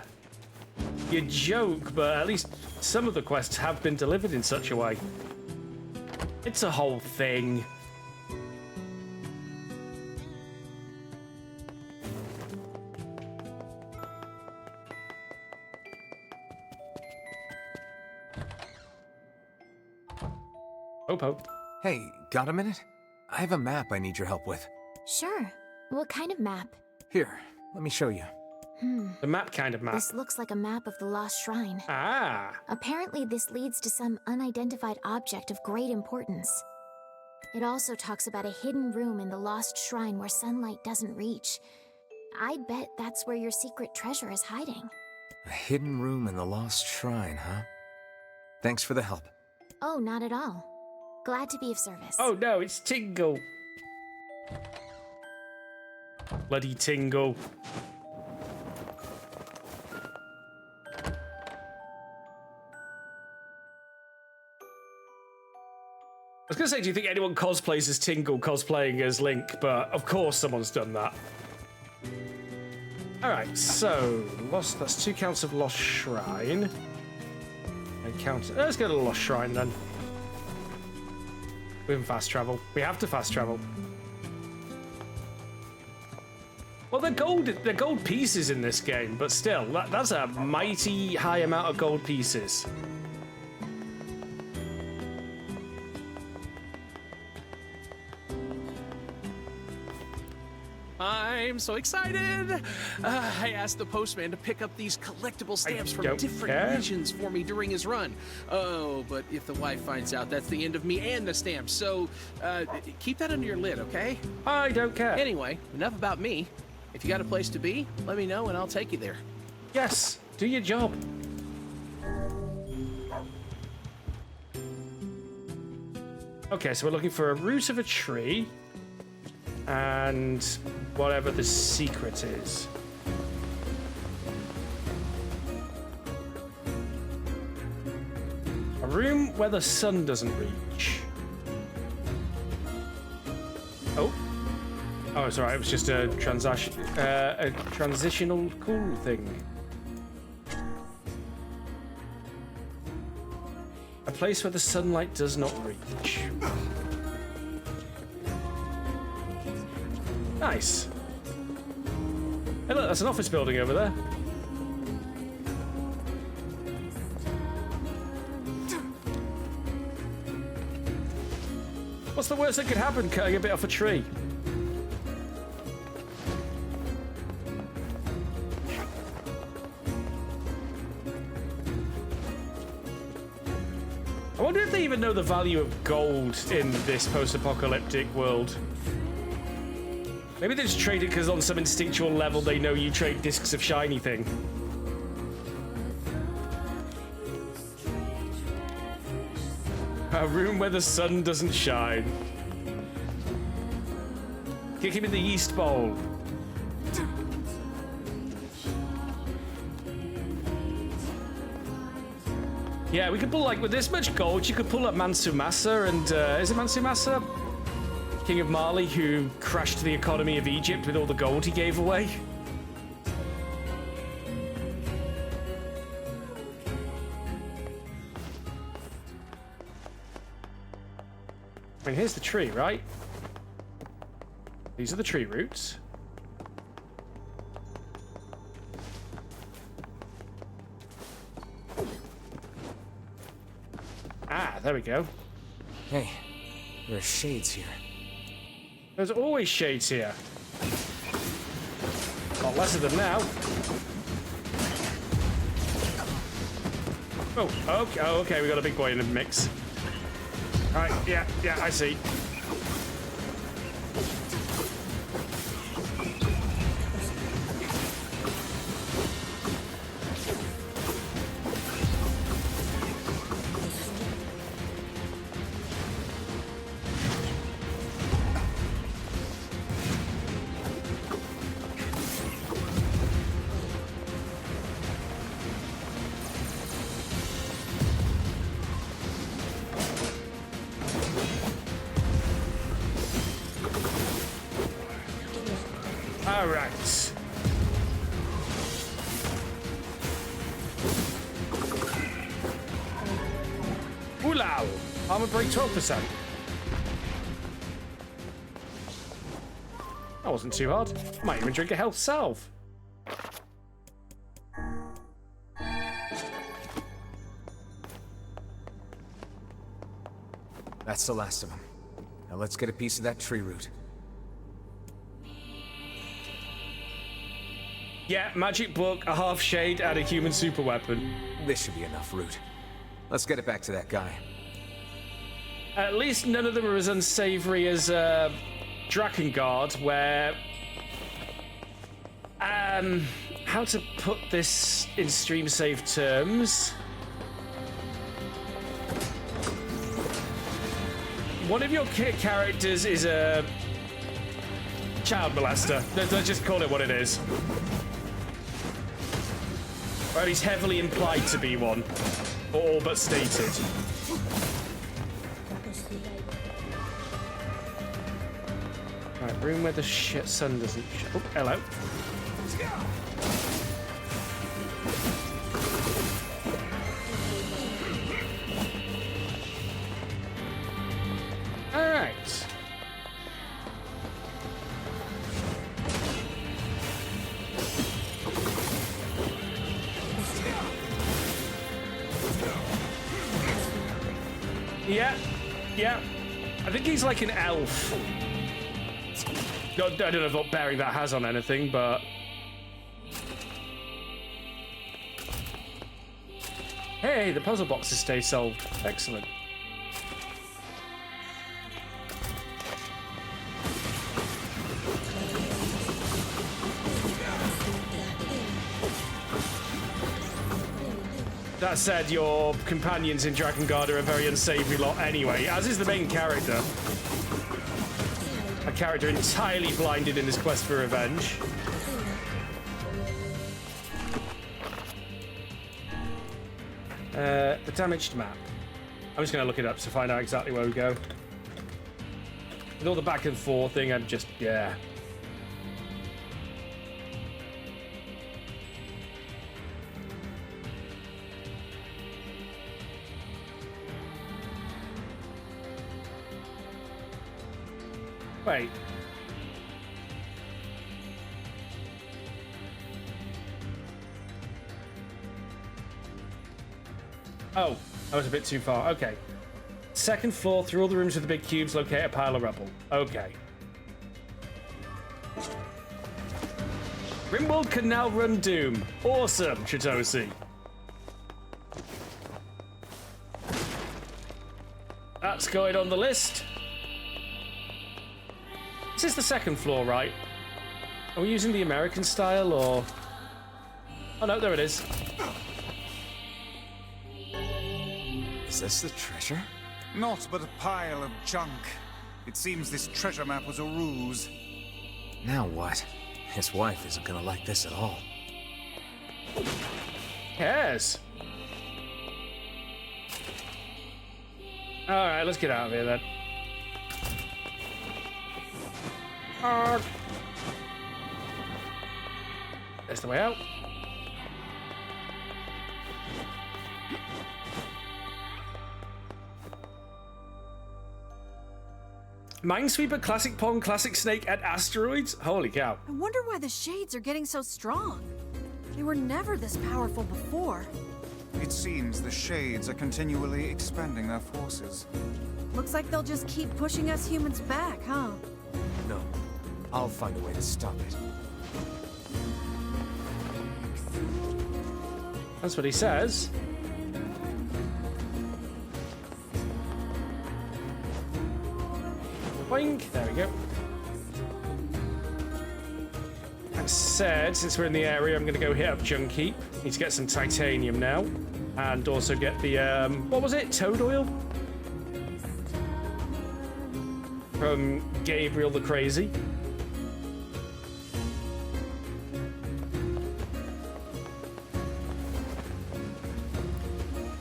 You joke, but at least some of the quests have been delivered in such a way. It's a whole thing. Popo. Hey, got a minute? I have a map I need your help with. Sure. What kind of map? Here, let me show you. The map kind of map. This looks like a map of the Lost Shrine. Ah. Apparently, this leads to some unidentified object of great importance. It also talks about a hidden room in the Lost Shrine where sunlight doesn't reach. I'd bet that's where your secret treasure is hiding. A hidden room in the Lost Shrine, huh? Thanks for the help. Oh, not at all. Glad to be of service. Oh no, it's Tingle. Bloody Tingle. I was gonna say, do you think anyone cosplays as Tingle cosplaying as Link? But of course someone's done that. Alright, so that's 2 counts of Lost Shrine. And let's go to the Lost Shrine then. We can fast travel. We have to fast travel. Well, they're gold pieces in this game, but still, that's a mighty high amount of gold pieces. I'm so excited! I asked the postman to pick up these collectible stamps from different regions for me during his run. Oh, but if the wife finds out, that's the end of me and the stamps. So, keep that under your lid, okay? I don't care. Anyway, enough about me. If you got a place to be, let me know and I'll take you there. Yes, do your job. Okay, so we're looking for a root of a tree. And whatever the secret is. A room where the sun doesn't reach. Oh. Oh, sorry, it was just a transitional cool thing. A place where the sunlight does not reach. Nice. Hey look, that's an office building over there. What's the worst that could happen cutting a bit off a tree? I wonder if they even know the value of gold in this post-apocalyptic world. Maybe they just trade it because on some instinctual level they know you trade discs of shiny thing. A room where the sun doesn't shine. Kick him in the yeast bowl. Yeah, we could pull, like, with this much gold, you could pull up Mansumasa and, is it Mansumasa? King of Mali, who crashed the economy of Egypt with all the gold he gave away. I mean, here's the tree, right? These are the tree roots. Ah, there we go. Hey, there are shades here. There's always shades here. Got less of them now. Oh, okay, we got a big boy in the mix. Alright, yeah, I see. Alright. Ooh, armor break 12%. That wasn't too hard. Might even drink a health salve. That's the last of them. Now let's get a piece of that tree root. Yeah, magic book, a half shade, and a human super weapon. This should be enough, Root. Let's get it back to that guy. At least none of them are as unsavory as Drakengard, where how to put this in stream save terms? One of your characters is a child molester. Let's just call it what it is. Or at least heavily implied to be one, or all but stated. Right, room where the sun doesn't. Oh, hello. All right. Yeah. I think he's like an elf. No, I don't know what bearing that has on anything, but... Hey, the puzzle boxes stay solved. Excellent. That said, your companions in Drakengard are a very unsavory lot anyway, as is the main character. A character entirely blinded in his quest for revenge. The damaged map. I'm just going to look it up to find out exactly where we go. With all the back and forth thing, I'm just, yeah. Wait. Oh, I was a bit too far. Okay. Second floor, through all the rooms with the big cubes, locate a pile of rubble. Okay. Rimworld can now run Doom. Awesome, Chitosi. That's going on the list. This is the second floor, right? Are we using the American style, or... Oh no, there it is. Is this the treasure? Not but a pile of junk. It seems this treasure map was a ruse. Now what? His wife isn't gonna like this at all. Yes. Alright, let's get out of here then. That's the way out. Minesweeper, Classic Pong, Classic Snake, and Asteroids? Holy cow. I wonder why the shades are getting so strong. They were never this powerful before. It seems the shades are continually expanding their forces. Looks like they'll just keep pushing us humans back, huh? No. I'll find a way to stop it. That's what he says. Boink. There we go. That said, since we're in the area, I'm going to go hit up Junkeep. Need to get some titanium now. And also get the, what was it? Toad oil? From Gabriel the Crazy.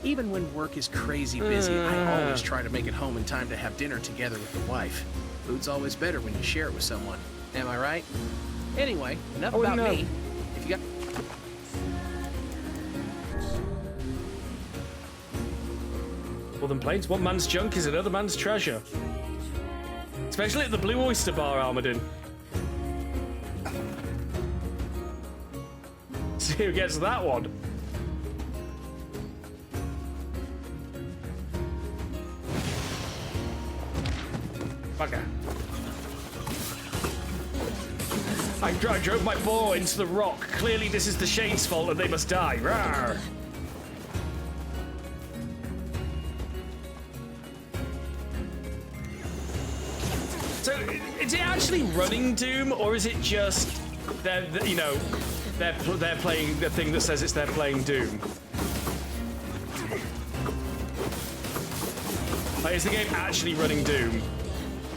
Even when work is crazy busy, I always try to make it home in time to have dinner together with the wife. Food's always better when you share it with someone. Am I right? Anyway, enough about me. If you got... Northern Plains, one man's junk is another man's treasure. Especially at the Blue Oyster Bar, Armadin. See who gets that one. Bugger. I drove my ball into the rock. Clearly this is the Shades' fault and they must die. Rawr. So, is it actually running Doom, or is it just they're playing the thing that says they're playing Doom? Like, is the game actually running Doom?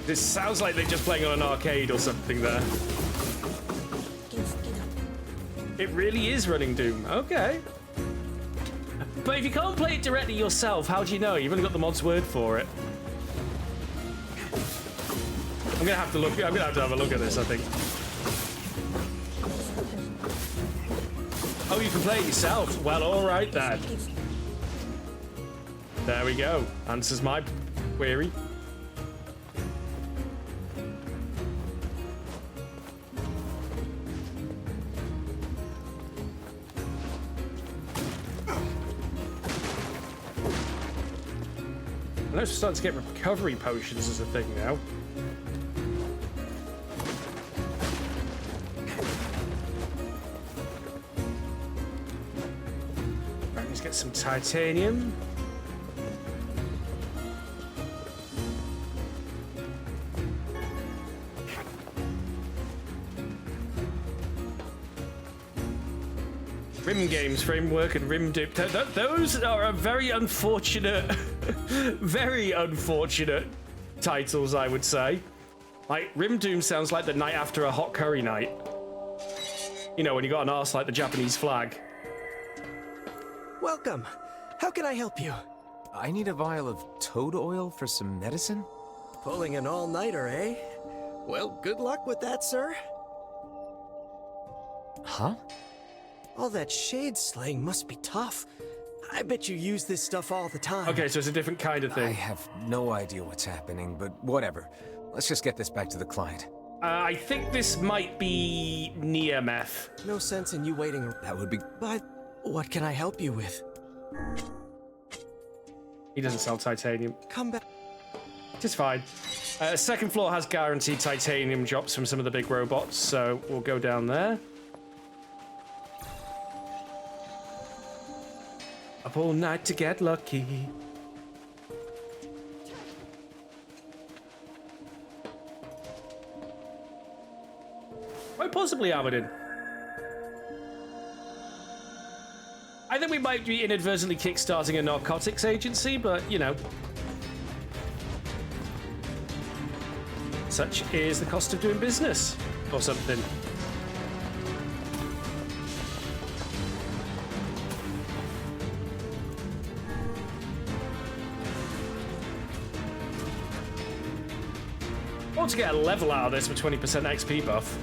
This sounds like they're just playing on an arcade or something there. It really is running Doom. Okay. But if you can't play it directly yourself, how do you know? You've only got the mod's word for it. I'm gonna have to have a look at this, I think. Oh, you can play it yourself. Well, all right then. There we go. Answers my query. I know we're starting to get recovery potions as a thing now. Right, let's get some titanium. Rim Games framework and Rim Doom. Those are a very unfortunate, very unfortunate titles, I would say. Like, Rim Doom sounds like the night after a hot curry night. You know, when you got an arse like the Japanese flag. Welcome. How can I help you? I need a vial of toad oil for some medicine. Pulling an all-nighter, eh? Well, good luck with that, sir. Huh? All that shade slaying must be tough. I bet you use this stuff all the time. Okay, so it's a different kind of thing. I have no idea what's happening, but whatever. Let's just get this back to the client. I think this might be NieR meth. No sense in you waiting. That would be... But what can I help you with? He doesn't sell titanium. Come back. It's fine. Second floor has guaranteed titanium drops from some of the big robots, so we'll go down there. Up all night to get lucky. Quite possibly Aberdeen. I think we might be inadvertently kickstarting a narcotics agency, but you know. Such is the cost of doing business, or something. I want to get a level out of this with 20% XP buff.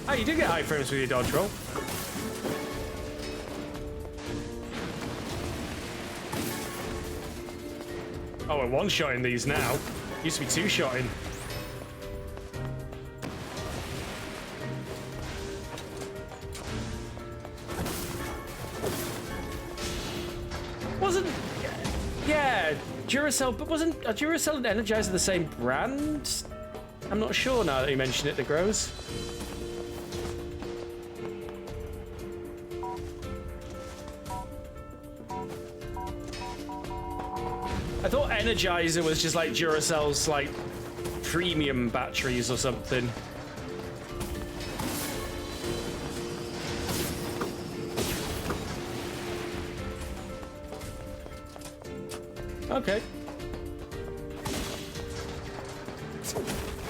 Oh, you did get high frames with your dodge roll. Oh, we're one-shotting these now. Used to be two-shotting. Wasn't... Yeah, Duracell, but wasn't Duracell and Energizer the same brand? I'm not sure now that you mention it, the grows. I thought Energizer was just like Duracell's like premium batteries or something. Okay.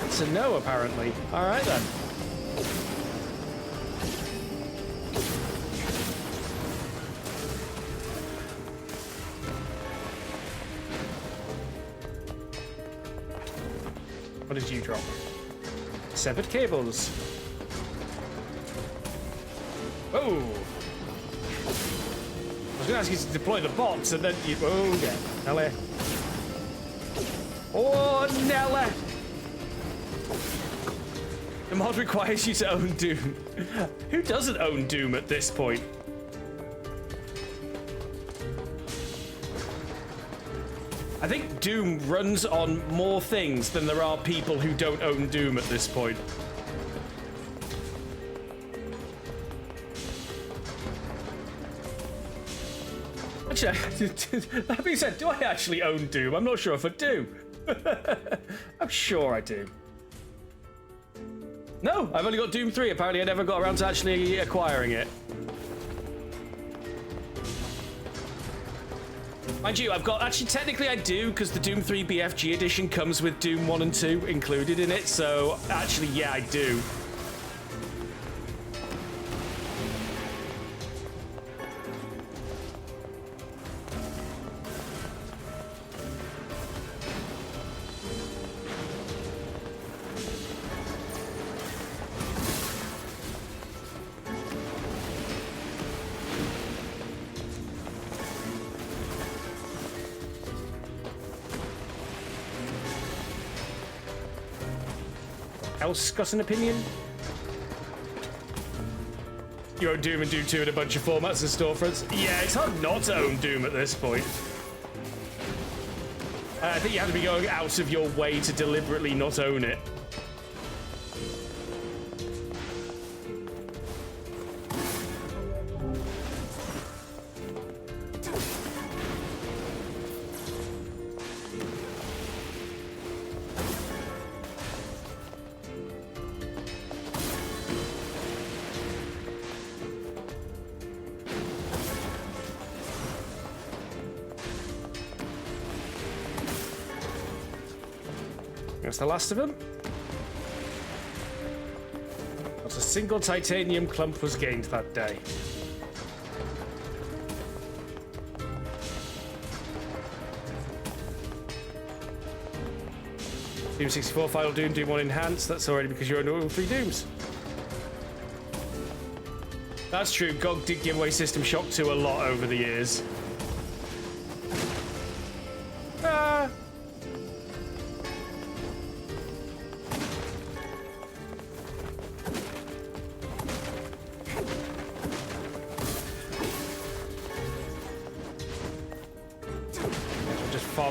It's a no, apparently. All right then. What did you drop? Severed cables. Oh! was going to ask you to deploy the bots, and then you... Oh, yeah. Nelly. Oh, Nelly! The mod requires you to own Doom. Who doesn't own Doom at this point? I think Doom runs on more things than there are people who don't own Doom at this point. Actually, that being said, do I actually own Doom? I'm not sure if I do. I'm sure I do. No, I've only got Doom 3. Apparently I never got around to actually acquiring it. Mind you, I've got... Actually, technically I do, because the Doom 3 BFG edition comes with Doom 1 and 2 included in it, so actually, yeah, I do. Else got an opinion? You own Doom and Doom 2 in a bunch of formats and storefronts? Yeah, it's hard not to own Doom at this point. I think you have to be going out of your way to deliberately not own it. That's the last of them. Not a single titanium clump was gained that day. Doom 64 Final Doom, Doom 1 Enhanced. That's already because you own all 3 Dooms. That's true. GOG did give away System Shock 2 a lot over the years.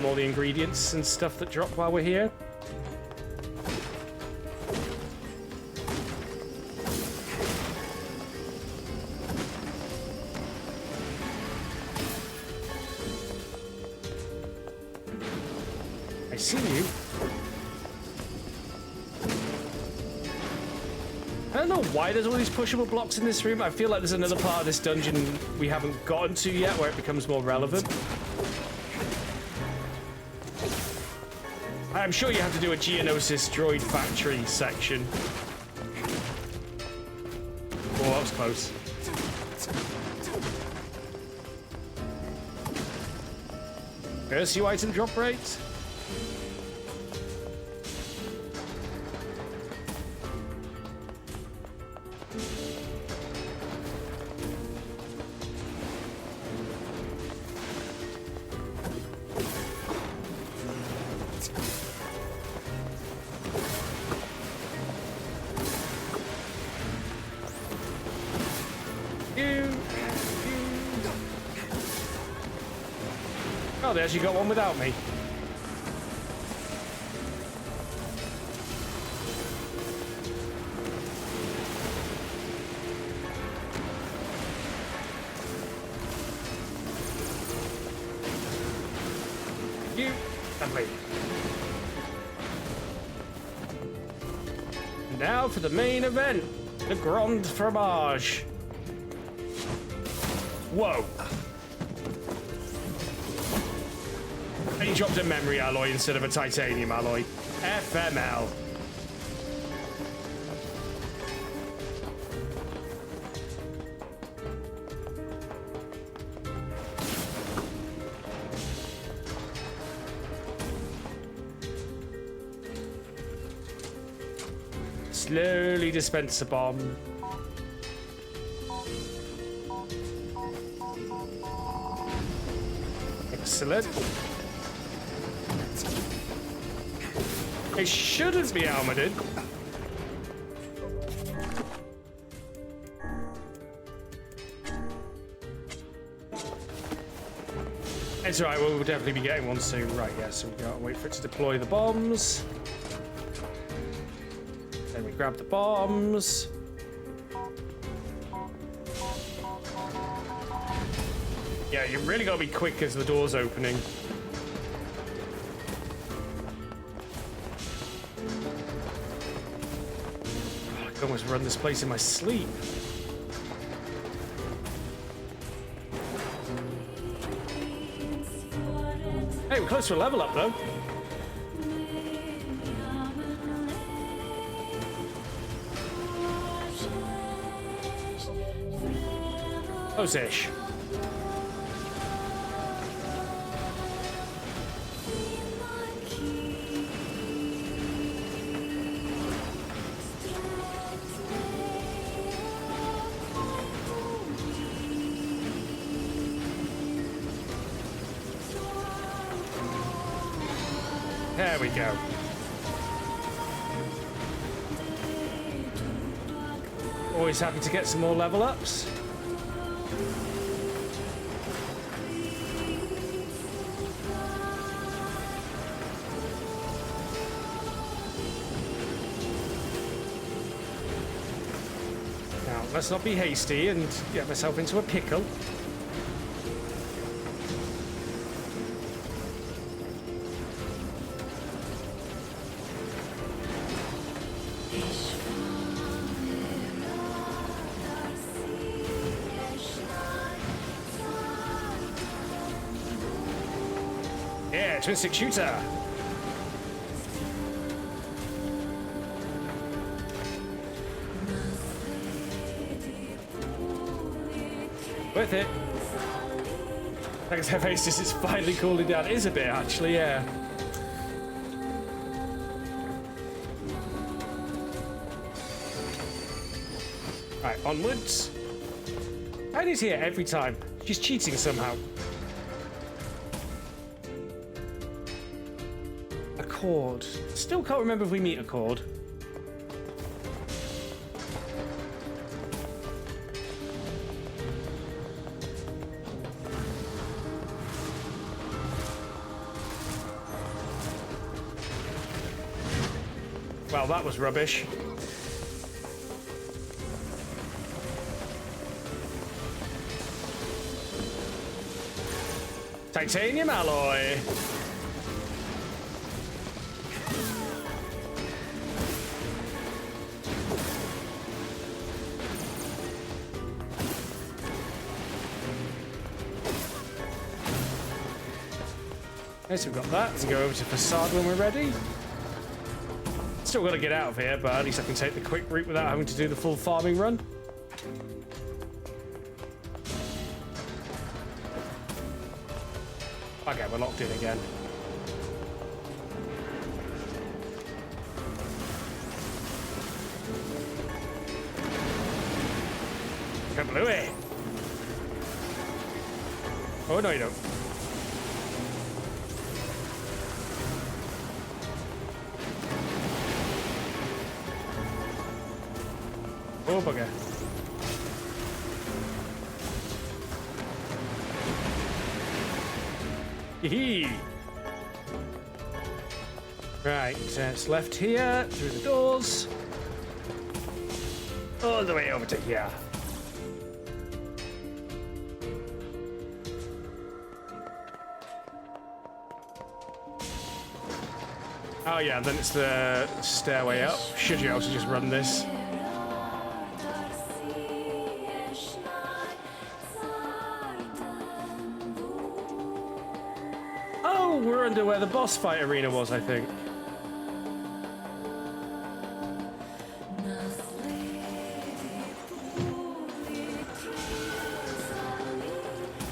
All the ingredients and stuff that drop while we're here. I see you. I don't know why there's all these pushable blocks in this room. I feel like there's another part of this dungeon we haven't gotten to yet where it becomes more relevant. I'm sure you have to do a Geonosis droid factory section. Oh, that was close. There's your item drop rate. Oh, there's you got one without me. You and me. Now for the main event, the Grand Fromage. Whoa. And he dropped a memory alloy instead of a titanium alloy. FML. Slowly dispense a bomb. Excellent. It shouldn't be armored. It's alright, we'll definitely be getting one soon. Right, yeah, so we gotta wait for it to deploy the bombs. Then we grab the bombs. Yeah, you really gotta be quick as the door's opening. Oh, I can almost run this place in my sleep. Hey, we're close to a level up, though. Close-ish. There we go. Always happy to get some more level ups. Now, let's not be hasty and get myself into a pickle. Yeah, twin stick shooter. Worth it. I guess her face is finally cooling down. It is a bit, actually, yeah. Right, onwards. Heidi's here every time. She's cheating somehow. Accord. Still can't remember if we meet Accord. Well, that was rubbish. Titanium alloy. So we've got that. Let's go over to Facade when we're ready. Still got to get out of here, but at least I can take the quick route without having to do the full farming run. Okay, we're locked in again. Kablooey! Oh, no, you don't. Oh, bugger. Hee. Right, it's left here, through the doors. All the way over to here. Oh yeah, then it's the stairway up. Should you also just run this? Oh, we're under where the boss fight arena was, I think.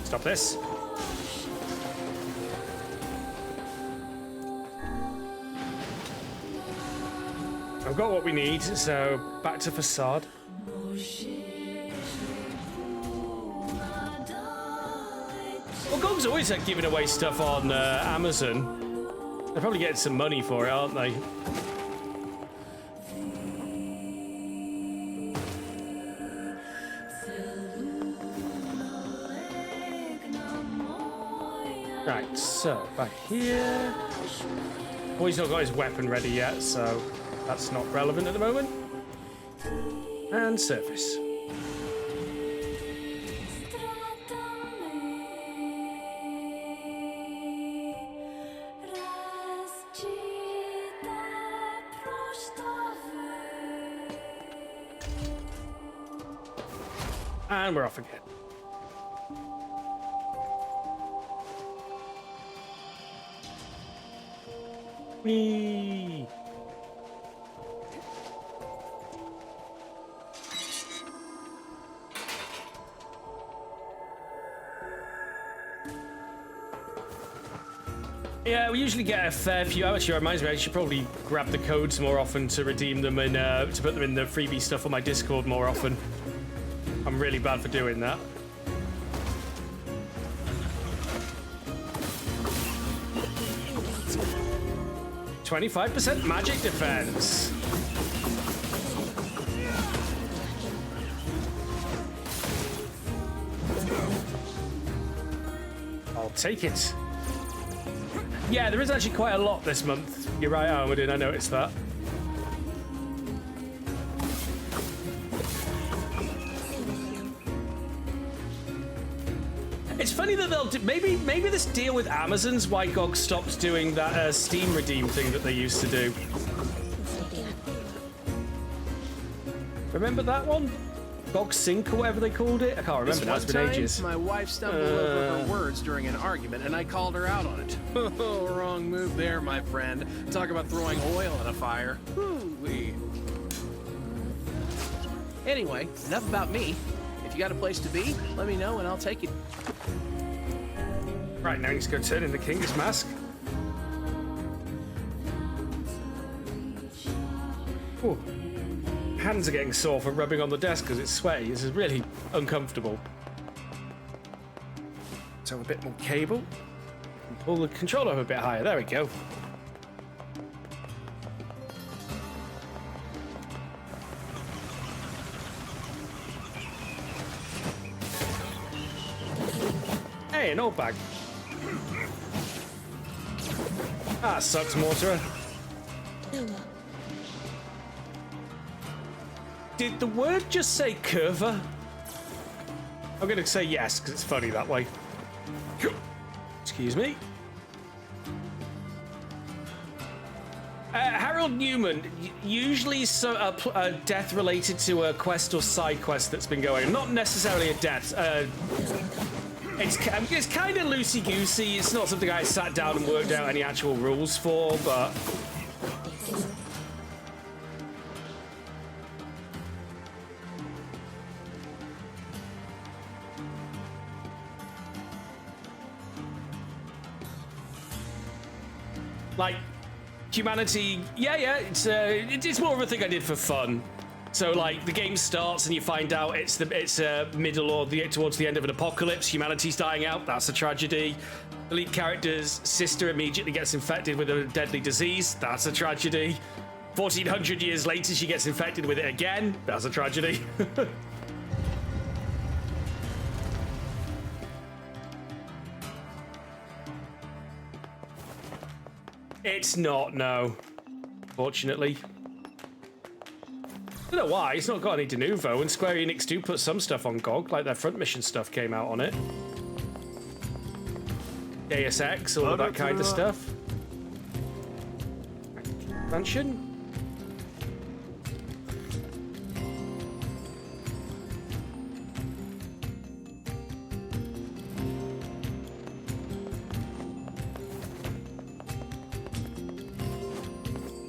Stop this. I've got what we need, so back to Facade. Well, GOG's always like giving away stuff on Amazon. They're probably getting some money for it, aren't they? Right, so back here. Oh, he's not got his weapon ready yet, so that's not relevant at the moment. And surface. And we're off again. Whee! Yeah, we usually get a fair few. Actually, it reminds me, I should probably grab the codes more often to redeem them and to put them in the freebie stuff on my Discord more often. I'm really bad for doing that. %25 magic defense. I'll take it. Yeah, there is actually quite a lot this month. You're right, Armadin, I noticed that. It's funny that they'll do, maybe this deal with Amazon's why GOG stopped doing that Steam redeem thing that they used to do. Remember that one? GOG Sync or whatever they called it? I can't remember now, it's been ages. My wife stumbled over her words during an argument and I called her out on it. Oh, wrong move there, my friend. Talk about throwing oil in a fire. Woo-wee. Anyway, enough about me. If you got a place to be, let me know and I'll take it. Right, now he's going to turn in the King's Mask. Ooh. Hands are getting sore from rubbing on the desk because it's sweaty. This is really uncomfortable. So a bit more cable. And pull the controller a bit higher. There we go. Hey, an old bag. Ah, sucks, Mortar. Did the word just say curver? I'm going to say yes, because it's funny that way. Excuse me. Harold Newman, usually a death related to a quest or side quest that's been going. Not necessarily a death. It's kind of loosey-goosey. It's not something I sat down and worked out any actual rules for, but... like, humanity... Yeah, it's more of a thing I did for fun. So, like, the game starts and you find out it's middle or towards the end of an apocalypse. Humanity's dying out. That's a tragedy. The lead character's sister immediately gets infected with a deadly disease. That's a tragedy. 1400 years later, she gets infected with it again. That's a tragedy. It's not, no. Fortunately. I don't know why, it's not got any de novo, and Square Enix do put some stuff on GOG, like their front mission stuff came out on it. Deus Ex, all of that kind of stuff. Mansion?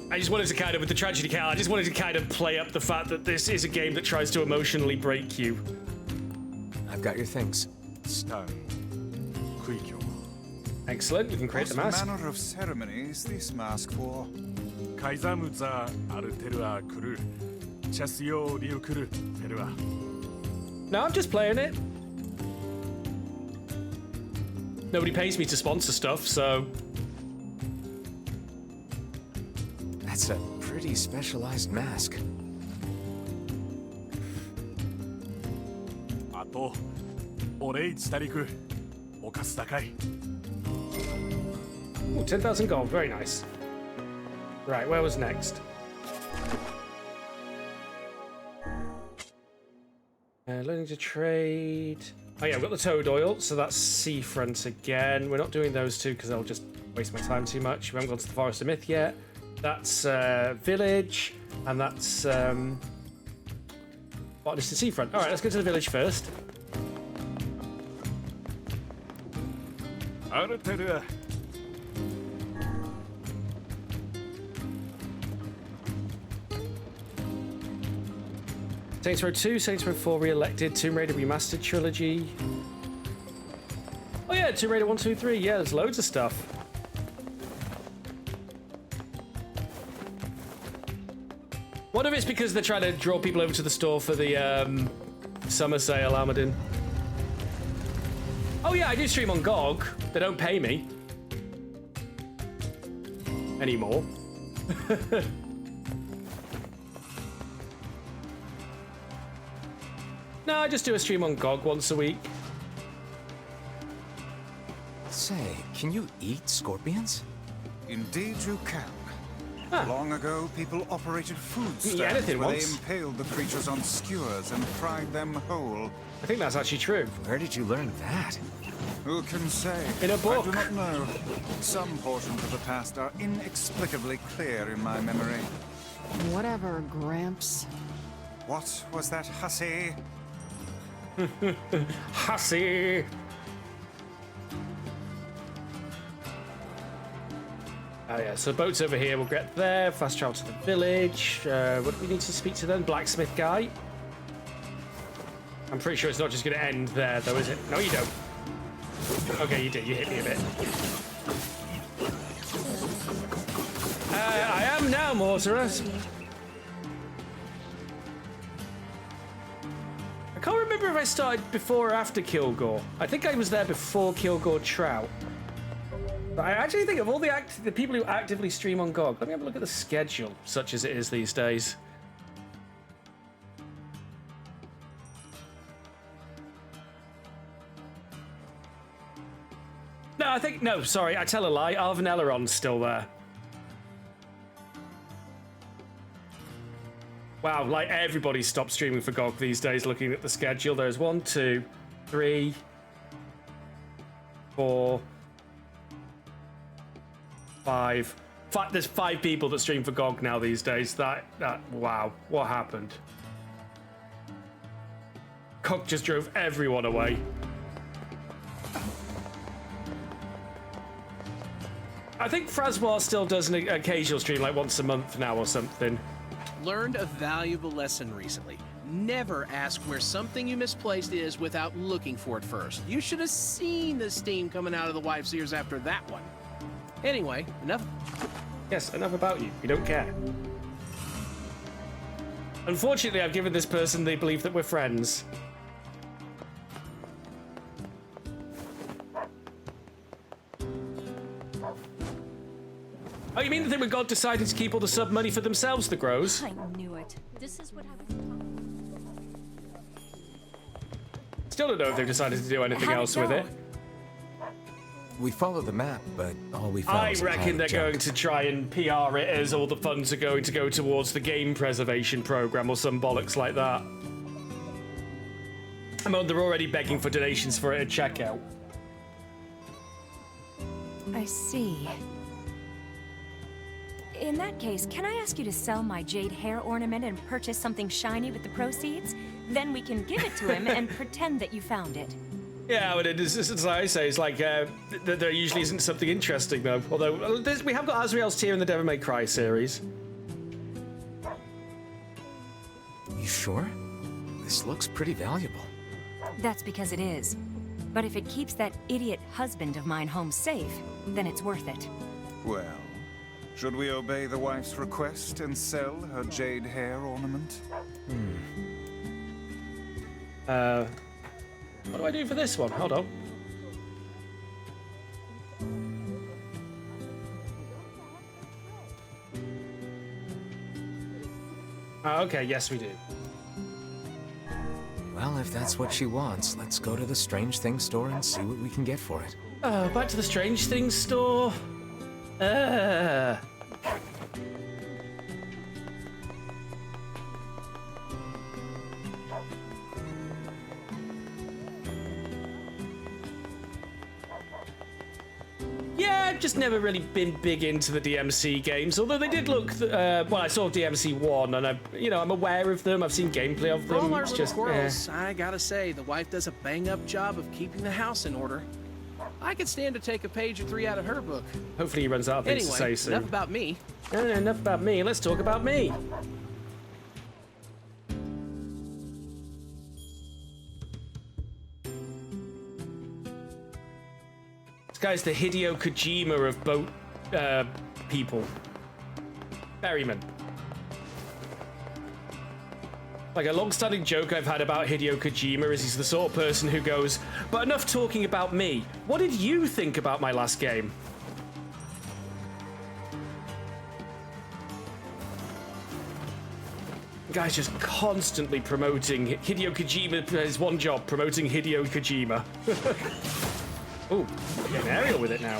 I just wanted to kind of, with the tragedy count, I just wanted to kind of play up the fact that this is a game that tries to emotionally break you. I've got your things. Stone. Excellent, we can create the mask. What manner of ceremony is this mask for? No, I'm just playing it. Nobody pays me to sponsor stuff, so... That's a pretty specialized mask. Ooh, 10,000 gold, very nice. Right, where was next? Learning to trade. Oh yeah, I've got the toad oil, so that's seafront again. We're not doing those two because they'll just waste my time too much. We haven't gone to the Forest of Myth yet. That's village, and that's botanist and seafront. All right, let's go to the village first. Saints Row 2, Saints Row 4 re-elected, Tomb Raider Remastered Trilogy. Oh yeah, Tomb Raider 1, 2, 3. Yeah, there's loads of stuff. What if it's because they're trying to draw people over to the store for the summer sale, Armadin? Oh yeah, I do stream on GOG. They don't pay me. Anymore. No, I just do a stream on GOG once a week. Say, can you eat scorpions? Indeed you can. Long ago, people operated food Yeah, stands anything where once. they impaled the creatures on skewers and fried them whole. I think that's actually true. Where did you learn that? Who can say? In a book. I do not know. Some portions of the past are inexplicably clear in my memory. Whatever, Gramps. What was that hussy? Hussy. Oh yeah, so boats over here, we'll get there, fast travel to the village. What do we need to speak to then? Blacksmith guy? I'm pretty sure it's not just going to end there though, is it? No, you don't. Okay, you did, you hit me a bit. I am now, Mortarus. I can't remember if I started before or after Kilgore. I think I was there before Kilgore Trout. But I actually think of all the people who actively stream on GOG, let me have a look at the schedule, such as it is these days. No, sorry, I tell a lie. Arvin Eleron's still there. Wow, like everybody stopped streaming for GOG these days looking at the schedule. There's 1, 2, 3, 4, 5. There's 5 people that stream for GOG now these days. Wow, what happened? GOG just drove everyone away. I think Frasmoir still does an occasional stream, like once a month now or something. Learned a valuable lesson recently. Never ask where something you misplaced is without looking for it first. You should have seen the steam coming out of the wife's ears after that one. Anyway, enough. Yes, enough about you. We don't care. Unfortunately, I've given this person the belief that we're friends. Oh, you mean the thing when God decided to keep all the sub money for themselves, the Grows? I knew it. This is what I was talking Still don't know if they've decided to do anything else with it. We follow the map, but all we found I was a reckon pile of they're junk. going to try and PR it as all the funds are going to go towards the game preservation program or some bollocks like that. I mean, they're already begging for donations for it at checkout. I see. In that case, can I ask you to sell my jade hair ornament and purchase something shiny with the proceeds? Then we can give it to him and pretend that you found it. Yeah, but it's like I say, it's like there usually isn't something interesting though. Although we have got Azrael's Tear in the Devil May Cry series. You sure? This looks pretty valuable. That's because it is. But if it keeps that idiot husband of mine home safe, then it's worth it. Well, should we obey the wife's request and sell her jade hair ornament? What do I do for this one? Hold on. Okay, yes we do. Well, if that's what she wants, let's go to the Strange Things store and see what we can get for it. Back to the Strange Things store. Yeah, I've just never really been big into the DMC games, although they did look, well, I saw DMC 1, and I'm aware of them, I've seen gameplay of For them. all our It's little just, quarrels, I gotta say, the wife does a bang-up job of keeping the house in order. I could stand to take a page or 3 out of her book. Hopefully he runs out of things to say Anyway, soon. enough about me. Enough about me, let's talk about me. This guy's the Hideo Kojima of boat people. Berryman. Like, a long-standing joke I've had about Hideo Kojima is he's the sort of person who goes, but enough talking about me. What did you think about my last game? The guy's just constantly promoting Hideo Kojima. His one job, promoting Hideo Kojima. Ooh, getting aerial with it now.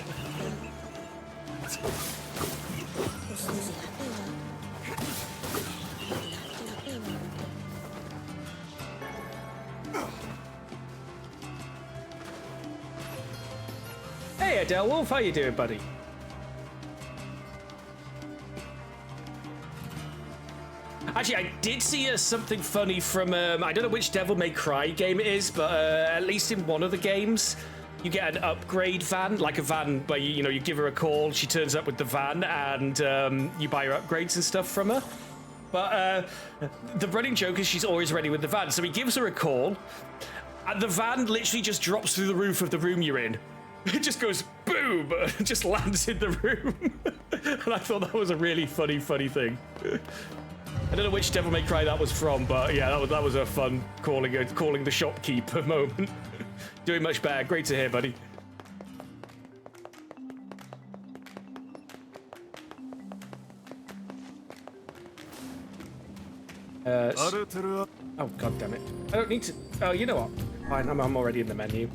Hey, Adele Wolf, how you doing, buddy? Actually, I did see something funny from, I don't know which Devil May Cry game it is, but at least in one of the games, you get an upgrade van, like a van where you give her a call, she turns up with the van, and you buy her upgrades and stuff from her. But the running joke is she's always ready with the van, so he gives her a call, and the van literally just drops through the roof of the room you're in. It just goes boom, and just lands in the room. And I thought that was a really funny thing. I don't know which Devil May Cry that was from, but yeah, that was a fun calling the shopkeeper moment. Doing much better. Great to hear, buddy. Oh, god damn it. I don't need to... Oh, you know what? Fine, I'm already in the menu.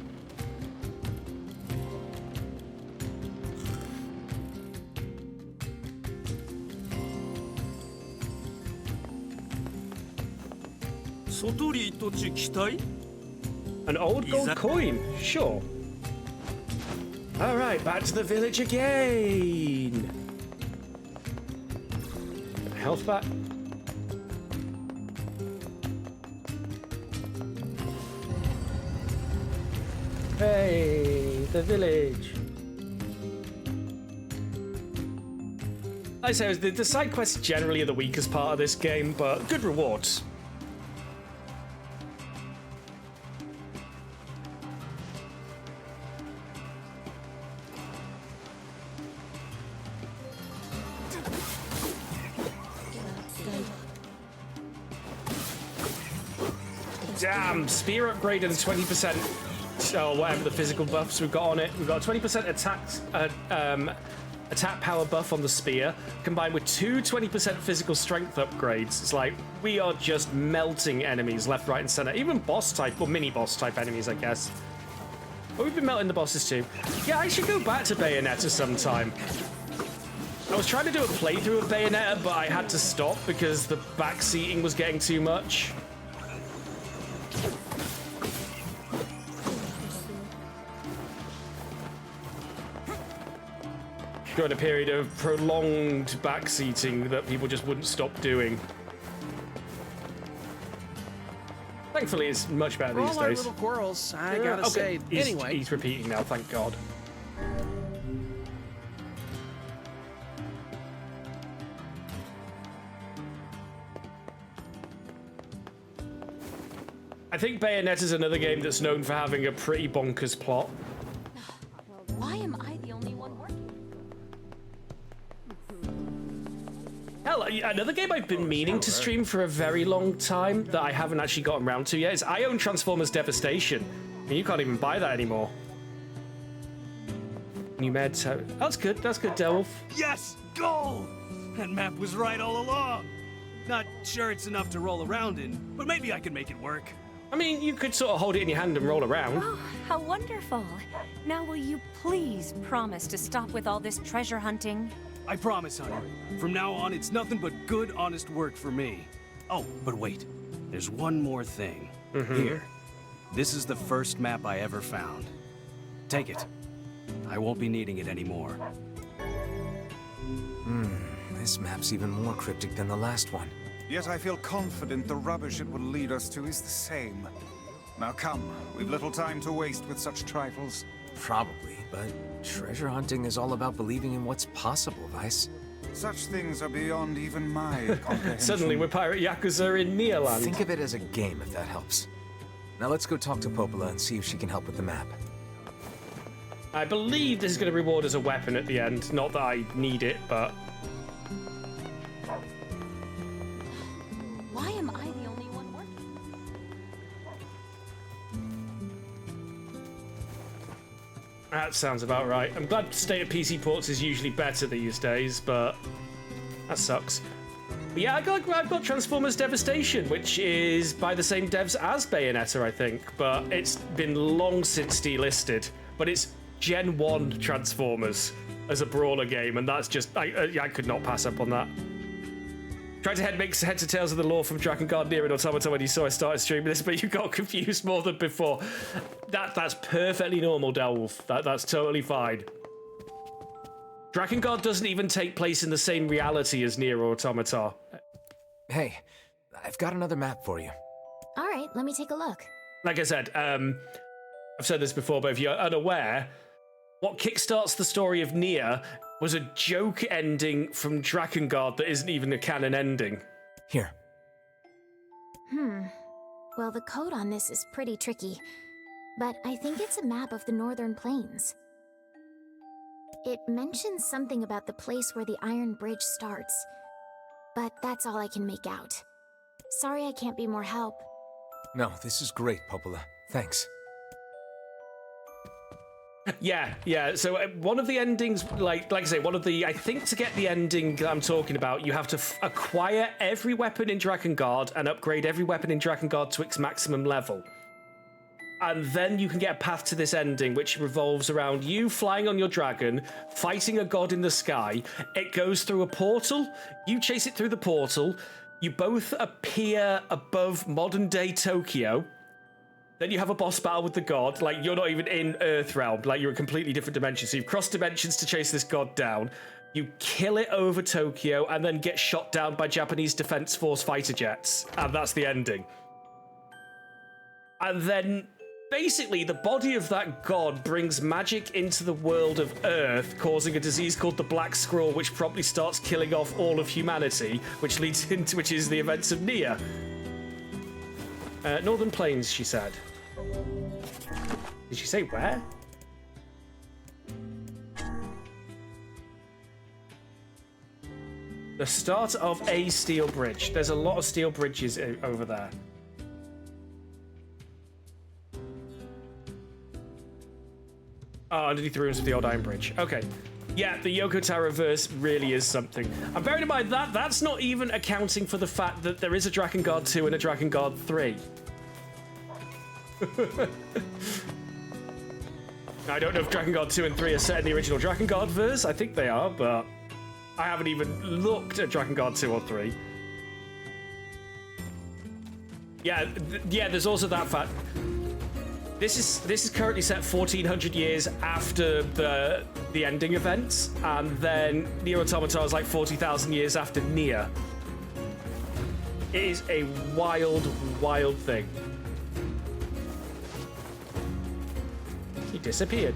An old gold coin, sure. Alright, back to the village again. Health back. Hey, the village. Like I say, the side quests generally are the weakest part of this game, but good rewards. Damn, spear upgrade and 20%, or whatever the physical buffs we've got on it. We've got a 20% attack power buff on the spear, combined with 20% physical strength upgrades. It's like, we are just melting enemies left, right, and center. Even boss type, or mini boss type enemies, I guess. But we've been melting the bosses too. Yeah, I should go back to Bayonetta sometime. I was trying to do a playthrough of Bayonetta, but I had to stop because the backseating was getting too much. During a period of prolonged backseating that people just wouldn't stop doing. Thankfully, it's much better these For all our days. little quarrels, I gotta say. Anyway, he's repeating now, thank God. I think Bayonetta's another game that's known for having a pretty bonkers plot. Why am I the only one working? Hell, another game I've been meaning to stream for a very long time that I haven't actually gotten around to yet is I own Transformers Devastation. And you can't even buy that anymore. New meds. That's good, Delwolf. Yes! Gold! That map was right all along! Not sure it's enough to roll around in, but maybe I can make it work. I mean, you could sort of hold it in your hand and roll around. Oh, how wonderful. Now will you please promise to stop with all this treasure hunting? I promise, honey. From now on, it's nothing but good, honest work for me. Oh, but wait. There's one more thing. Here. This is the first map I ever found. Take it. I won't be needing it anymore. This map's even more cryptic than the last one. Yet I feel confident the rubbish it will lead us to is the same. Now come, we've little time to waste with such trifles. Probably, but treasure hunting is all about believing in what's possible, Vice. Such things are beyond even my comprehension. Suddenly we're pirate Yakuza in NieR land. Think of it as a game, if that helps. Now let's go talk to Popola and see if she can help with the map. I believe this is going to reward as a weapon at the end. Not that I need it, but... Why am I the only one working? That sounds about right. I'm glad state of PC ports is usually better these days, but that sucks. But yeah, I've got Transformers Devastation, which is by the same devs as Bayonetta, I think, but it's been long since delisted. But it's Gen 1 Transformers as a brawler game, and that's just... I could not pass up on that. Tried to make heads or tails of the lore from Drakengard, NieR, and Automata when you saw I started streaming this, but you got confused more than before. That's perfectly normal, Delwolf. That's totally fine. Drakengard doesn't even take place in the same reality as NieR or Automata. Hey, I've got another map for you. All right, let me take a look. Like I said, I've said this before, but if you're unaware, what kickstarts the story of NieR was a joke ending from Drakengard that isn't even a canon ending. Here. Well, the code on this is pretty tricky, but I think it's a map of the Northern Plains. It mentions something about the place where the Iron Bridge starts, but that's all I can make out. Sorry I can't be more help. No, this is great, Popola. Thanks. Yeah. So one of the endings, like I say, I think to get the ending that I'm talking about, you have to acquire every weapon in Drakengard and upgrade every weapon in Drakengard to its maximum level. And then you can get a path to this ending, which revolves around you flying on your dragon, fighting a god in the sky. It goes through a portal. You chase it through the portal. You both appear above modern-day Tokyo. Then you have a boss battle with the god. Like, you're not even in Earthrealm. Like, you're in a completely different dimension. So you've crossed dimensions to chase this god down. You kill it over Tokyo and then get shot down by Japanese Defense Force fighter jets. And that's the ending. And then, basically, the body of that god brings magic into the world of Earth, causing a disease called the Black Scroll, which promptly starts killing off all of humanity, which leads into which is the events of NieR. Northern Plains, she said. Did she say where? The start of a steel bridge. There's a lot of steel bridges over there. Oh, underneath the ruins of the old Iron Bridge. Okay. Yeah, the Yoko Taro verse really is something. And bearing in mind that's not even accounting for the fact that there is a Drakengard 2 and a Drakengard 3. I don't know if Drakengard 2 and 3 are set in the original Drakengard verse. I think they are, but I haven't even looked at Drakengard 2 or 3. Yeah, there's also that fact. This is currently set 1400 years after the ending events, and then NieR Automata is like 40,000 years after NieR. It is a wild, wild thing. He disappeared.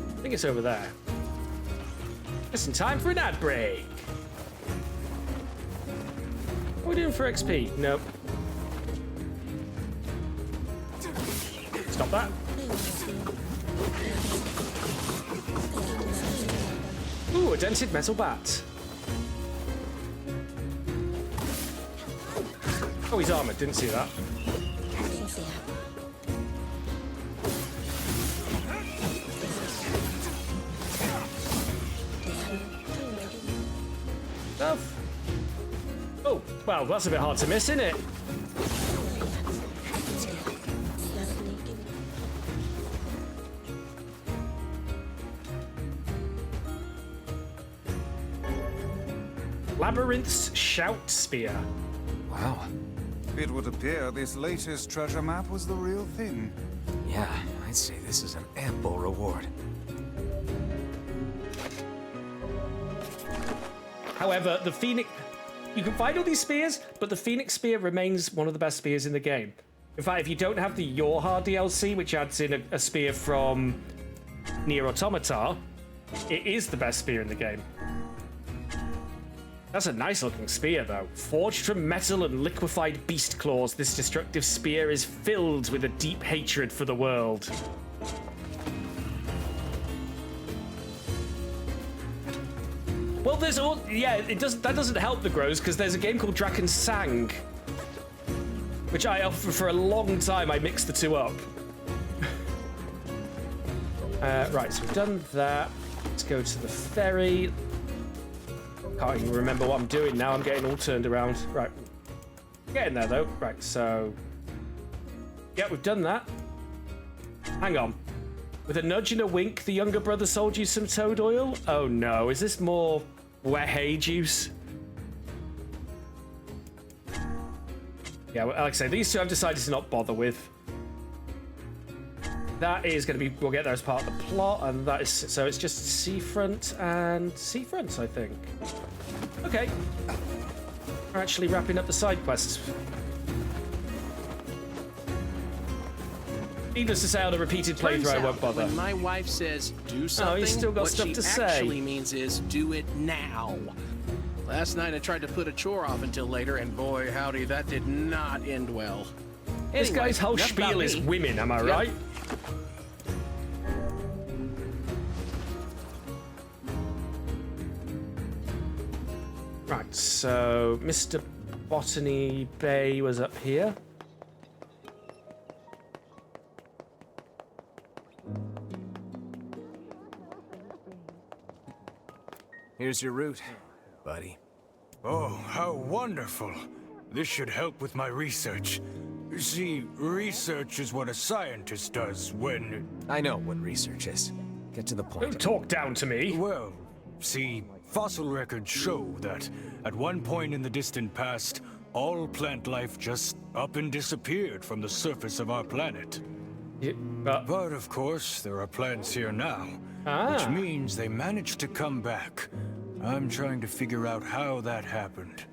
I think it's over there. Just in time for an ad break. What are we doing for XP? Nope. Stop that. Ooh, a dented metal bat. Oh, he's armored. Didn't see that. Oh, well, that's a bit hard to miss, isn't it? Labyrinth's Shout Spear. Wow. It would appear this latest treasure map was the real thing. Yeah, I'd say this is an ample reward. However, the Phoenix... You can find all these spears, but the Phoenix Spear remains one of the best spears in the game. In fact, if you don't have the Yorha DLC, which adds in a spear from NieR Automata, it is the best spear in the game. That's a nice looking spear, though. Forged from metal and liquefied beast claws, this destructive spear is filled with a deep hatred for the world. Well, there's all... Yeah, that doesn't help the Grows, because there's a game called Draken Sang, which for a long time, I mixed the two up. Right, so we've done that. Let's go to the ferry. Can't even remember what I'm doing now. I'm getting all turned around. Right. Getting there, though. Right, so... Yeah, we've done that. Hang on. With a nudge and a wink, the younger brother sold you some toad oil? Oh, no. Is this more wet hay juice? Yeah, well, like I say, these two I've decided to not bother with. That is going to be... We'll get there as part of the plot, and that is... So it's just seafront and seafront, I think. Okay. We're actually wrapping up the side quests. Needless to say, on a repeated playthrough, I won't bother. When my wife says do something, he's still got what stuff she to say. actually means is do it now. Last night I tried to put a chore off until later, and boy, howdy, that did not end well. This Anyway, guy's whole enough about spiel is me. women, am I Yep. right? Right, so Mr. Botany Bay was up here. Here's your route, buddy. Oh, how wonderful. This should help with my research. See, research is what a scientist does when... I know what research is. Get to the point. Don't talk down to me. Well, see, fossil records show that at one point in the distant past, all plant life just up and disappeared from the surface of our planet. But of course, there are plants here now, which means they managed to come back. I'm trying to figure out how that happened.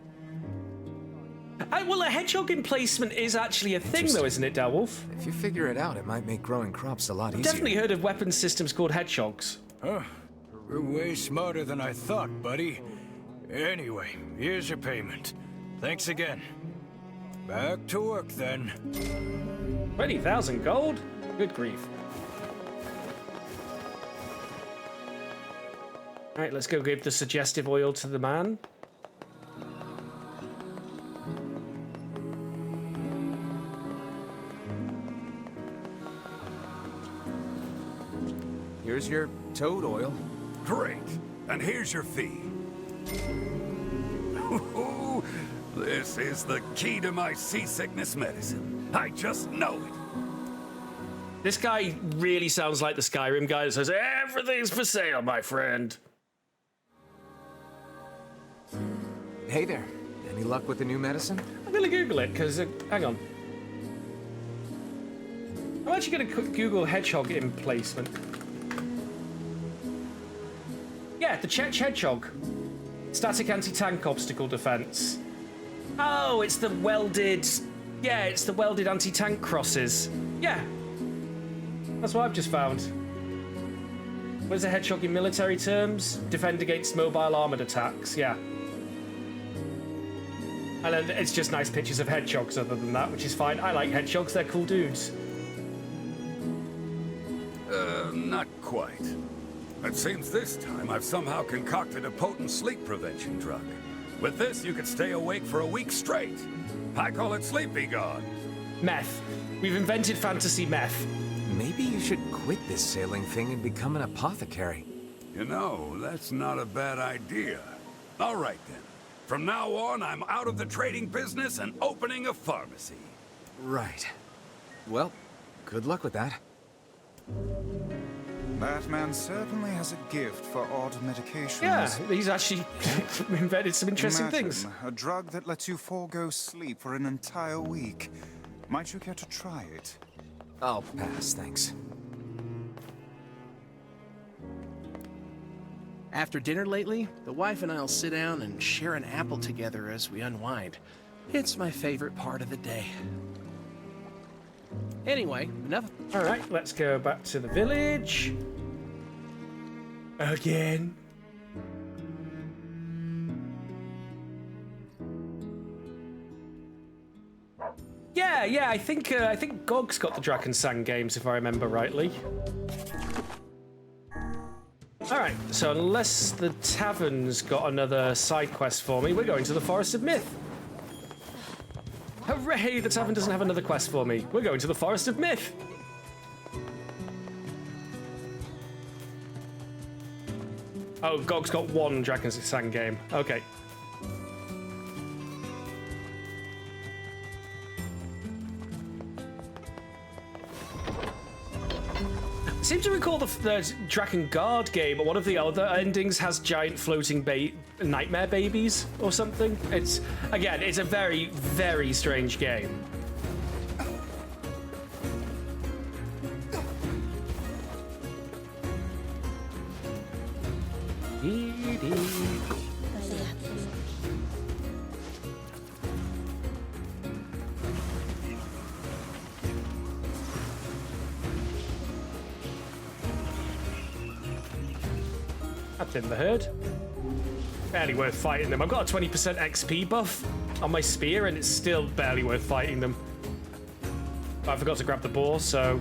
Well, a hedgehog emplacement is actually a thing, though, isn't it, Dalwolf? If you figure it out, it might make growing crops a lot I've easier. definitely heard of weapon systems called hedgehogs. Huh. You're way smarter than I thought, buddy. Anyway, here's your payment. Thanks again. Back to work, then. 20,000 gold? Good grief. Alright, let's go give the suggestive oil to the man. Here's your toad oil. Great. And here's your fee. This is the key to my seasickness medicine. I just know it. This guy really sounds like the Skyrim guy that says, everything's for sale, my friend. Hey there. Any luck with the new medicine? I'm gonna Google it, because, hang on. I'm actually gonna Google hedgehog emplacement. Yeah, the Czech hedgehog. Static anti-tank obstacle defense. Oh, it's the welded... Yeah, it's the welded anti-tank crosses. Yeah. That's what I've just found. What is a hedgehog in military terms? Defend against mobile armored attacks, yeah. And then it's just nice pictures of hedgehogs other than that, which is fine. I like hedgehogs, they're cool dudes. Not quite. It seems this time I've somehow concocted a potent sleep prevention drug. With this, you could stay awake for a week straight. I call it Sleepy God. Meth. We've invented fantasy meth. Maybe you should quit this sailing thing and become an apothecary. You know, that's not a bad idea. All right, then. From now on, I'm out of the trading business and opening a pharmacy. Right. Well, good luck with that. That man certainly has a gift for odd medications. Yeah, he's actually invented some interesting things. A drug that lets you forego sleep for an entire week. Might you care to try it? I'll pass, thanks. After dinner lately, the wife and I'll sit down and share an apple together as we unwind. It's my favorite part of the day. Anyway, enough. All right, let's go back to the village. Again. Yeah, I think Gog's got the Drakensang games, if I remember rightly. All right, so unless the tavern's got another side quest for me, we're going to the Forest of Myth. Hooray, the tavern doesn't have another quest for me. We're going to the Forest of Myth. Oh, Gog's got one Drakensang game. Okay. I seem to recall the Drakengard game, but one of the other endings has giant floating nightmare babies or something. It's a very, very strange game. That's in the herd. Barely worth fighting them. I've got a 20% XP buff on my spear, and it's still barely worth fighting them. But I forgot to grab the boar, so...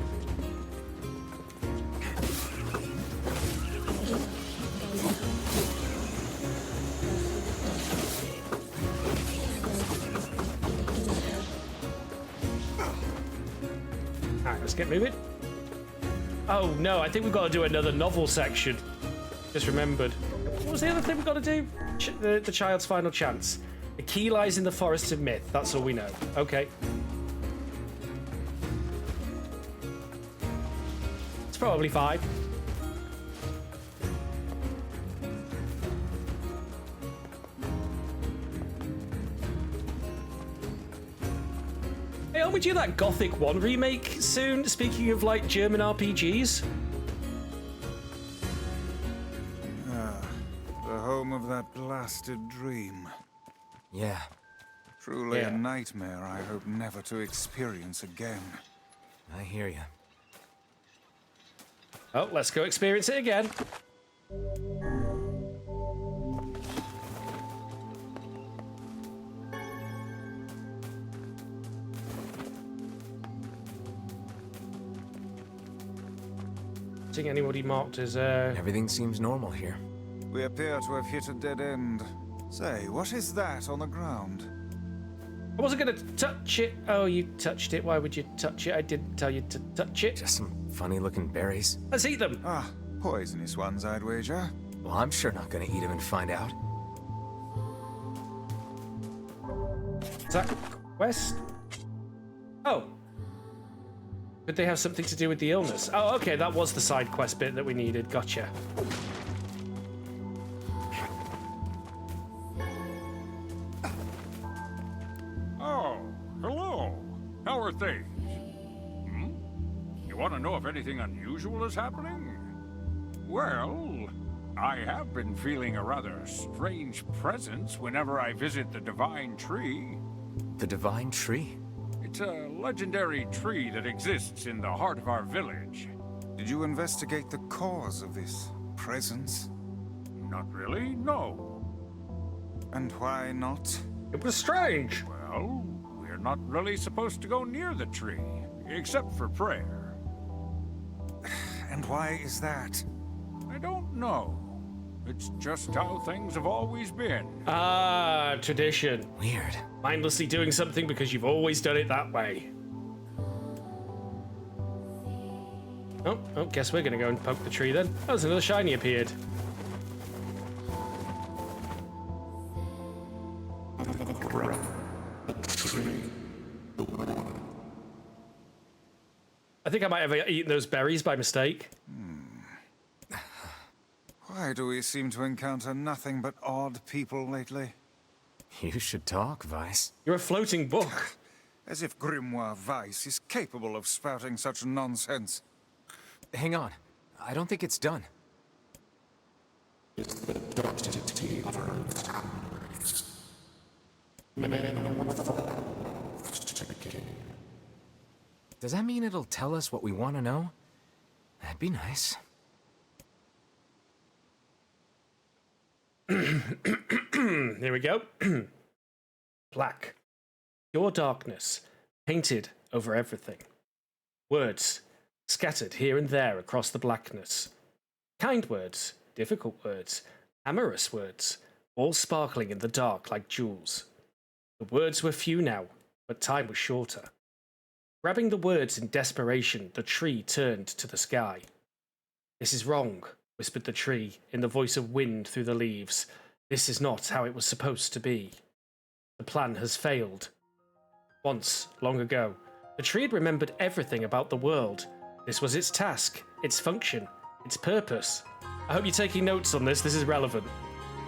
Alright, let's get moving. Oh no, I think we've got to do another novel section. Just remembered. What was the other thing we've got to do? The child's final chance. The key lies in the Forest of Myth. That's all we know. Okay. It's probably 5. Hey, aren't we due that Gothic 1 remake soon? Speaking of, like, German RPGs? Home of that blasted dream. Yeah. Truly a nightmare I hope never to experience again. I hear you. Oh, let's go experience it again. Seeing anybody marked as Everything seems normal here. We appear to have hit a dead end. Say, what is that on the ground? I wasn't going to touch it. Oh, you touched it. Why would you touch it? I didn't tell you to touch it. Just some funny-looking berries. Let's eat them. Ah, poisonous ones, I'd wager. Well, I'm sure not going to eat them and find out. Is that quest? Oh. Could they have something to do with the illness? Oh, okay, that was the side quest bit that we needed. Gotcha. Oh, hello. How are things? You want to know if anything unusual is happening? Well, I have been feeling a rather strange presence whenever I visit the Divine Tree. The Divine Tree? It's a legendary tree that exists in the heart of our village. Did you investigate the cause of this presence? Not really, no. And why not? It was strange. Well, we're not really supposed to go near the tree, except for prayer. And why is that? I don't know. It's just how things have always been. Ah, tradition. Weird. Mindlessly doing something because you've always done it that way. Oh, guess we're gonna go and poke the tree then. Oh, there's another shiny appeared. I think I might have eaten those berries by mistake. Why do we seem to encounter nothing but odd people lately? You should talk, Vice. You're a floating book. As if Grimoire Weiss is capable of spouting such nonsense. Hang on. I don't think it's done. Does that mean it'll tell us what we want to know? That'd be nice. Here we go. Black. Pure darkness, painted over everything. Words, scattered here and there across the blackness. Kind words, difficult words, amorous words, all sparkling in the dark like jewels. The words were few now, but time was shorter. Grabbing the words in desperation, the tree turned to the sky. "This is wrong," whispered the tree in the voice of wind through the leaves. "This is not how it was supposed to be. The plan has failed." Once, long ago, the tree had remembered everything about the world. This was its task, its function, its purpose. I hope you're taking notes on this is relevant.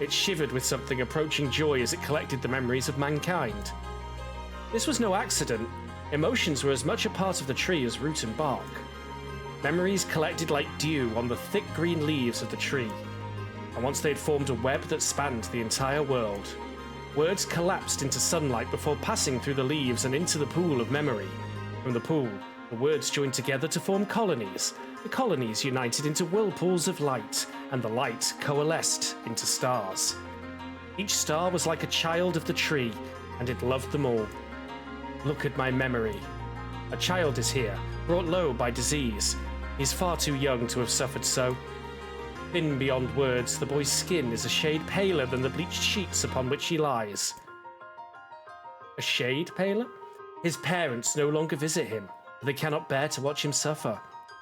It shivered with something approaching joy as it collected the memories of mankind. This was no accident. Emotions were as much a part of the tree as root and bark. Memories collected like dew on the thick green leaves of the tree. And once they had formed a web that spanned the entire world, words collapsed into sunlight before passing through the leaves and into the pool of memory. From the pool, the words joined together to form colonies. The colonies united into whirlpools of light, and the light coalesced into stars. Each star was like a child of the tree, and it loved them all. Look at my memory. A child is here, brought low by disease. He's far too young to have suffered so. Thin beyond words, the boy's skin is a shade paler than the bleached sheets upon which he lies. A shade paler? His parents no longer visit him, for they cannot bear to watch him suffer.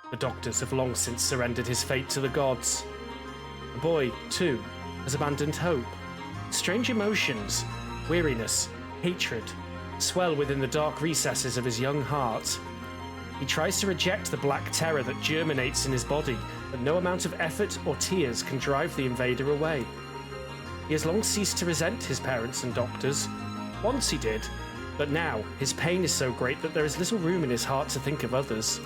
The doctors have long since surrendered his fate to the gods. The boy, too, has abandoned hope. Strange emotions, weariness, hatred, swell within the dark recesses of his young heart. He tries to reject the black terror that germinates in his body, but no amount of effort or tears can drive the invader away. He has long ceased to resent his parents and doctors. Once he did, but now his pain is so great that there is little room in his heart to think of others.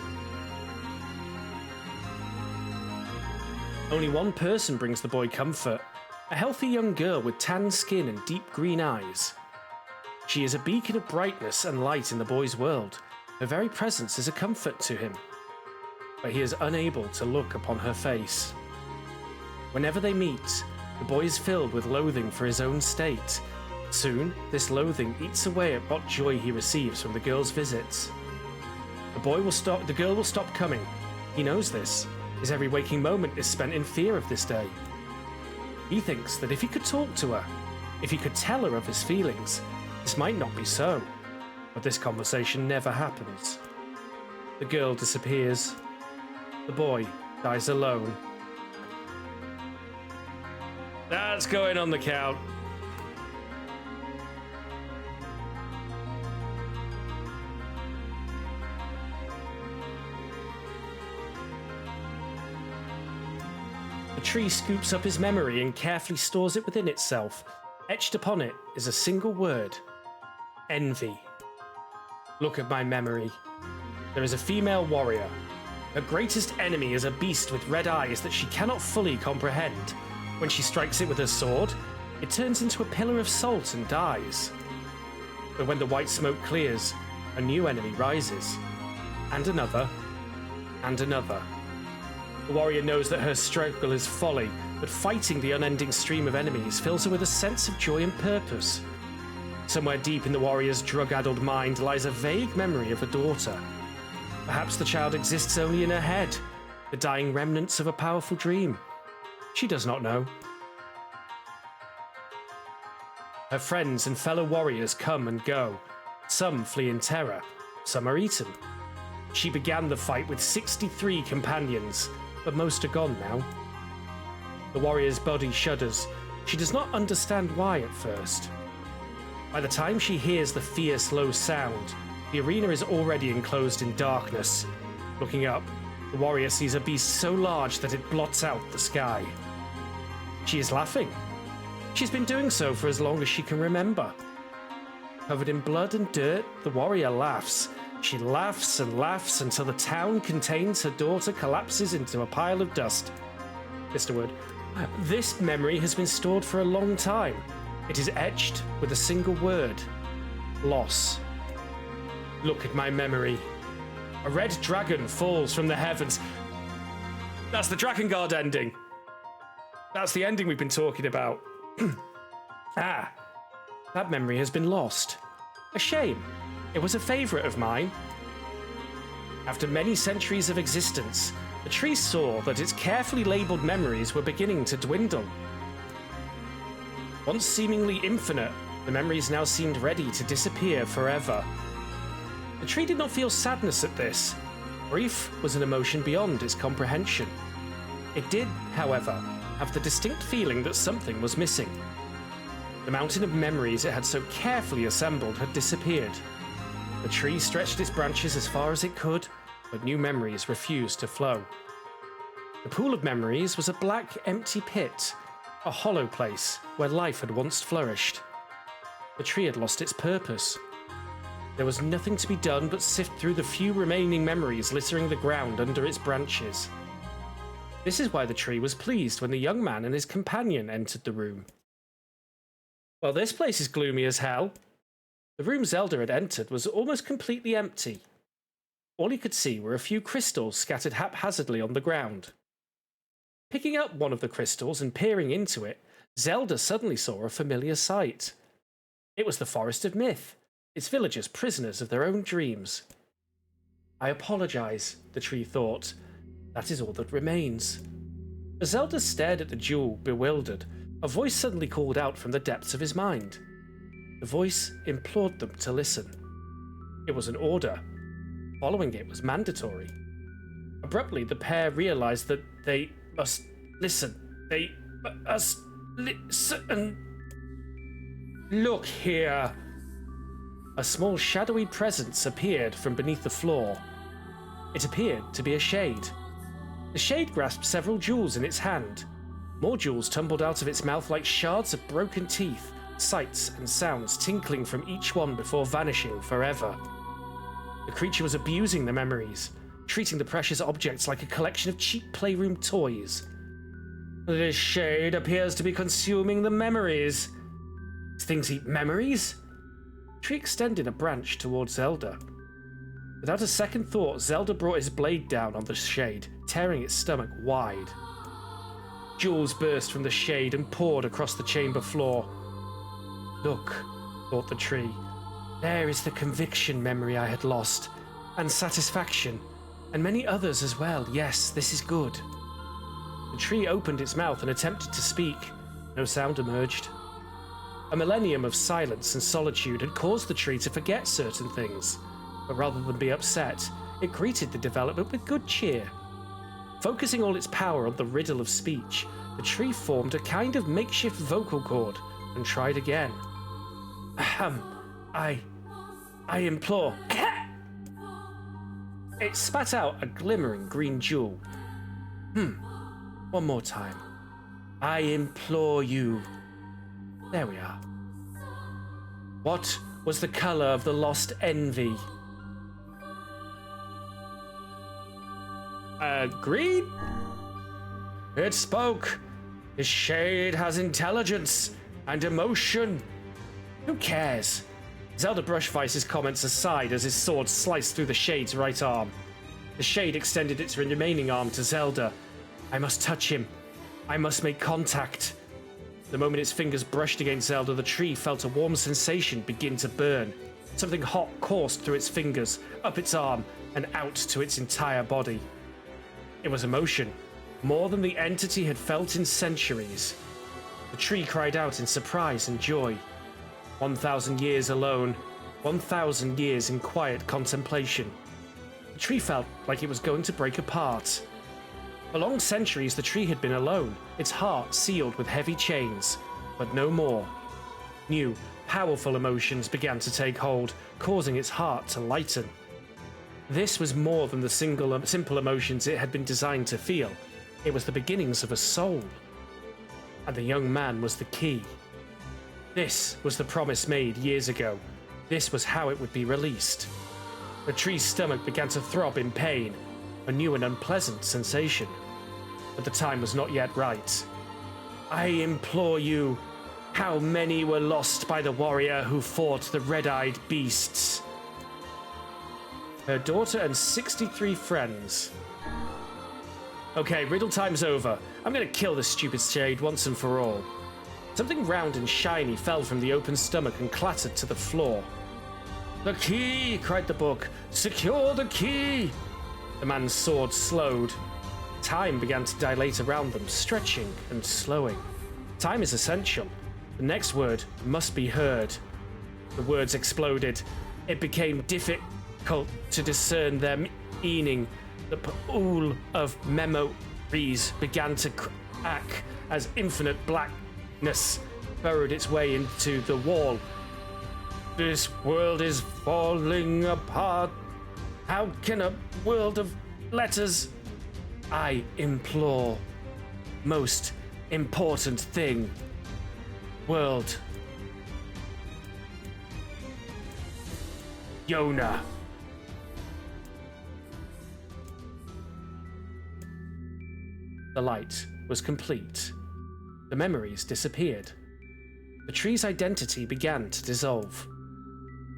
Only one person brings the boy comfort, a healthy young girl with tan skin and deep green eyes. She is a beacon of brightness and light in the boy's world. Her very presence is a comfort to him, but he is unable to look upon her face. Whenever they meet, the boy is filled with loathing for his own state. Soon, this loathing eats away at what joy he receives from the girl's visits. The girl will stop coming. He knows this. His every waking moment is spent in fear of this day. He thinks that if he could talk to her, if he could tell her of his feelings, this might not be so. But this conversation never happens. The girl disappears. The boy dies alone. That's going on the count. The tree scoops up his memory and carefully stores it within itself. Etched upon it is a single word: envy. Look at my memory. There is a female warrior. Her greatest enemy is a beast with red eyes that she cannot fully comprehend. When she strikes it with her sword, it turns into a pillar of salt and dies. But when the white smoke clears, a new enemy rises. And another. And another. The warrior knows that her struggle is folly, but fighting the unending stream of enemies fills her with a sense of joy and purpose. Somewhere deep in the warrior's drug-addled mind lies a vague memory of a daughter. Perhaps the child exists only in her head, the dying remnants of a powerful dream. She does not know. Her friends and fellow warriors come and go. Some flee in terror, some are eaten. She began the fight with 63 companions, but most are gone now. The warrior's body shudders. She does not understand why at first. By the time she hears the fierce low sound, the arena is already enclosed in darkness. Looking up, the warrior sees a beast so large that it blots out the sky. She is laughing. She's been doing so for as long as she can remember. Covered in blood and dirt, the warrior laughs. She laughs and laughs until the town contains her daughter collapses into a pile of dust. Mr. Wood, this memory has been stored for a long time. It is etched with a single word: loss. Look at my memory. A red dragon falls from the heavens. That's the Drakengard ending. That's the ending we've been talking about. That memory has been lost. A shame. It was a favorite of mine. After many centuries of existence, the tree saw that its carefully labeled memories were beginning to dwindle. Once seemingly infinite, the memories now seemed ready to disappear forever. The tree did not feel sadness at this. Grief was an emotion beyond its comprehension. It did, however, have the distinct feeling that something was missing. The mountain of memories it had so carefully assembled had disappeared. The tree stretched its branches as far as it could, but new memories refused to flow. The pool of memories was a black, empty pit, a hollow place where life had once flourished. The tree had lost its purpose. There was nothing to be done but sift through the few remaining memories littering the ground under its branches. This is why the tree was pleased when the young man and his companion entered the room. Well, this place is gloomy as hell. The room Zelda had entered was almost completely empty. All he could see were a few crystals scattered haphazardly on the ground. Picking up one of the crystals and peering into it, Zelda suddenly saw a familiar sight. It was the Forest of Myth, its villagers prisoners of their own dreams. I apologize, the tree thought. That is all that remains. As Zelda stared at the jewel, bewildered, a voice suddenly called out from the depths of his mind. The voice implored them to listen. It was an order. Following it was mandatory. Abruptly, the pair realized that they must listen. They must listen. Look here. A small shadowy presence appeared from beneath the floor. It appeared to be a shade. The shade grasped several jewels in its hand. More jewels tumbled out of its mouth like shards of broken teeth, sights and sounds tinkling from each one before vanishing forever. The creature was abusing the memories, treating the precious objects like a collection of cheap playroom toys. This shade appears to be consuming the memories. Things eat memories? The tree extended a branch towards Zelda. Without a second thought, Zelda brought his blade down on the shade, tearing its stomach wide. Jewels burst from the shade and poured across the chamber floor. Look, thought the tree. There is the conviction memory I had lost, and satisfaction, and many others as well. Yes, this is good. The tree opened its mouth and attempted to speak. No sound emerged. A millennium of silence and solitude had caused the tree to forget certain things, but rather than be upset, it greeted the development with good cheer. Focusing all its power on the riddle of speech, the tree formed a kind of makeshift vocal cord and tried again. I implore. It spat out a glimmering green jewel. One more time. I implore you. There we are. What was the color of the lost envy? Green? It spoke. His shade has intelligence and emotion. Who cares? Zelda brushed Vice's comments aside as his sword sliced through the shade's right arm. The shade extended its remaining arm to Zelda. I must touch him. I must make contact. The moment its fingers brushed against Zelda, the tree felt a warm sensation begin to burn. Something hot coursed through its fingers, up its arm, and out to its entire body. It was emotion, more than the entity had felt in centuries. The tree cried out in surprise and joy. 1,000 years alone, 1,000 years in quiet contemplation. The tree felt like it was going to break apart. For long centuries, the tree had been alone, its heart sealed with heavy chains, but no more. New, powerful emotions began to take hold, causing its heart to lighten. This was more than the simple emotions it had been designed to feel. It was the beginnings of a soul. And the young man was the key. This was the promise made years ago. This was how it would be released. The tree's stomach began to throb in pain, a new and unpleasant sensation. But the time was not yet right. I implore you, how many were lost by the warrior who fought the red-eyed beasts? Her daughter and 63 friends. Okay, riddle time's over. I'm gonna kill this stupid shade once and for all. Something round and shiny fell from the open stomach and clattered to the floor. The key! Cried the book. Secure the key! The man's sword slowed. Time began to dilate around them, stretching and slowing. Time is essential. The next word must be heard. The words exploded. It became difficult to discern their meaning. The pool of memories began to crack as infinite blackness burrowed its way into the wall. This world is falling apart. How can a world of letters? I implore. Most important thing. World. Yona. The light was complete. The memories disappeared. The tree's identity began to dissolve.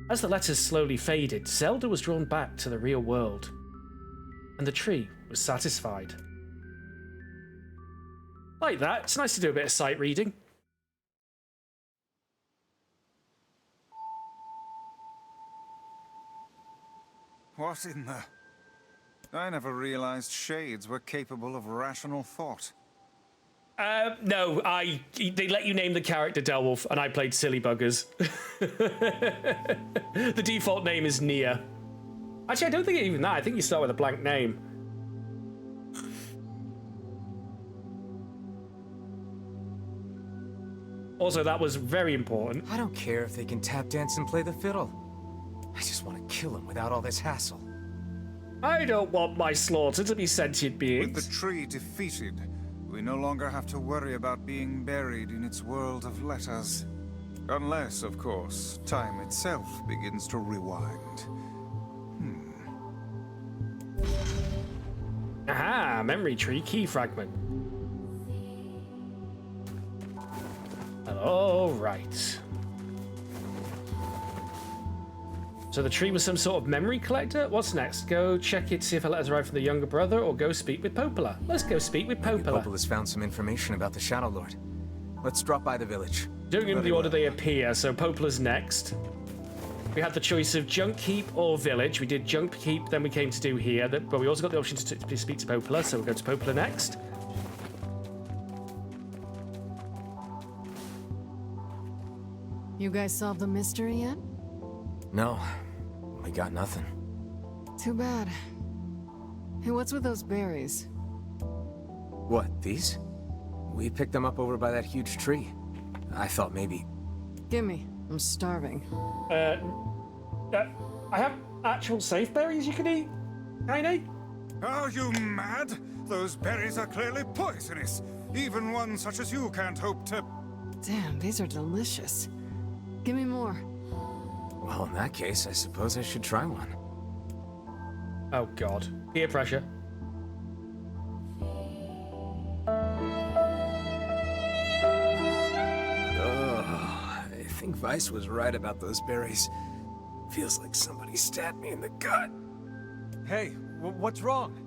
As the letters slowly faded, Zelda was drawn back to the real world. And the tree was satisfied. Like that, it's nice to do a bit of sight reading. What in the... I never realized shades were capable of rational thought. No, they let you name the character Delwolf, and I played Silly Buggers. The default name is NieR. Actually, I don't think even that. I think you start with a blank name. Also, that was very important. I don't care if they can tap dance and play the fiddle. I just want to kill them without all this hassle. I don't want my slaughter to be sentient beings. With the tree defeated, we no longer have to worry about being buried in its world of letters. Unless, of course, time itself begins to rewind. Aha, memory tree key fragment. All right. So the tree was some sort of memory collector? What's next? Go check it, see if a letter's arrived from the younger brother, or go speak with Popola. Let's go speak with Popola. Popola's found some information about the Shadow Lord. Let's drop by the village. Doing them in the order they appear, so Popola's next. We had the choice of Junk Keep or Village. We did Junk Keep, then we came to do here, but we also got the option to speak to Popola, so we'll go to Popola next. You guys solved the mystery yet? No, we got nothing. Too bad. Hey, what's with those berries? What, these? We picked them up over by that huge tree. I thought maybe... Gimme. I'm starving. I have actual safe berries you can eat, Kaine? Are you mad? Those berries are clearly poisonous. Even one such as you can't hope to... Damn, these are delicious. Give me more. Well, in that case, I suppose I should try one. Oh god. Peer pressure. I think Vice was right about those berries. Feels like somebody stabbed me in the gut. Hey, what's wrong?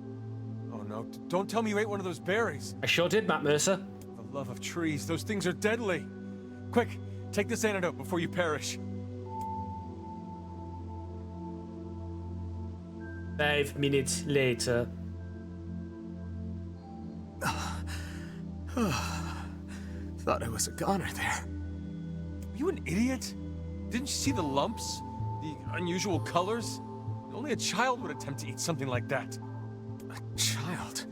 Oh no, don't tell me you ate one of those berries. I sure did, Matt Mercer. For the love of trees, those things are deadly. Quick, take this antidote before you perish. 5 minutes later. Thought I was a goner there. Are you an idiot? Didn't you see the lumps? The unusual colors? Only a child would attempt to eat something like that. A child?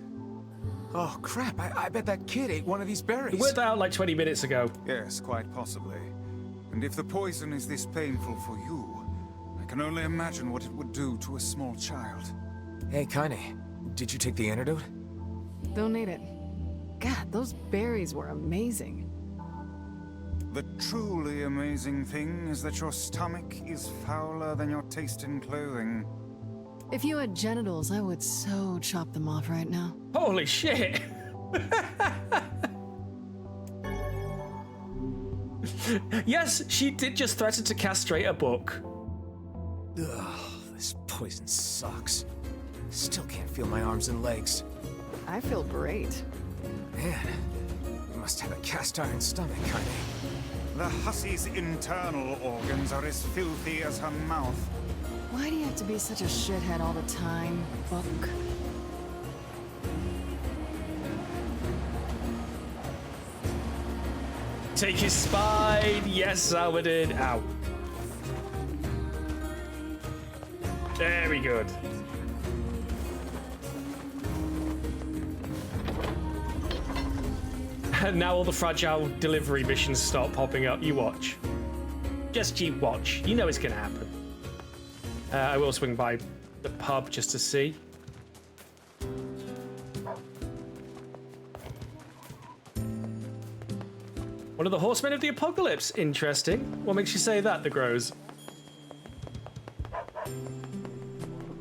Oh crap, I bet that kid ate one of these berries. We worked that out like 20 minutes ago. Yes, quite possibly. And if the poison is this painful for you, I can only imagine what it would do to a small child. Hey, Kaine, did you take the antidote? Don't need it. God, those berries were amazing. The truly amazing thing is that your stomach is fouler than your taste in clothing. If you had genitals, I would so chop them off right now. Holy shit! Yes, she did just threaten to castrate a book. Ugh, this poison sucks. Still can't feel my arms and legs. I feel great. Man, you must have a cast iron stomach, Kaine. The hussy's internal organs are as filthy as her mouth. Why do you have to be such a shithead all the time, Book? Take his spine. Yes, Almadin. Ow. Very good. And now all the fragile delivery missions start popping up. You watch. Just you watch. You know it's gonna happen. I will swing by the pub just to see. One of the horsemen of the apocalypse. Interesting. What makes you say that, the Grows?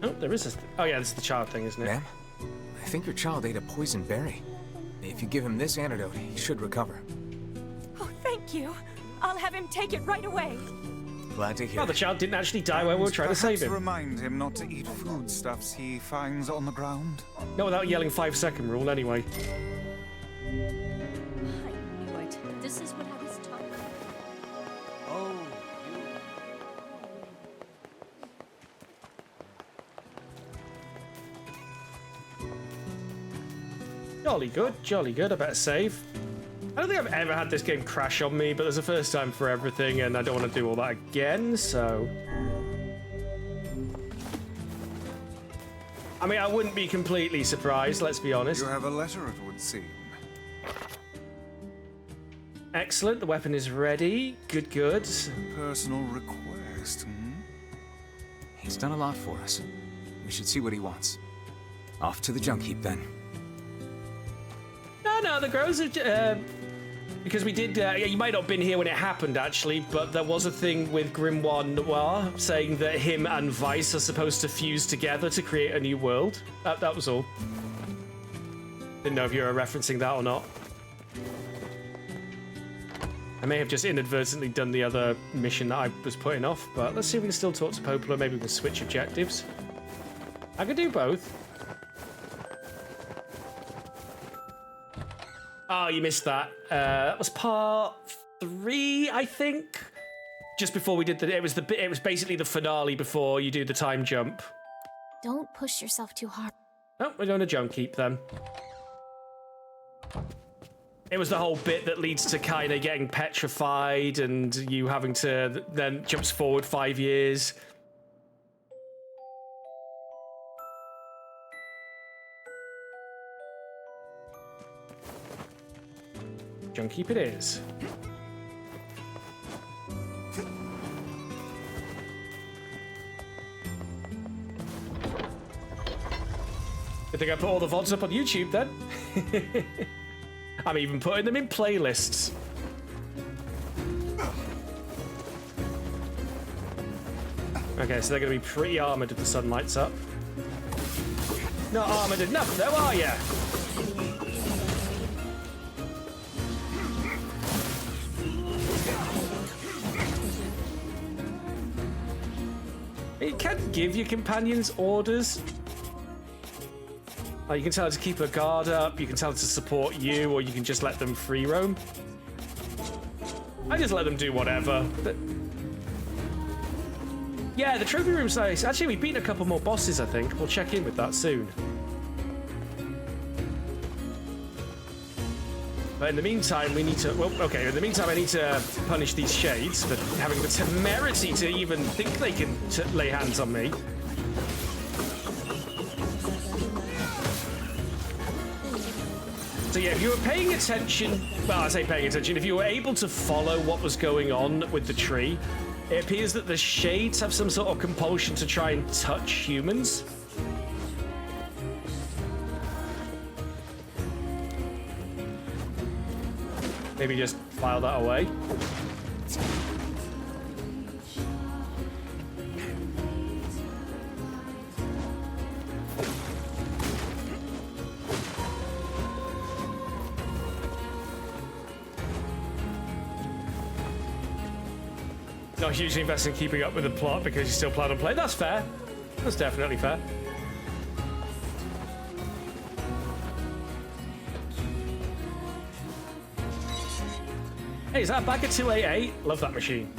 Oh, there is a... Oh, yeah, this is the child thing, isn't it? Ma'am, I think your child ate a poison berry. If you give him this antidote, he should recover. Oh, thank you. I'll have him take it right away. Glad to hear. Oh, the child didn't actually die while we were trying to save him. Remind him not to eat foodstuffs he finds on the ground. Not without yelling 5-second rule, anyway. I knew it. This is what I was talking about. Oh, Jolly good, jolly good. I better save. I don't think I've ever had this game crash on me, but there's a first time for everything, and I don't want to do all that again, so... I mean, I wouldn't be completely surprised, let's be honest. You have a letter, it would seem. Excellent, the weapon is ready. Good, good. Personal request, hmm? He's done a lot for us. We should see what he wants. Off to the junk heap, then. No, the Grows are... because we did... you might not have been here when it happened, actually, but there was a thing with Grimoire Noir saying that him and Vice are supposed to fuse together to create a new world. That was all. Didn't know if you were referencing that or not. I may have just inadvertently done the other mission that I was putting off, but let's see if we can still talk to Popola. Maybe we can switch objectives. I could do both. Oh, you missed that. That was part 3, I think. Just before we did the... It was basically the finale before you do the time jump. Don't push yourself too hard. Oh, we're doing a jump keep then. It was the whole bit that leads to Kaine getting petrified and you having to then jumps forward 5 years. Jump keep it is. Good thing I put all the VODs up on YouTube then. I'm even putting them in playlists. Okay, so they're going to be pretty armored if the sun lights up. Not armored enough though, are ya? You can give your companions orders. Like, you can tell her to keep her guard up, you can tell her to support you, or you can just let them free roam. I just let them do whatever. But... yeah, the trophy room's nice. Actually, we've beaten a couple more bosses, I think. We'll check in with that soon. But in the meantime, we need to... well, okay, in the meantime, I need to punish these shades for having the temerity to even think they can lay hands on me. So yeah, if you were paying attention, well, I say paying attention, if you were able to follow what was going on with the tree, it appears that the shades have some sort of compulsion to try and touch humans. Maybe just file that away. Not hugely invested in keeping up with the plot because you still plan on playing. That's fair. That's definitely fair. Hey, is that a bag of 288? Love that machine.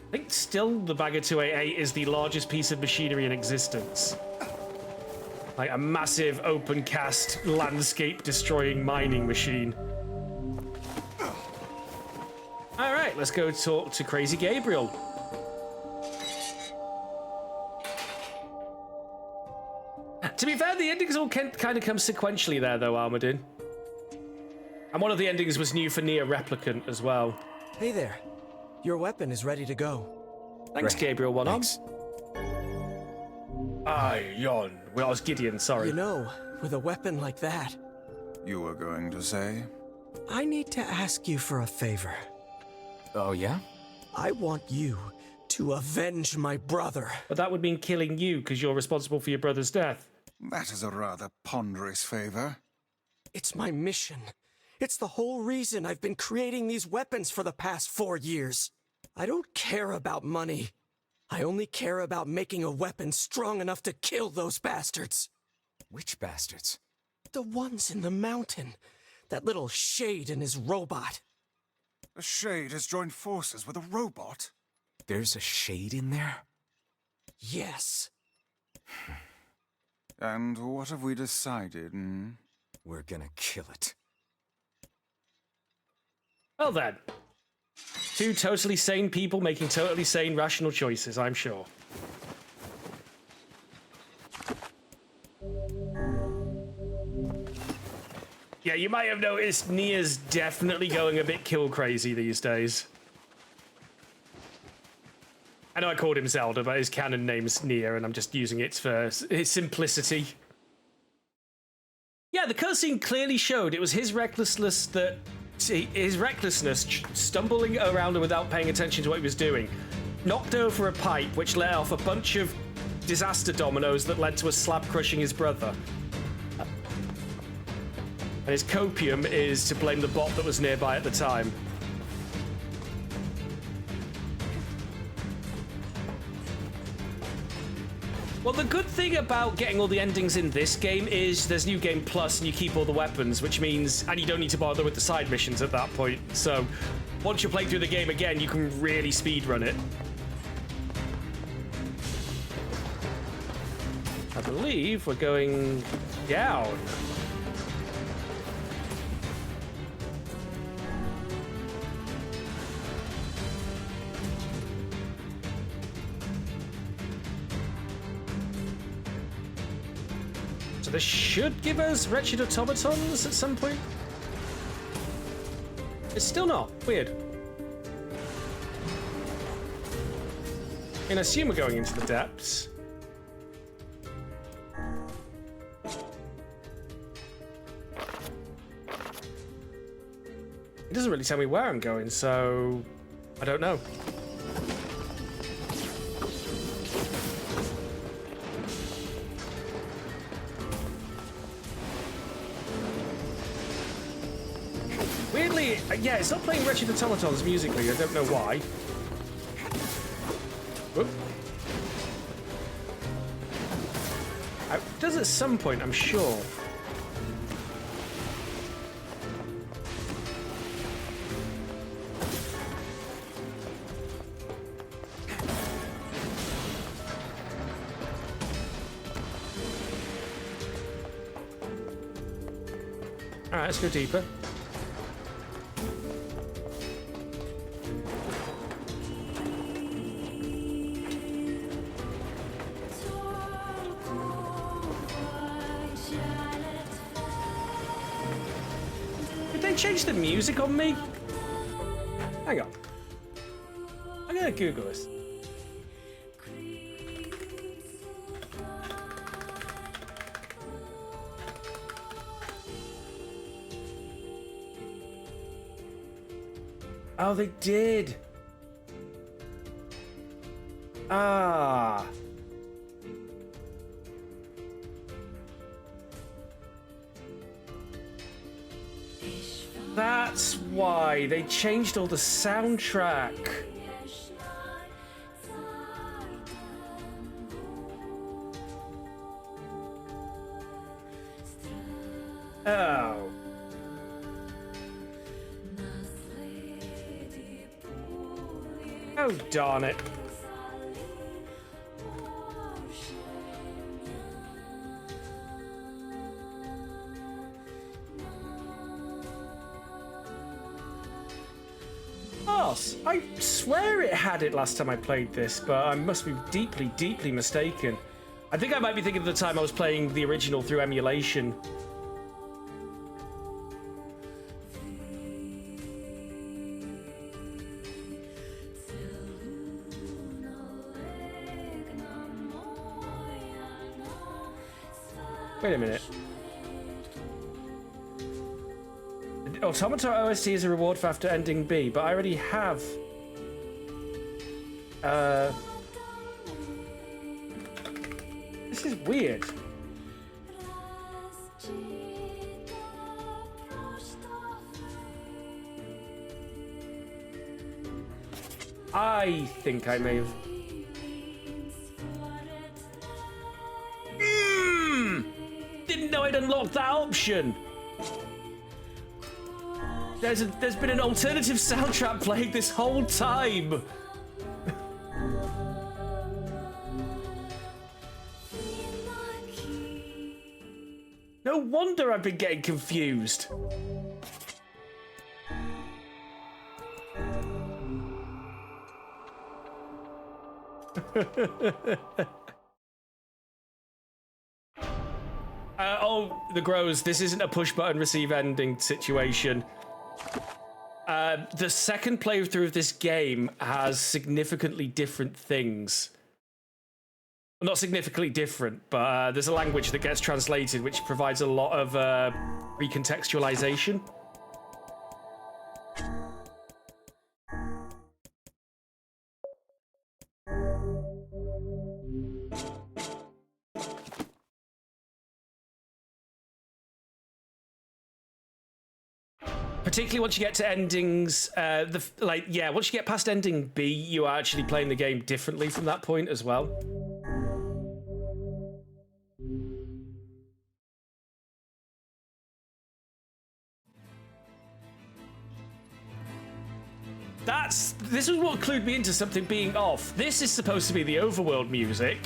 I think still the bag of 288 is the largest piece of machinery in existence. Like a massive open cast landscape destroying mining machine. All right, let's go talk to Crazy Gabriel. To be fair, the endings all kind of come sequentially there, though, Armadin. And one of the endings was new for NieR Replicant as well. Hey there. Your weapon is ready to go. Thanks, Gabriel. One on. Aye, Yon. Well, I was Gideon, sorry. You know, with a weapon like that... You were going to say? I need to ask you for a favor. Oh, yeah? I want you to avenge my brother. But that would mean killing you, because you're responsible for your brother's death. That is a rather ponderous favor. It's my mission. It's the whole reason I've been creating these weapons for the past 4 years. I don't care about money. I only care about making a weapon strong enough to kill those bastards. Which bastards? The ones in the mountain. That little shade and his robot. A shade has joined forces with a robot? There's a shade in there? Yes. And what have we decided, hmm? We're gonna kill it. Well then. Two totally sane people making totally sane, rational choices, I'm sure. Yeah, you might have noticed NieR's definitely going a bit kill crazy these days. I know I called him Zelda, but his canon name's NieR, and I'm just using it for its simplicity. Yeah, the cutscene clearly showed it was his recklessness that... His recklessness, stumbling around without paying attention to what he was doing, knocked over a pipe which let off a bunch of disaster dominoes that led to a slab crushing his brother. And his copium is to blame the bot that was nearby at the time. Well, the good thing about getting all the endings in this game is there's New Game Plus and you keep all the weapons, which means... And you don't need to bother with the side missions at that point. So, once you play through the game again, you can really speedrun it. I believe we're going down. This should give us wretched automatons at some point. It's still not. Weird. And I assume we're going into the depths. It doesn't really tell me where I'm going, so I don't know. Weirdly, yeah, it's not playing Wretched Automatons musically. I don't know why. Whoop. It does at some point, I'm sure. All right, let's go deeper. change the music on me? Hang on. I'm gonna Google this. Oh, they did. Ah. That's why they changed all the soundtrack. Oh. Oh, darn it. I swear it had it last time I played this, but I must be deeply, deeply mistaken. I think I might be thinking of the time I was playing the original through emulation. Wait a minute. Automata OST is a reward for after ending B, but I already have. This is weird. I think I may have. Didn't know I'd unlocked that option. There's been an alternative soundtrack playing this whole time. No wonder I've been getting confused. Oh, the Grows, this isn't a push button receive ending situation. The second playthrough of this game has significantly different things. Well, not significantly different, but there's a language that gets translated which provides a lot of recontextualization. Particularly once you get to endings, once you get past ending B, you are actually playing the game differently from that point as well. This was what clued me into something being off. This is supposed to be the overworld music.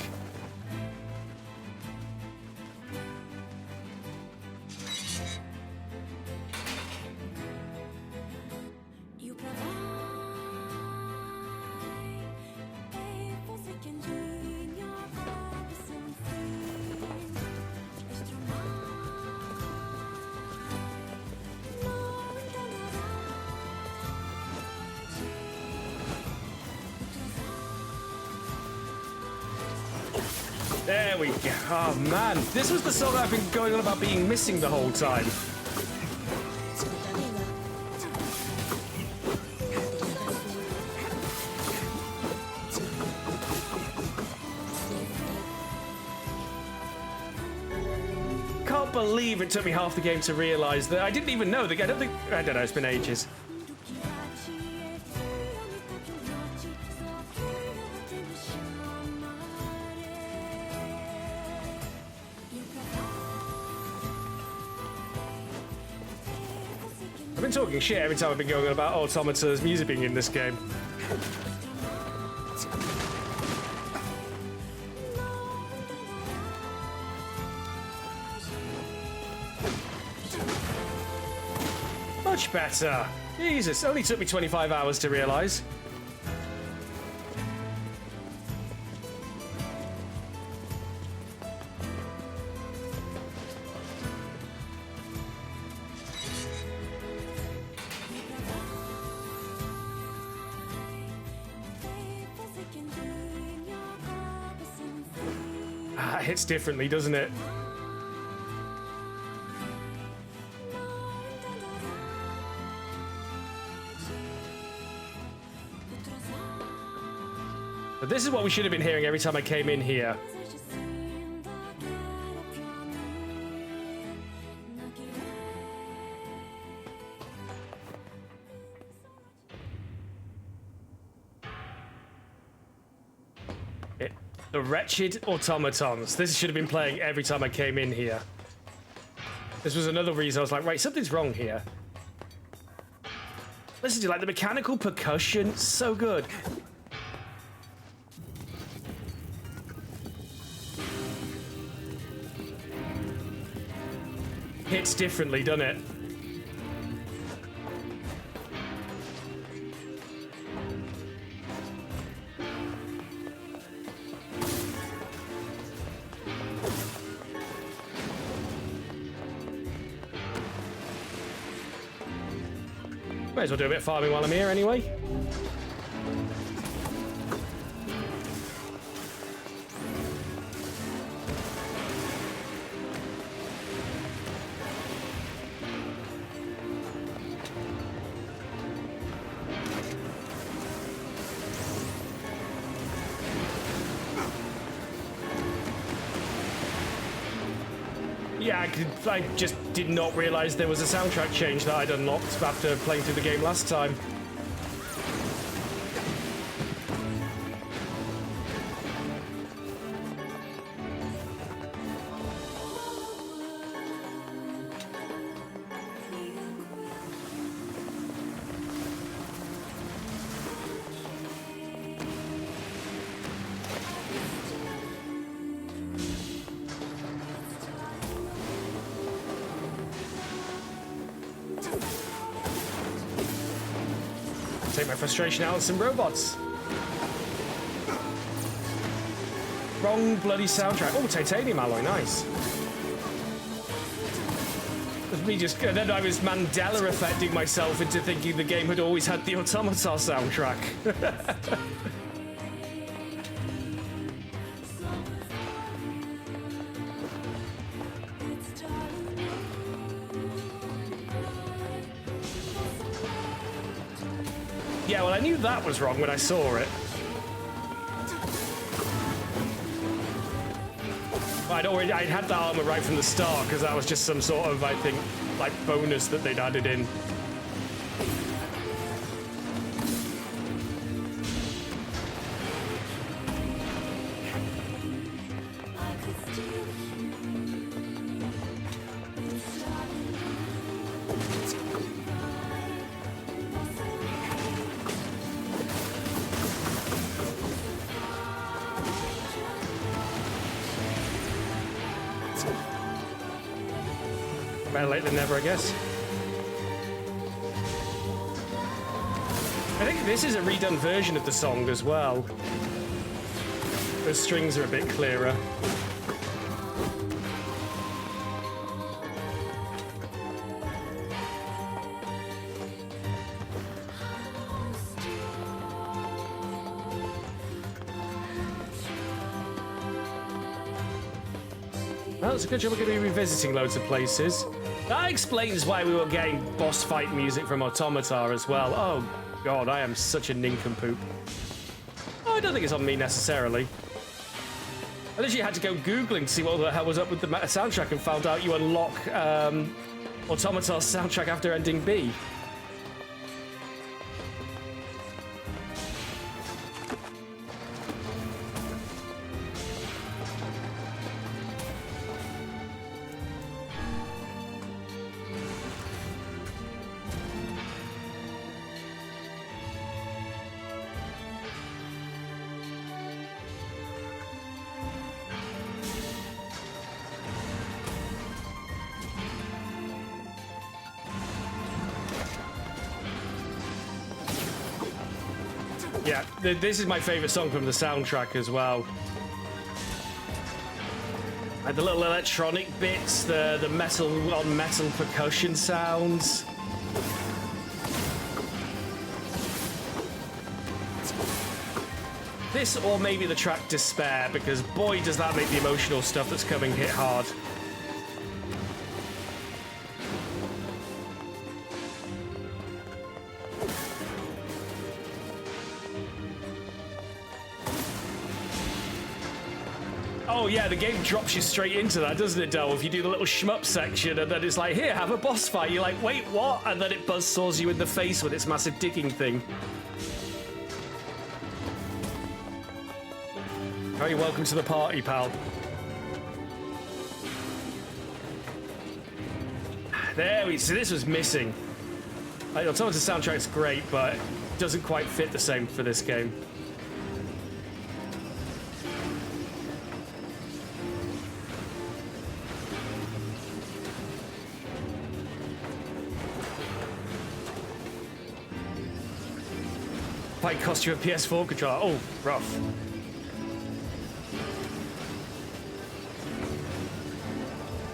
There we go. Oh man, this was the song I've been going on about being missing the whole time. Can't believe it took me half the game to realise that I didn't even know the game. I don't know, it's been ages. I've been talking shit every time I've been going on about Automata's music being in this game. Much better. Jesus, only took me 25 hours to realise. That hits differently, doesn't it? But this is what we should have been hearing every time I came in here. The wretched automatons. This should have been playing every time I came in here. This was another reason I was like, right, something's wrong here. Listen to like the mechanical percussion, so good. Hits differently, doesn't it? Might as well do a bit of farming while I'm here anyway. Yeah, I just did not realize there was a soundtrack change that I'd unlocked after playing through the game last time. Take my frustration out on some robots. Wrong bloody soundtrack. Oh, titanium alloy, nice. That's me just, and then I was Mandela affecting myself into thinking the game had always had the Automata soundtrack. Yeah, well, I knew that was wrong when I saw it. I'd had that armor right from the start because that was just some sort of, I think, like bonus that they'd added in. Better late than never, I guess. I think this is a redone version of the song as well. The strings are a bit clearer. Well, it's a good job we're going to be revisiting loads of places. That explains why we were getting boss fight music from Automata as well. Oh god, I am such a nincompoop. Oh, I don't think it's on me necessarily. I literally had to go Googling to see what the hell was up with the soundtrack and found out you unlock Automata's soundtrack after ending B. Yeah, this is my favorite song from the soundtrack as well. Like the little electronic bits, the metal on metal percussion sounds. I This or maybe the track Despair, because boy does that make the emotional stuff that's coming hit hard. Oh yeah, the game drops you straight into that, doesn't it, Del? If you do the little shmup section and then it's like, here, have a boss fight. You're like, wait, what? And then it buzzsaws you in the face with its massive digging thing. Very welcome to the party, pal. There we see. This was missing. Like, on top of the soundtrack's great, but it doesn't quite fit the same for this game. Fight cost you a PS4 controller. Oh, rough.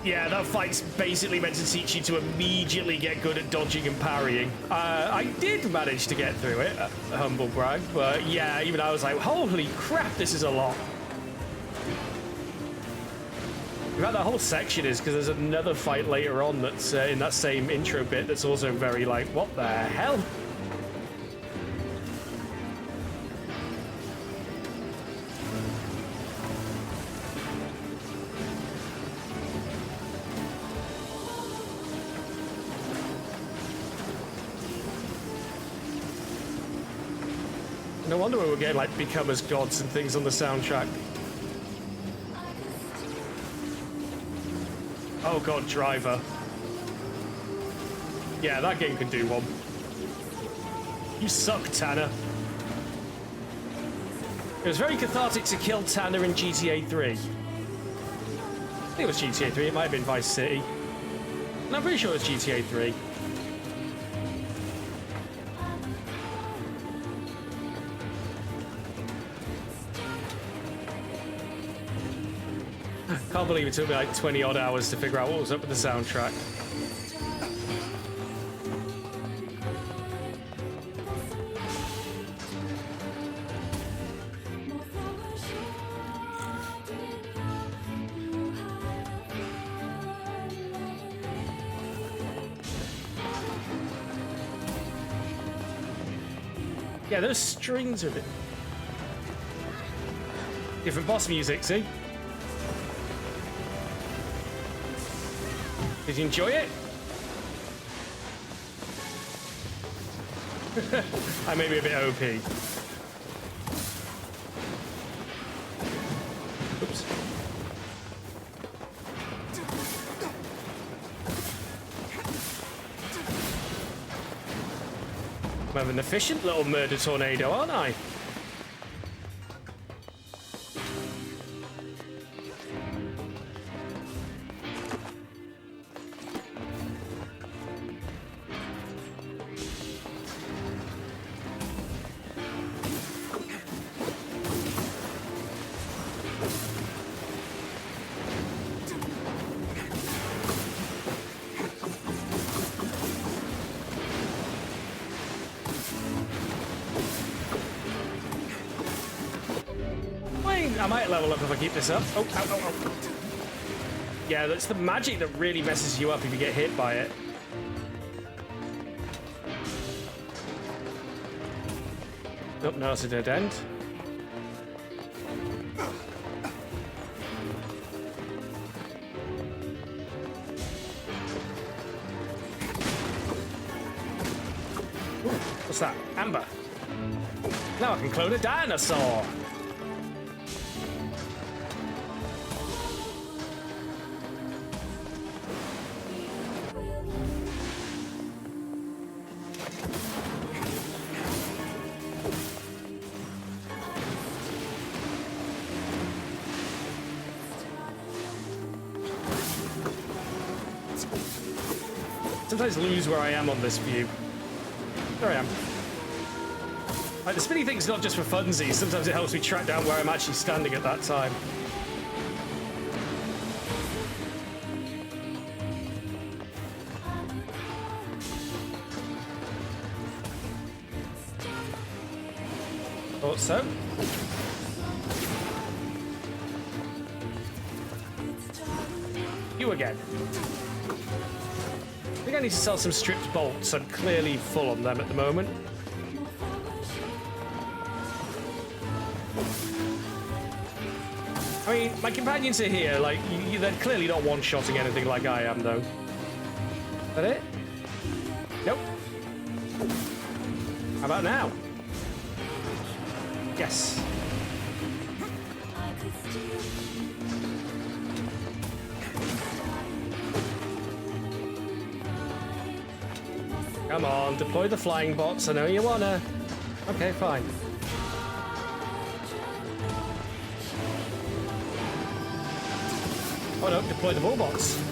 Yeah, that fight's basically meant to teach you to immediately get good at dodging and parrying. I did manage to get through it, a humble brag, but yeah, even I was like, holy crap, this is a lot. In fact, that whole section is because there's another fight later on that's in that same intro bit that's also very like, what the hell? No wonder we were getting like Become as Gods and things on the soundtrack. Oh god, Driver. Yeah, that game can do one. You suck, Tanner. It was very cathartic to kill Tanner in GTA 3. I think it was GTA 3, it might have been Vice City. And I'm pretty sure it was GTA 3. Can't believe it took me like 20 odd hours to figure out what was up with the soundtrack. Yeah, those strings are a bit different boss music, see? Did you enjoy it? I may be a bit OP. Oops. I'm an efficient little murder tornado, aren't I? I might level up if I keep this up. Oh, ow, ow, ow. Yeah, that's the magic that really messes you up if you get hit by it. Nope, no, it's a dead end. Ooh, what's that? Amber. Now I can clone a dinosaur. Sometimes lose where I am on this view. There I am. Like, the spinny thing's not just for funsies, sometimes it helps me track down where I'm actually standing at that time. Thought so. You again. I think I need to sell some stripped bolts. I'm clearly full on them at the moment. I mean, my companions are here. Like, they're clearly not one-shotting anything like I am, though. Is that it? Nope. How about now? Yes. Come on, deploy the flying bots. I know you wanna. Okay, fine. Oh no, deploy the ball bots.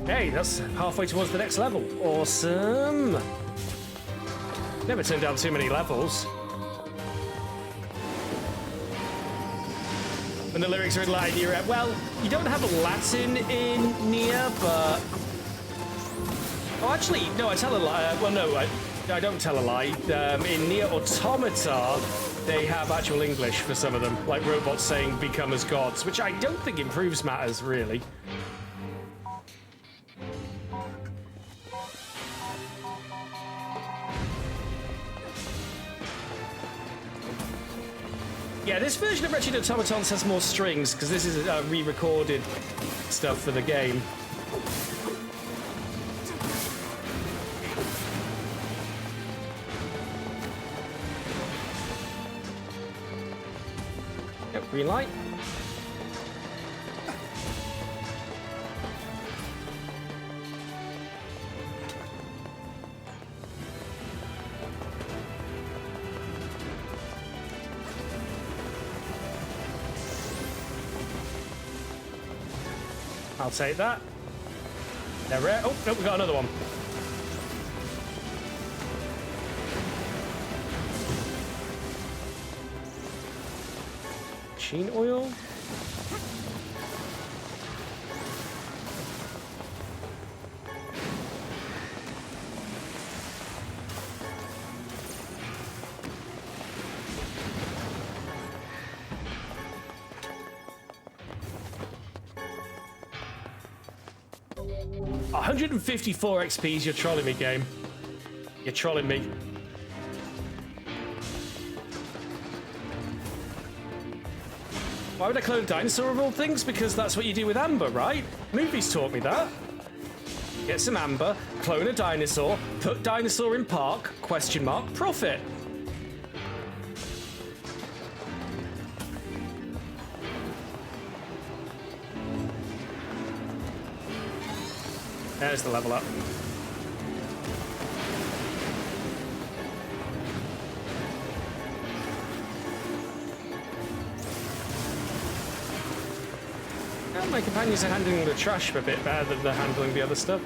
Hey, that's halfway towards the next level. Awesome. Never turned down too many levels. When the lyrics are in Latin, you're at, well, you don't have Latin in NieR, but... Oh, actually, no, I tell a lie. Well, no, I don't tell a lie. In NieR Automata, they have actual English for some of them, like robots saying "become as gods," which I don't think improves matters, really. Yeah, this version of Wretched Automatons has more strings, because this is re-recorded stuff for the game. Yep, green light. I'll take that. They're rare. Oh, no, we got another one. Machine oil. $154 XPs, you're trolling me, game. You're trolling me. Why would I clone a dinosaur of all things? Because that's what you do with amber, right? Movies taught me that. Get some amber, clone a dinosaur, put dinosaur in park, question mark, profit. There's the level up. And my companions are handling the trash a bit better than they're handling the other stuff.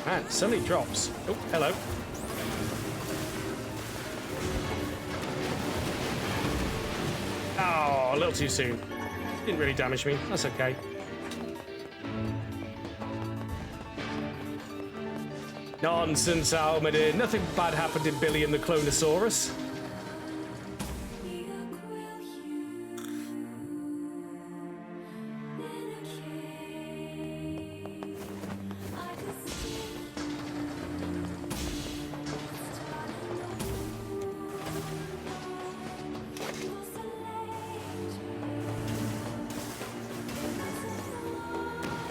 Man, so many drops. Oh, hello. Oh, a little too soon. Didn't really damage me. That's okay. Nonsense, Almadin. Nothing bad happened in Billy and the Clonosaurus.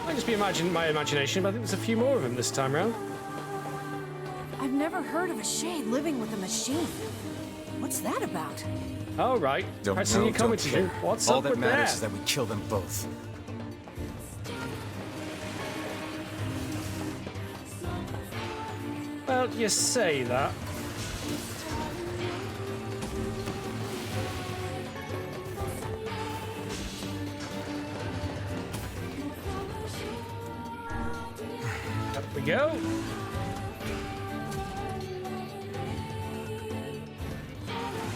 Might just be my imagination, but I think there's a few more of them this time around. I've never heard of a shade living with a machine. What's that about? All right. Don't What's know, in your don't commentary? care. What's All up that with matters that? is that we kill them both. Well, you say that. Up we go.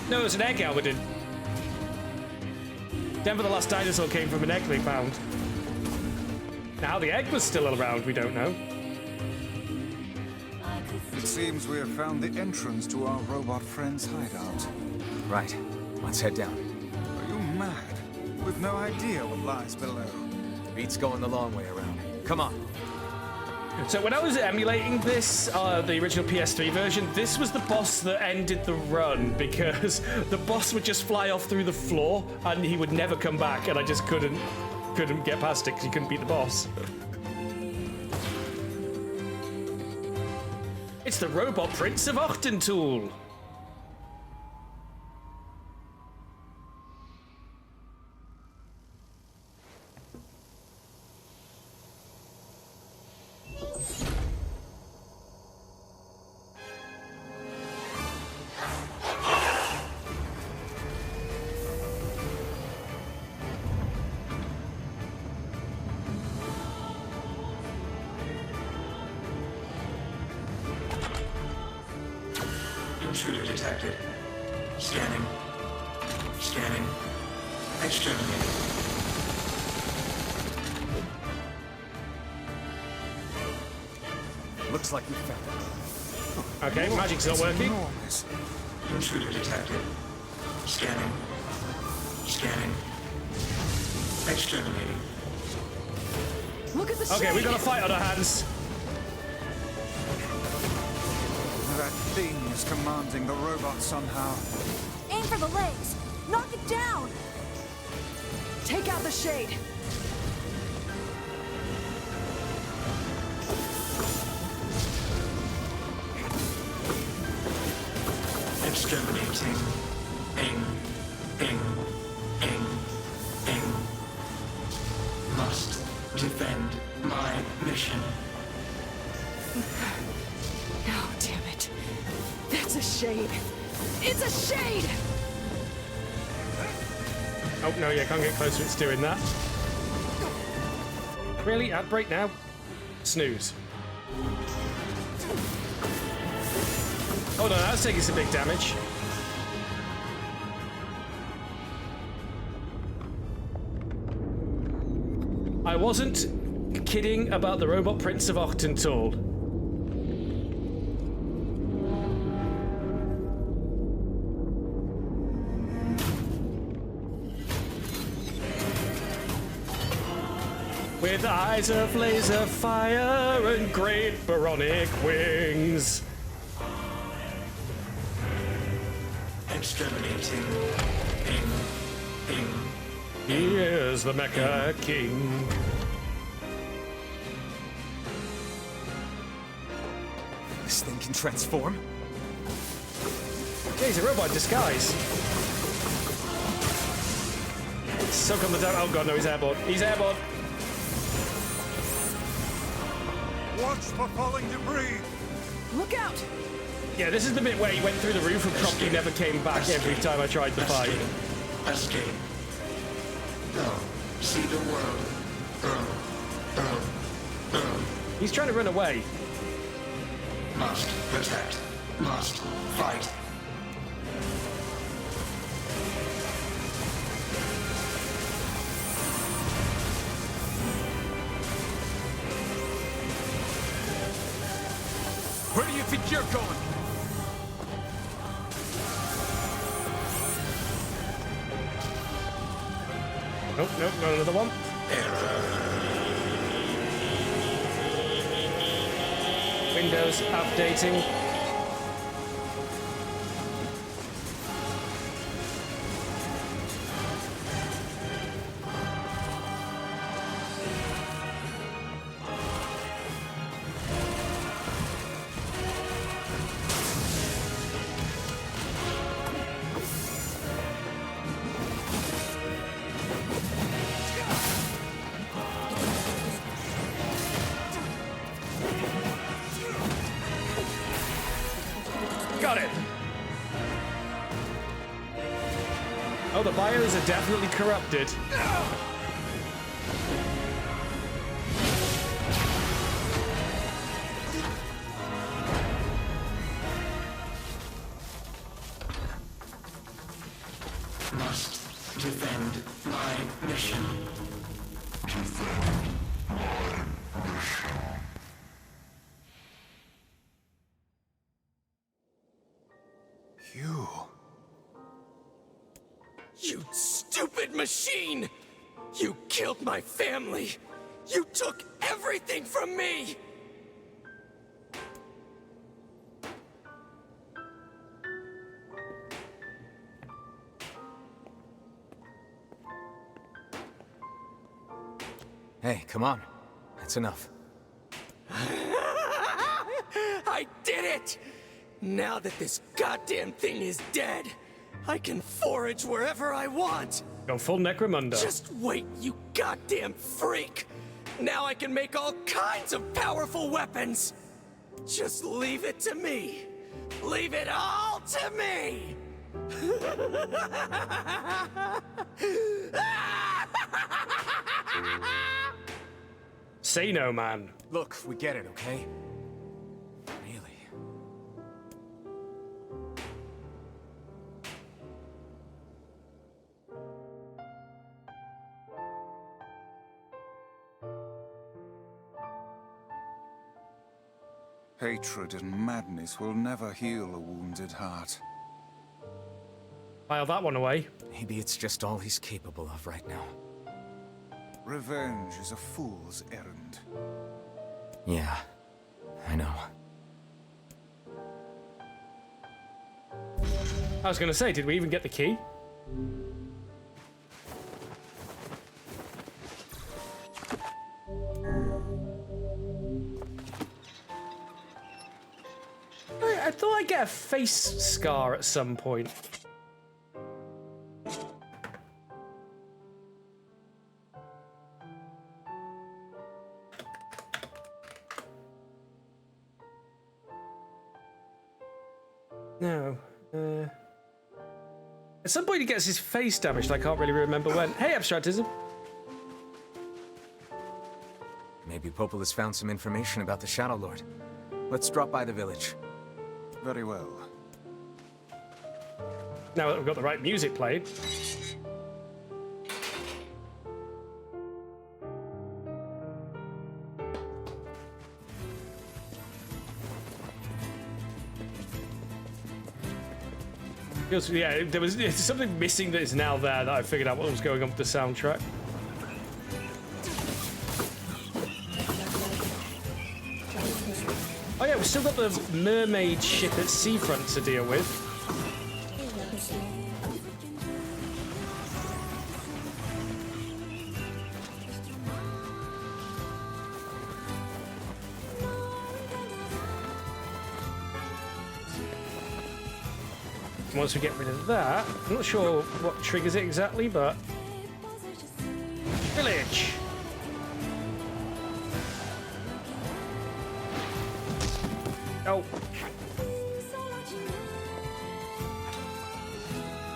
No, it's an egg, Almadin. Denver the last dinosaur came from an egg they found. Now the egg was still around, we don't know. It seems we have found the entrance to our robot friend's hideout. Right. Let's head down. Are you mad? We've no idea what lies below. Beats going the long way around. Come on. So when I was emulating this, the original PS3 version, this was the boss that ended the run because the boss would just fly off through the floor and he would never come back, and I just couldn't get past it because you couldn't beat the boss. It's the Robot Prince of Ochtentool. Intruder detected. Scanning. Scanning. Exterminating. Looks like we found it. Okay, magic's not working. Intruder detected. Scanning. Scanning. Exterminating. Look at the Okay, we got a fight on our hands. That thing is commanding the robot somehow. Aim for the legs. Knock it down. Take out the shade. Exterminating. Ing. Ing. Ing. Ing. Must defend my mission. Oh, damn it. That's a shade. It's a shade! Oh, no, yeah, can't get closer. It's doing that. Really? Ad break now? Snooze. Oh, no, that's taking some big damage. I wasn't kidding about the Robot Prince of Ochtentool. With eyes of laser fire and great baronic wings. Exterminating. Ing. Ing. He is the Mecha King. This thing can transform? Yeah, he's a robot in disguise. Suck on the down. Oh god, no, he's airborne. He's airborne. Watch for falling debris. Look out! Yeah, this is the bit where he went through the roof and promptly never came back every time I tried to fight. Escape. No. See the world. He's trying to run away. Must protect. Must fight. Where do you think you're going? Nope, nope, not another one. Windows updating. Got it. Oh, the bios are definitely corrupted. Must defend my mission. You stupid machine! You killed my family! You took everything from me! Hey, come on. That's enough. I did it! Now that this goddamn thing is dead, I can forage wherever I want! Go full Necromunda. Just wait, you goddamn freak! Now I can make all kinds of powerful weapons! Just leave it to me! Leave it all to me! Say no, man. Look, we get it, okay? Really? Hatred and madness will never heal a wounded heart. File that one away. Maybe it's just all he's capable of right now. Revenge is a fool's errand. Yeah, I know. I was gonna say, did we even get the key? I thought I'd get a face scar at some point. No. At some point he gets his face damaged. I can't really remember when. Hey, Abstractism. Maybe Popol has found some information about the Shadow Lord. Let's drop by the village. Very well. Now that we've got the right music played. Yeah, there's something missing that is now there that I figured out what was going on with the soundtrack. Oh yeah, we've still got the mermaid ship at seafront to deal with. Once we get rid of that, I'm not sure what triggers it exactly, but... Village! Oh.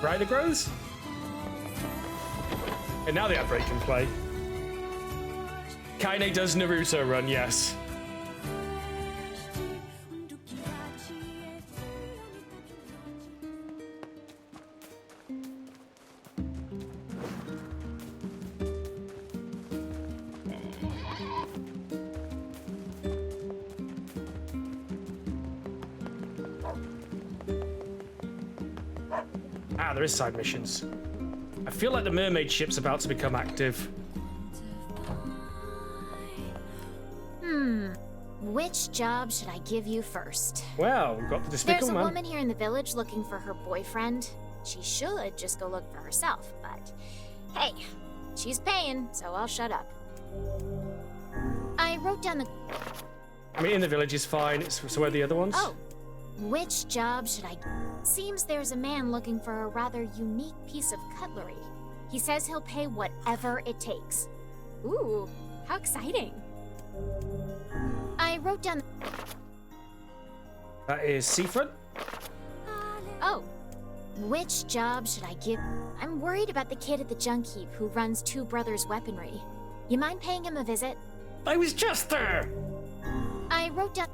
Rider grows? And now the outbreak can play. Kaine does Naruto run, yes. Ah, there is side missions. I feel like the mermaid ship's about to become active. Which job should I give you first? Well, we've got the Despicable There's a Man. woman here in the village looking for her boyfriend. She should just go look for herself, but hey, she's paying, so I'll shut up. I wrote down the... I mean, in the village is fine. So where are the other ones? Oh, which job should I... Seems there's a man looking for a rather unique piece of cutlery. He says he'll pay whatever it takes. Ooh, how exciting. I wrote down... That is seafront. Oh, which job should I give? I'm worried about the kid at the junk heap who runs Two Brothers Weaponry. You mind paying him a visit? I was just there! I wrote down...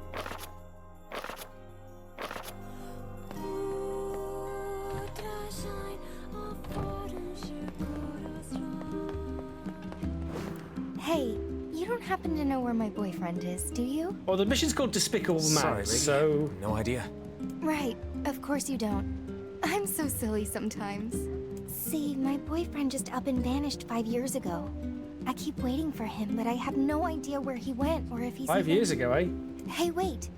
Hey, you don't happen to know where my boyfriend is, do you? Well, the mission's called Despicable Man, Sorry, lady. so... No idea. Right, of course you don't. I'm so silly sometimes. See, my boyfriend just up and vanished 5 years ago. I keep waiting for him, but I have no idea where he went or if he's 5 years ago, eh? Hey, wait.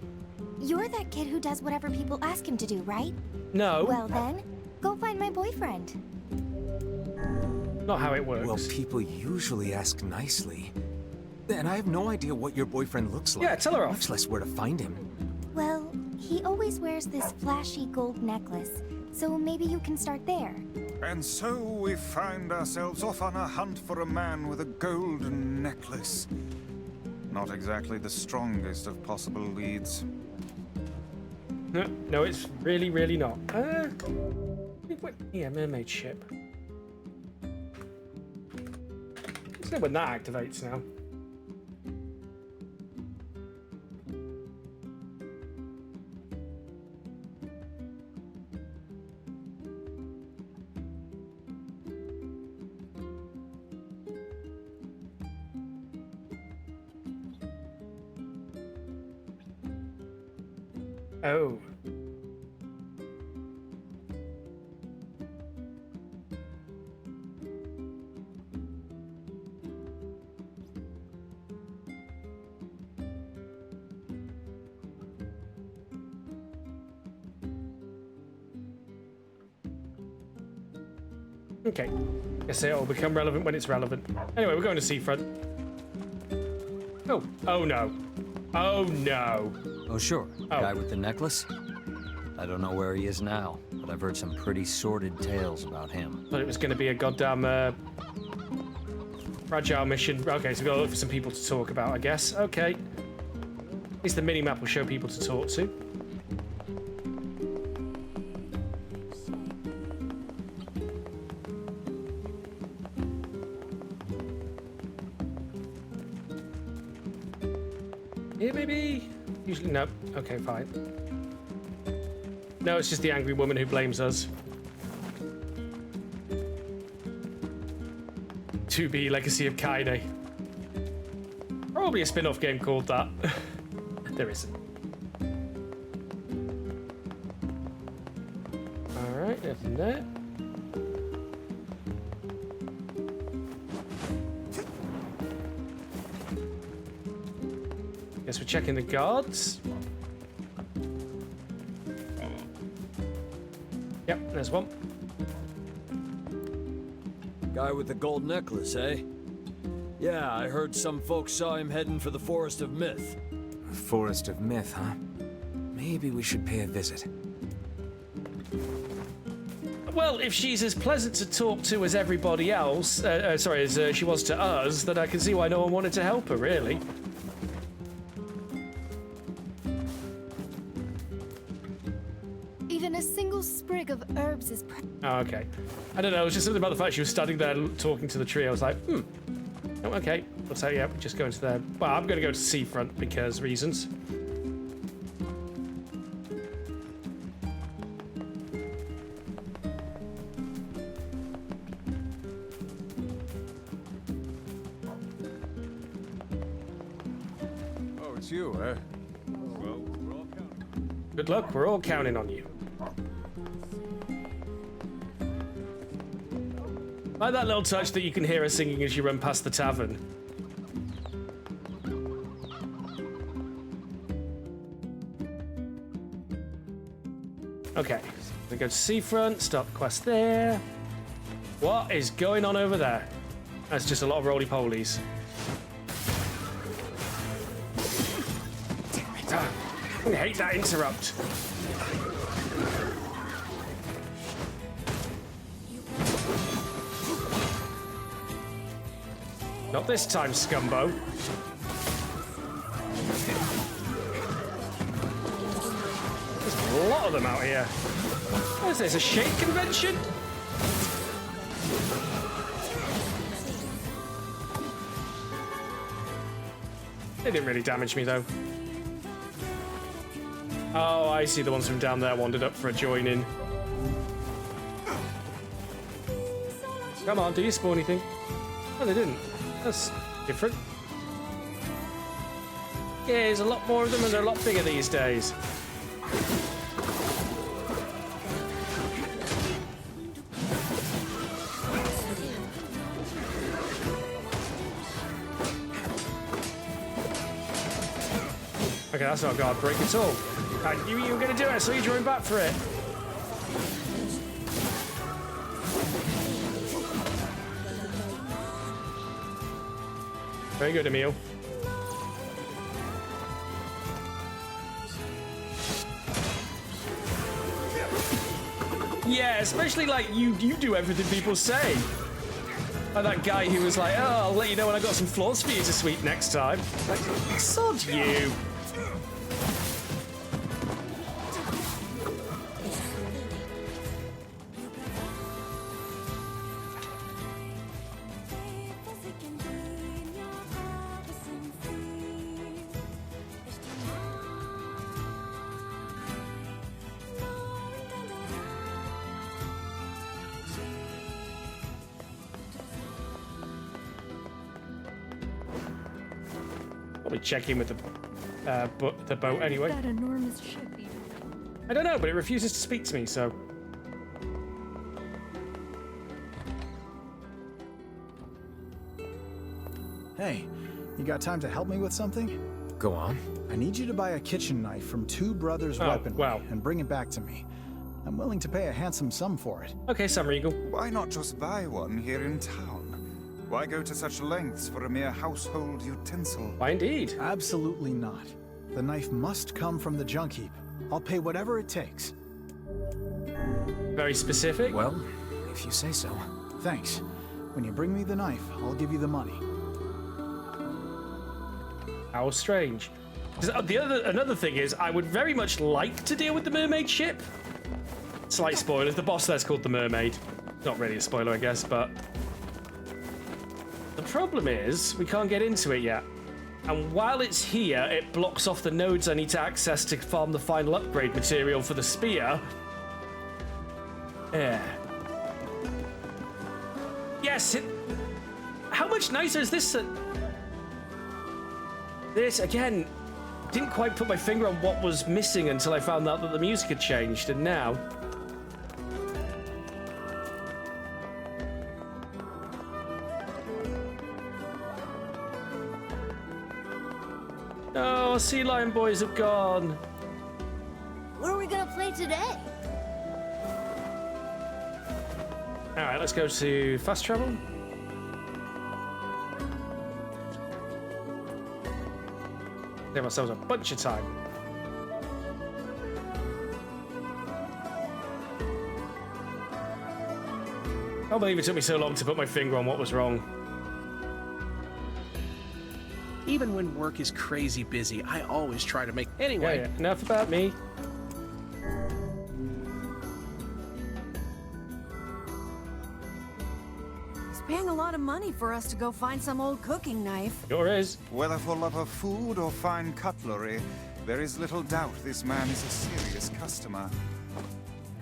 You're that kid who does whatever people ask him to do, right? No. Well then, go find my boyfriend. Not how it works. Well, people usually ask nicely. And I have no idea what your boyfriend looks like. Yeah, tell her off. Much less where to find him. Well, he always wears this flashy gold necklace, so maybe you can start there. And so we find ourselves off on a hunt for a man with a golden necklace. Not exactly the strongest of possible leads. No, it's really, really not. Yeah, mermaid ship. Let's know when that activates now. Oh. Okay. Guess it'll become relevant when it's relevant. Anyway, we're going to Seafront. Oh. Oh no. Oh no. Oh sure. Oh. Guy with the necklace? I don't know where he is now, but I've heard some pretty sordid tales about him. Thought it was going to be a goddamn fragile mission. Okay, so we've got to look for some people to talk about, I guess. Okay. At least the mini-map will show people to talk to. Yeah, maybe. Usually, no. Okay, fine. No, it's just the angry woman who blames us. 2B Legacy of Kaine. Probably a spin-off game called that. There isn't. Alright, nothing there. Guess we're checking the guards. Yep, there's one. Guy with the gold necklace, eh? Yeah, I heard some folks saw him heading for the Forest of Myth. Forest of Myth, huh? Maybe we should pay a visit. Well, if she's as pleasant to talk to as everybody else, as she was to us, then I can see why no one wanted to help her, really. Even a single sprig of herbs is Oh, okay. I don't know, it was just something about the fact she was standing there talking to the tree. I was like, Oh, okay. Looks like, yeah, we're just going to there. Well, I'm going to go to Seafront because reasons. Oh, it's you, eh? Well, we're all counting. Good luck, we're all counting on you. Like that little touch that you can hear her singing as you run past the tavern. Okay, so we go to Seafront, start the quest there. What is going on over there? That's just a lot of roly-polies. Damn it. I hate that interrupt. Not this time, Scumbo. There's a lot of them out here. What is this, a shake convention? They didn't really damage me, though. Oh, I see the ones from down there wandered up for a join-in. Come on, do you spawn anything? No, they didn't. That's different. Yeah, there's a lot more of them and they're a lot bigger these days. Okay, that's not a guard break at all. You were going to do it, so you're drawing back for it. Very good, Emil. Yeah, especially like you do everything people say. Like that guy who was like, oh, I'll let you know when I got some floors for you to sweep next time. Like, sod you. Probably check in with the boat anyway. That enormous ship. I don't know, but it refuses to speak to me, so. Hey, you got time to help me with something? Go on. I need you to buy a kitchen knife from Two Brothers Weaponry and bring it back to me. I'm willing to pay a handsome sum for it. Okay, Sam Regal. Why not just buy one here in town? Why go to such lengths for a mere household utensil? Why indeed? Absolutely not. The knife must come from the junk heap. I'll pay whatever it takes. Very specific? Well, if you say so. Thanks. When you bring me the knife, I'll give you the money. How strange. Another thing is, I would very much like to deal with the mermaid ship. Slight spoilers. The boss there's called the Mermaid. Not really a spoiler, I guess, but the problem is we can't get into it yet. And while it's here, it blocks off the nodes I need to access to farm the final upgrade material for the spear. Yeah. Yes. How much nicer is this? This again. Didn't quite put my finger on what was missing until I found out that the music had changed, and now. Oh, Sea Lion Boys have gone. What are we gonna play today? Alright, let's go to fast travel. Give ourselves a bunch of time. I can't believe it took me so long to put my finger on what was wrong. Even when work is crazy busy, I always try to make... Anyway. Yeah, enough about me. He's paying a lot of money for us to go find some old cooking knife. Sure is. Whether for love of food or fine cutlery, there is little doubt this man is a serious customer.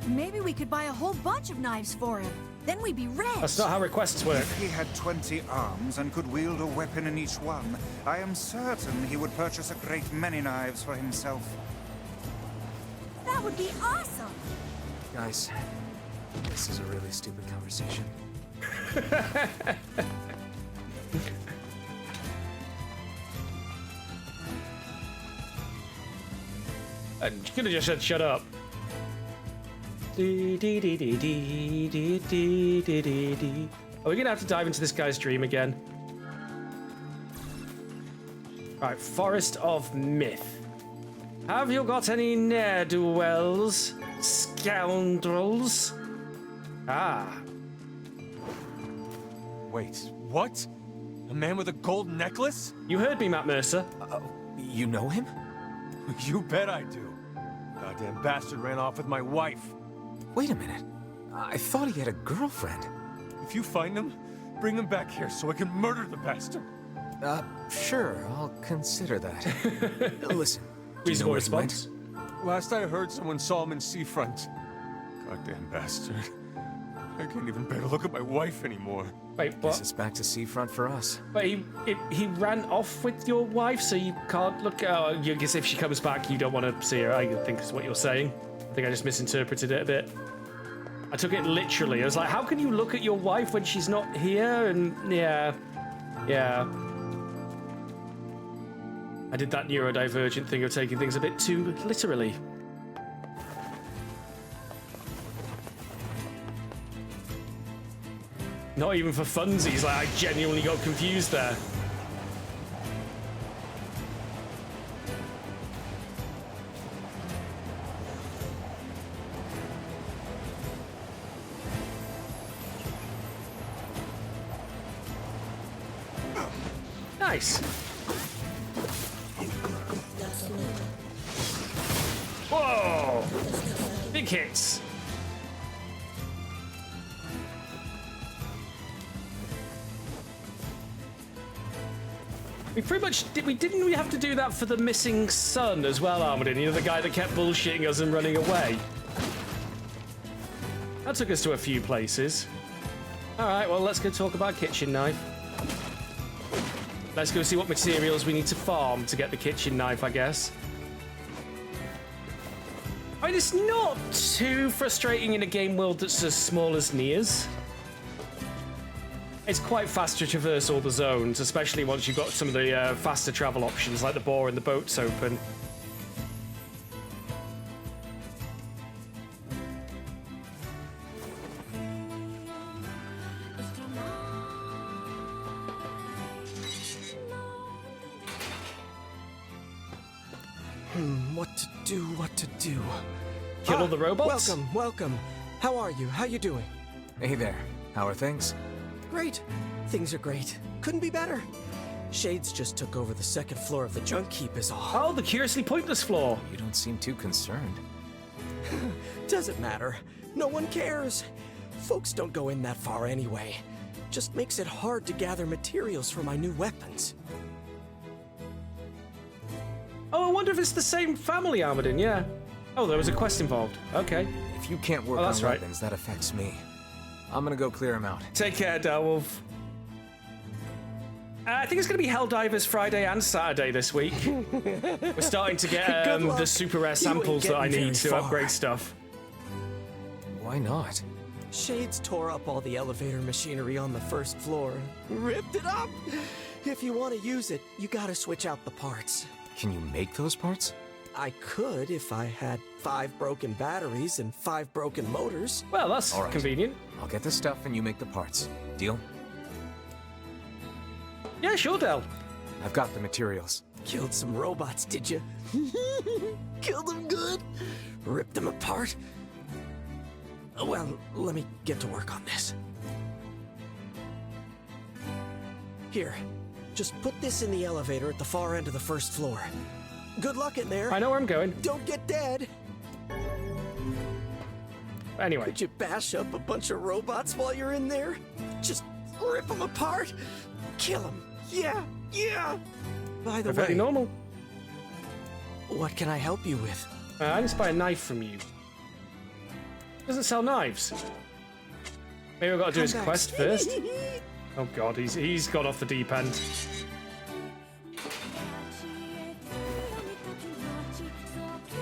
Maybe we could buy a whole bunch of knives for him. Then we'd be rich. That's not how requests work. If he had 20 arms and could wield a weapon in each one, I am certain he would purchase a great many knives for himself. That would be awesome. Guys, this is a really stupid conversation. And you could have just said shut up. Are we gonna have to dive into this guy's dream again? Right, Forest of Myth. Have you got any ne'er-do-wells, scoundrels? Ah. Wait, what? A man with a gold necklace? You heard me, Matt Mercer. You know him? You bet I do. Goddamn bastard ran off with my wife. Wait a minute. I thought he had a girlfriend. If you find him, bring him back here so I can murder the bastard. Sure, I'll consider that. Listen, reasonable response. Last I heard, someone saw him in Seafront. Goddamn bastard. I can't even bear to look at my wife anymore. Wait, what? Guess it's back to Seafront for us. But he ran off with your wife, so you can't look at her. I guess if she comes back, you don't want to see her, I think is what you're saying. I think I just misinterpreted it a bit. I took it literally. I was like, how can you look at your wife when she's not here? And yeah. I did that neurodivergent thing of taking things a bit too literally. Not even for funsies, like I genuinely got confused there. Nice. Whoa! Big hits. We pretty much didn't we have to do that for the missing son as well, Armadin? You know, the guy that kept bullshitting us and running away. That took us to a few places. All right, well, let's go talk about kitchen knife. Let's go see what materials we need to farm to get the kitchen knife, I guess. I mean, it's not too frustrating in a game world that's as small as NieR's. It's quite fast to traverse all the zones, especially once you've got some of the faster travel options, like the boar and the boats open. What to do? Kill all the robots? Welcome. How are you? How you doing? Hey there. How are things? Great. Things are great. Couldn't be better. Shades just took over the second floor of the junk heap is all. Oh, the curiously pointless floor. You don't seem too concerned. Doesn't matter. No one cares. Folks don't go in that far anyway. Just makes it hard to gather materials for my new weapons. Oh, I wonder if it's the same family, Armadin, yeah. Oh, there was a quest involved. Okay. If you can't work on weapons, that affects me. I'm gonna go clear him out. Take care, Darwolf. I think it's going to be Helldivers Friday and Saturday this week. We're starting to get the super rare samples that I need to upgrade stuff. Why not? Shades tore up all the elevator machinery on the first floor. Ripped it up! If you want to use it, you gotta switch out the parts. Can you make those parts? I could if I had 5 broken batteries and 5 broken motors. Well, that's convenient. I'll get the stuff and you make the parts. Deal? Yeah, sure, Del. I've got the materials. Killed some robots, did you? Killed them good? Ripped them apart? Well, let me get to work on this. Here, just put this in the elevator at the far end of the first floor. Good luck in there. I know where I'm going. Don't get dead. Anyway. Could you bash up a bunch of robots while you're in there? Just rip them apart? Kill them. Yeah. By the way, very normal. What can I help you with? I just buy a knife from you. Doesn't sell knives. Maybe I've got to do his quest first. Oh god, he's gone off the deep end.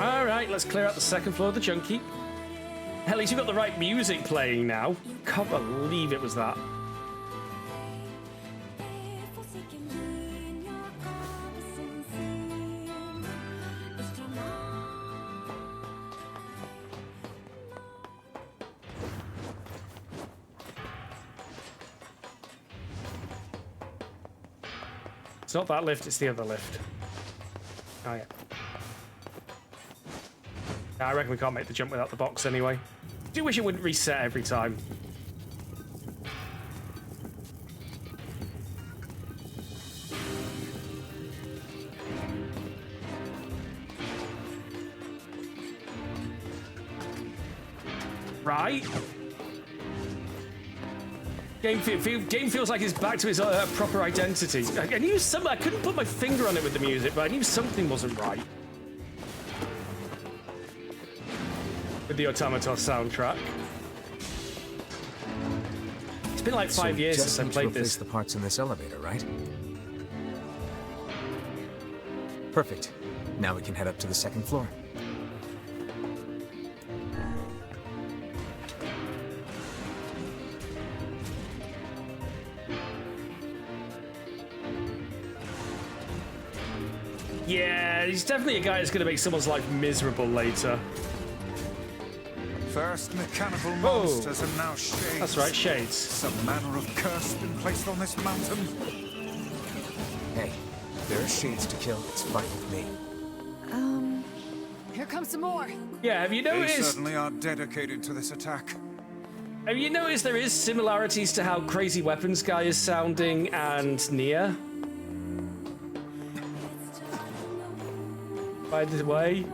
Alright, let's clear out the second floor of the junk heap. At least you've got the right music playing now. Can't believe it was that. It's not that lift, it's the other lift. Oh, yeah. I reckon we can't make the jump without the box anyway. I do wish it wouldn't reset every time. Right? Game feels like it's back to its proper identity. I knew something. I couldn't put my finger on it with the music, but I knew something wasn't right with the Automatos soundtrack. It's been like 5 years since I played this. The parts in this elevator, right? Perfect. Now we can head up to the second floor. Yeah, he's definitely a guy that's going to make someone's life miserable later. First mechanical monsters and now shades. That's right, shades. Some manner of curse been placed on this mountain. Hey, if there are shades to kill, it's fine with me. Here comes some more. Yeah, have you noticed? They certainly are dedicated to this attack. Have you noticed there is similarities to how Crazy Weapons Guy is sounding and NieR? By the way.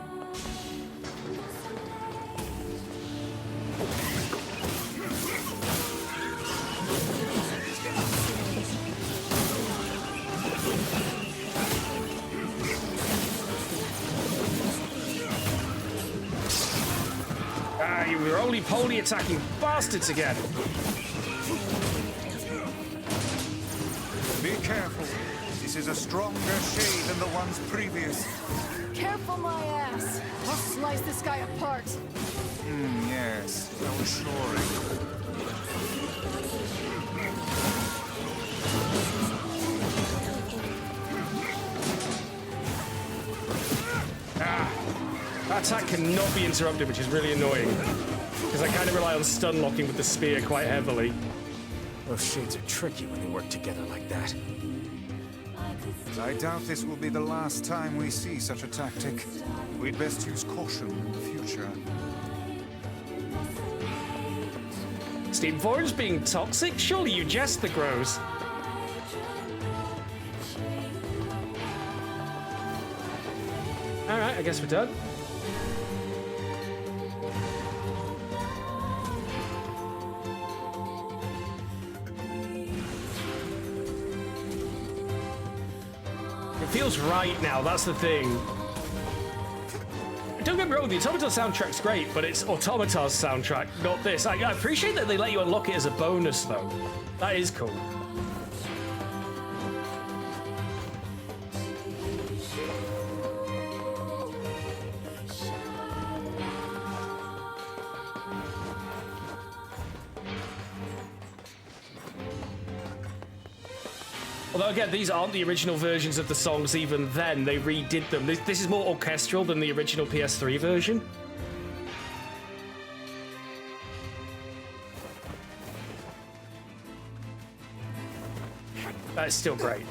Ah, you roly-poly attacking bastards again. Be careful. This is a stronger shade than the ones previous. Careful, my ass. I'll slice this guy apart. Yes, so assuring. That attack cannot be interrupted, which is really annoying. Because I kind of rely on stun locking with the spear quite heavily. Those shades are tricky when they work together like that. I doubt this will be the last time we see such a tactic. We'd best use caution in the future. Steam Forge being toxic? Surely you jest the grows. Alright, I guess we're done. It feels right now, that's the thing. Don't get me wrong, the Automata soundtrack's great, but it's Automata's soundtrack, not this. I appreciate that they let you unlock it as a bonus, though. That is cool. Although again, these aren't the original versions of the songs even then, they redid them. This is more orchestral than the original PS3 version. That's still great.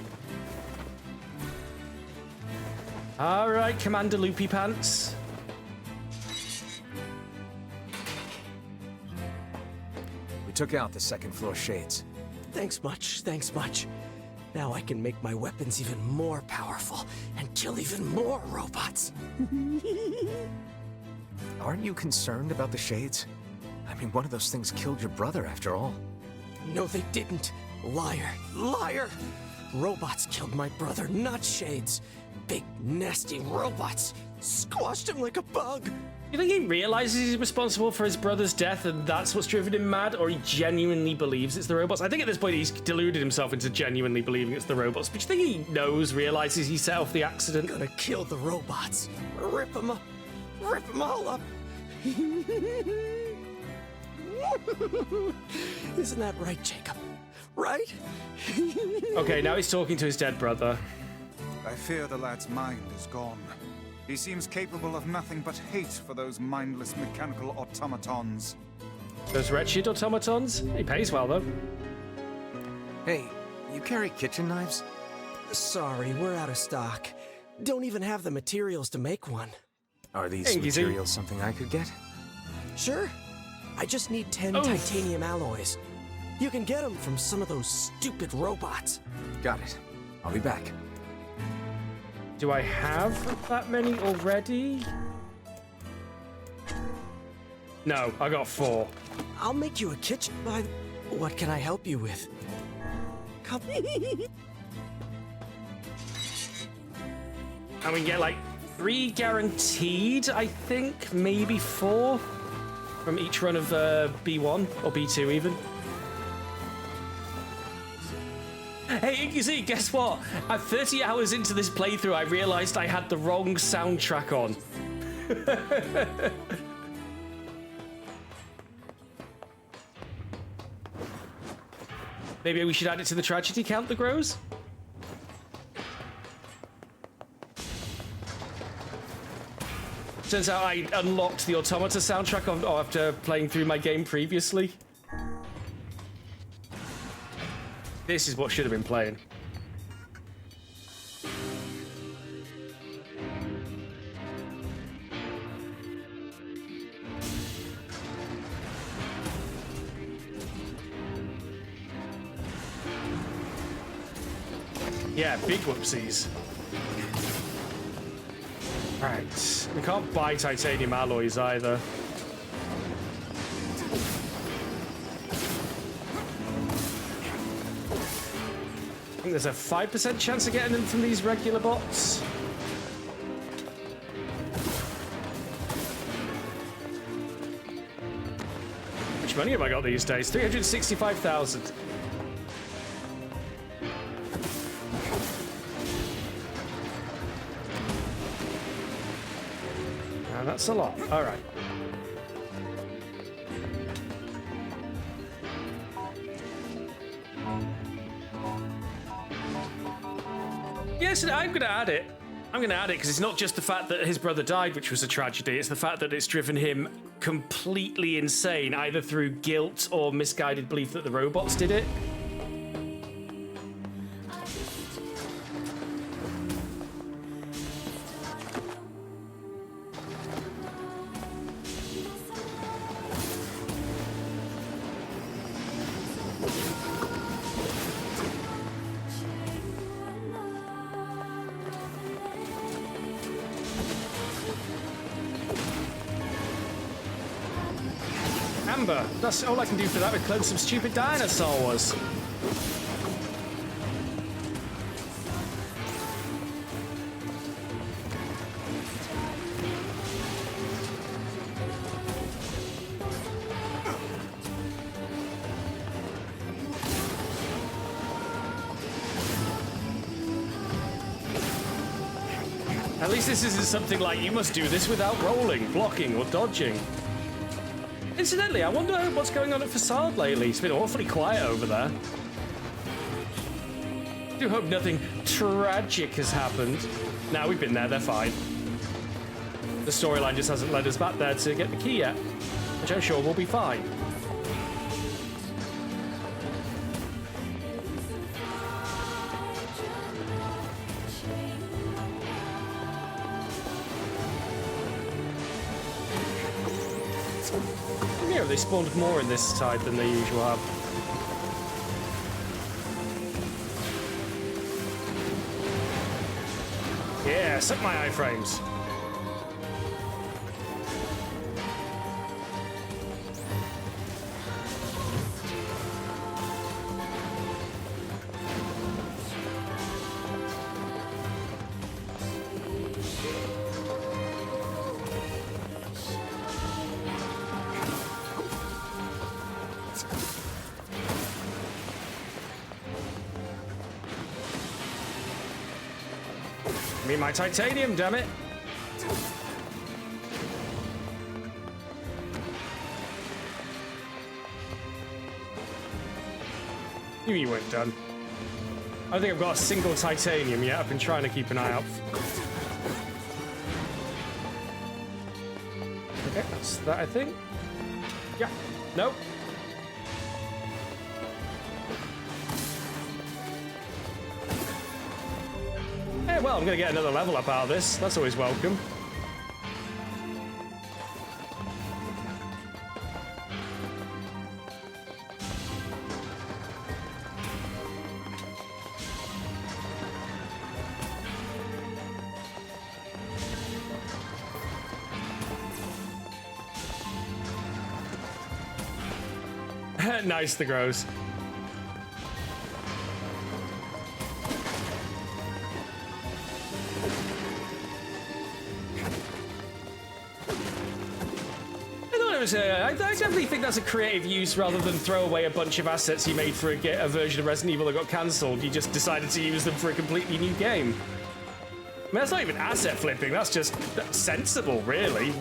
Alright, Commander Loopy Pants. We took out the second floor shades. Thanks much, thanks much. Now I can make my weapons even more powerful and kill even more robots. Aren't you concerned about the shades? I mean, one of those things killed your brother after all. No, they didn't. Liar, liar! Robots killed my brother, not shades. Big, nasty robots. Squashed him like a bug. You think he realizes he's responsible for his brother's death and that's what's driven him mad, or he genuinely believes it's the robots? I think at this point he's deluded himself into genuinely believing it's the robots, but you think he realizes he set off the accident? Gonna kill the robots. Rip them up. Rip them all up. Isn't that right, Jacob? Right? Okay, now he's talking to his dead brother. I fear the lad's mind is gone. He seems capable of nothing but hate for those mindless mechanical automatons. Those wretched automatons? He pays well, though. Hey, you carry kitchen knives? Sorry, we're out of stock. Don't even have the materials to make one. Are these materials something I could get? Sure. I just need 10 titanium alloys. You can get them from some of those stupid robots. Got it. I'll be back. Do I have that many already? No, I got 4. I'll make you a kitchen. What can I help you with? Come. And we get like 3 guaranteed, I think, maybe 4 from each run of B1 or B2 even. Hey, Inky, guess what? At 30 hours into this playthrough, I realized I had the wrong soundtrack on. Maybe we should add it to the tragedy count that grows? Turns out I unlocked the Automata soundtrack after playing through my game previously. This is what should have been playing. Yeah, big whoopsies. Right, we can't buy titanium alloys either. I think there's a 5% chance of getting them from these regular bots. How much money have I got these days? 365,000. That's a lot. All right. Yes, I'm going to add it. I'm going to add it because it's not just the fact that his brother died, which was a tragedy. It's the fact that it's driven him completely insane, either through guilt or misguided belief that the robots did it. That's all I can do for that with clone some stupid dinosaurs. At least this isn't something like you must do this without rolling, blocking, or dodging. Incidentally, I wonder what's going on at Facade lately. It's been awfully quiet over there. I do hope nothing tragic has happened. Now we've been there, they're fine. The storyline just hasn't led us back there to get the key yet, which I'm sure will be fine. They spawned more in this tide than they usually have. Yeah, suck my iframes. Give me my titanium, damn it! You weren't done. I don't think I've got a single titanium yet. I've been trying to keep an eye out. Okay, that's that, I think. Yeah. Nope. Well, I'm going to get another level up out of this. That's always welcome. Nice, the grows. I definitely think that's a creative use rather than throw away a bunch of assets you made for a version of Resident Evil that got cancelled. You just decided to use them for a completely new game. I mean, that's not even asset flipping, that's just sensible, really.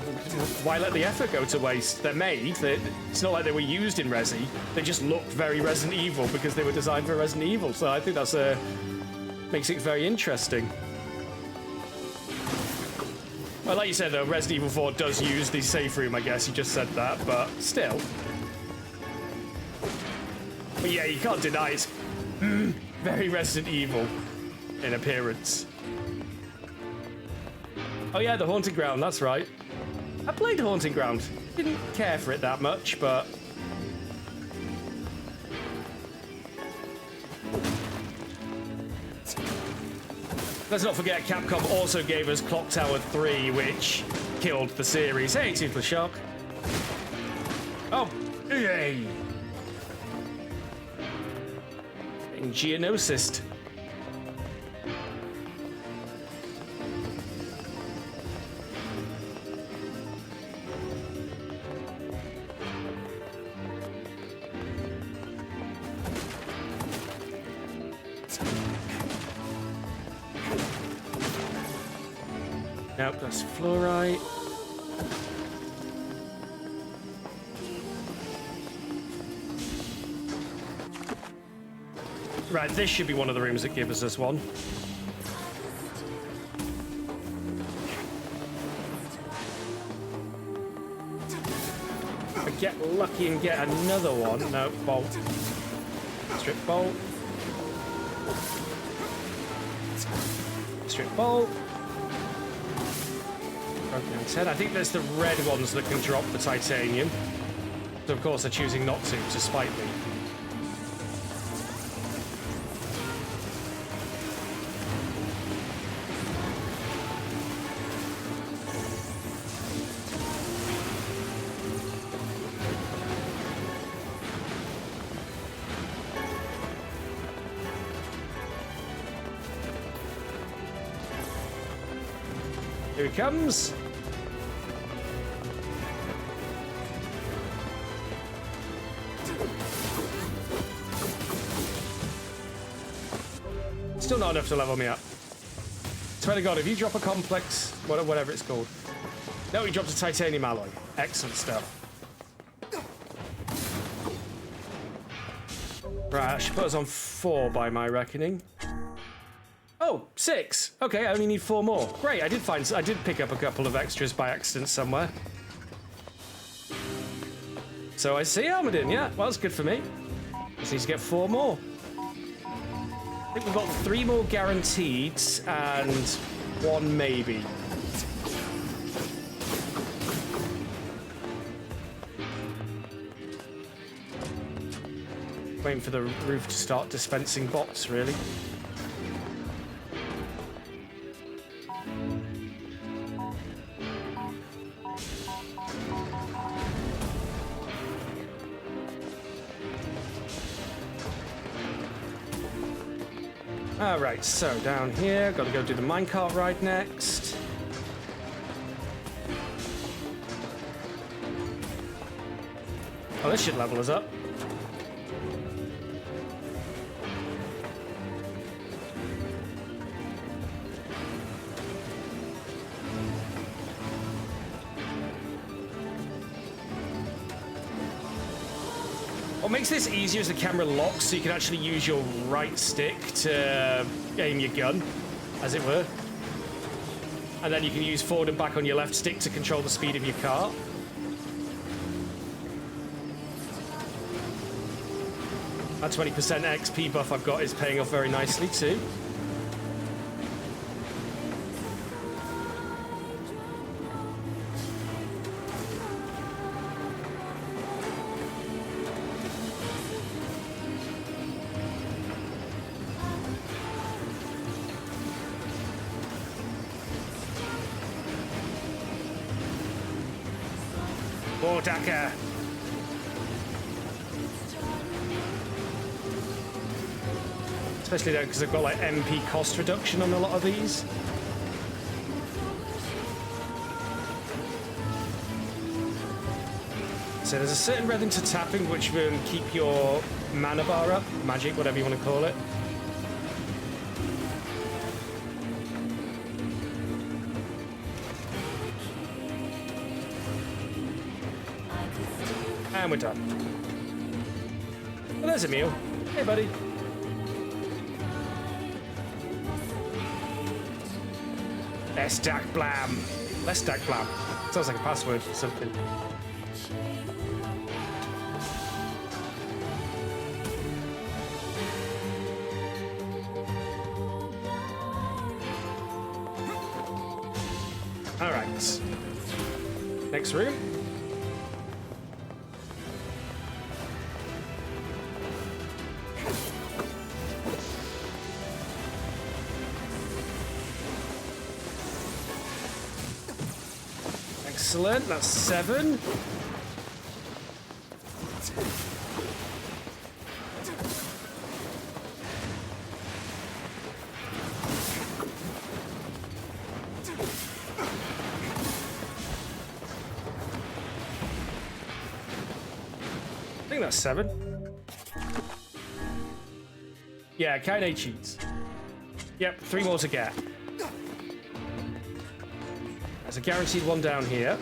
Why let the effort go to waste? They're made, it's not like they were used in Resi. They just looked very Resident Evil because they were designed for Resident Evil, so I think that's makes it very interesting. Well, like you said, though, Resident Evil 4 does use the safe room, I guess. You just said that, but still. But yeah, you can't deny it's very Resident Evil in appearance. Oh yeah, the Haunting Ground, that's right. I played Haunting Ground. Didn't care for it that much, but... Let's not forget, Capcom also gave us Clock Tower 3, which killed the series. Hey, Toothless Shark. Oh, yay! Getting Geonosis. Nope, that's fluorite. Right, this should be one of the rooms that give us this one. If I get lucky and get another one. No, bolt. Strip bolt. Strip bolt. I think there's the red ones that can drop the titanium. So of course they're choosing not to spite me. Here he comes. Still not enough to level me up. Swear to God, if you drop a complex, whatever it's called. No, he dropped a titanium alloy. Excellent stuff. Right, that should put us on 4 by my reckoning. Oh, 6. Okay, I only need 4 more. Great, I did pick up a couple of extras by accident somewhere. So I see Armadin, yeah. Well, that's good for me. Just need to get 4 more. I think we've got 3 more guaranteed and 1 maybe. Waiting for the roof to start dispensing bots, really. Alright, so down here, gotta go do the minecart ride next. Oh, this should level us up. What makes this easier is the camera locks, so you can actually use your right stick to aim your gun, as it were. And then you can use forward and back on your left stick to control the speed of your car. That 20% XP buff I've got is paying off very nicely too. Daka. Especially though, because I've got like MP cost reduction on a lot of these. So there's a certain rhythm to tapping which will keep your mana bar up, magic, whatever you want to call it. And we're done. Well, there's Emil. Hey, buddy. Stack blam. Less stack blam. Sounds like a password for something. All right. Next room. Excellent, that's 7. I think that's 7. Yeah, Kaine cheats. Yep, 3 more to get. There's a guaranteed one down here.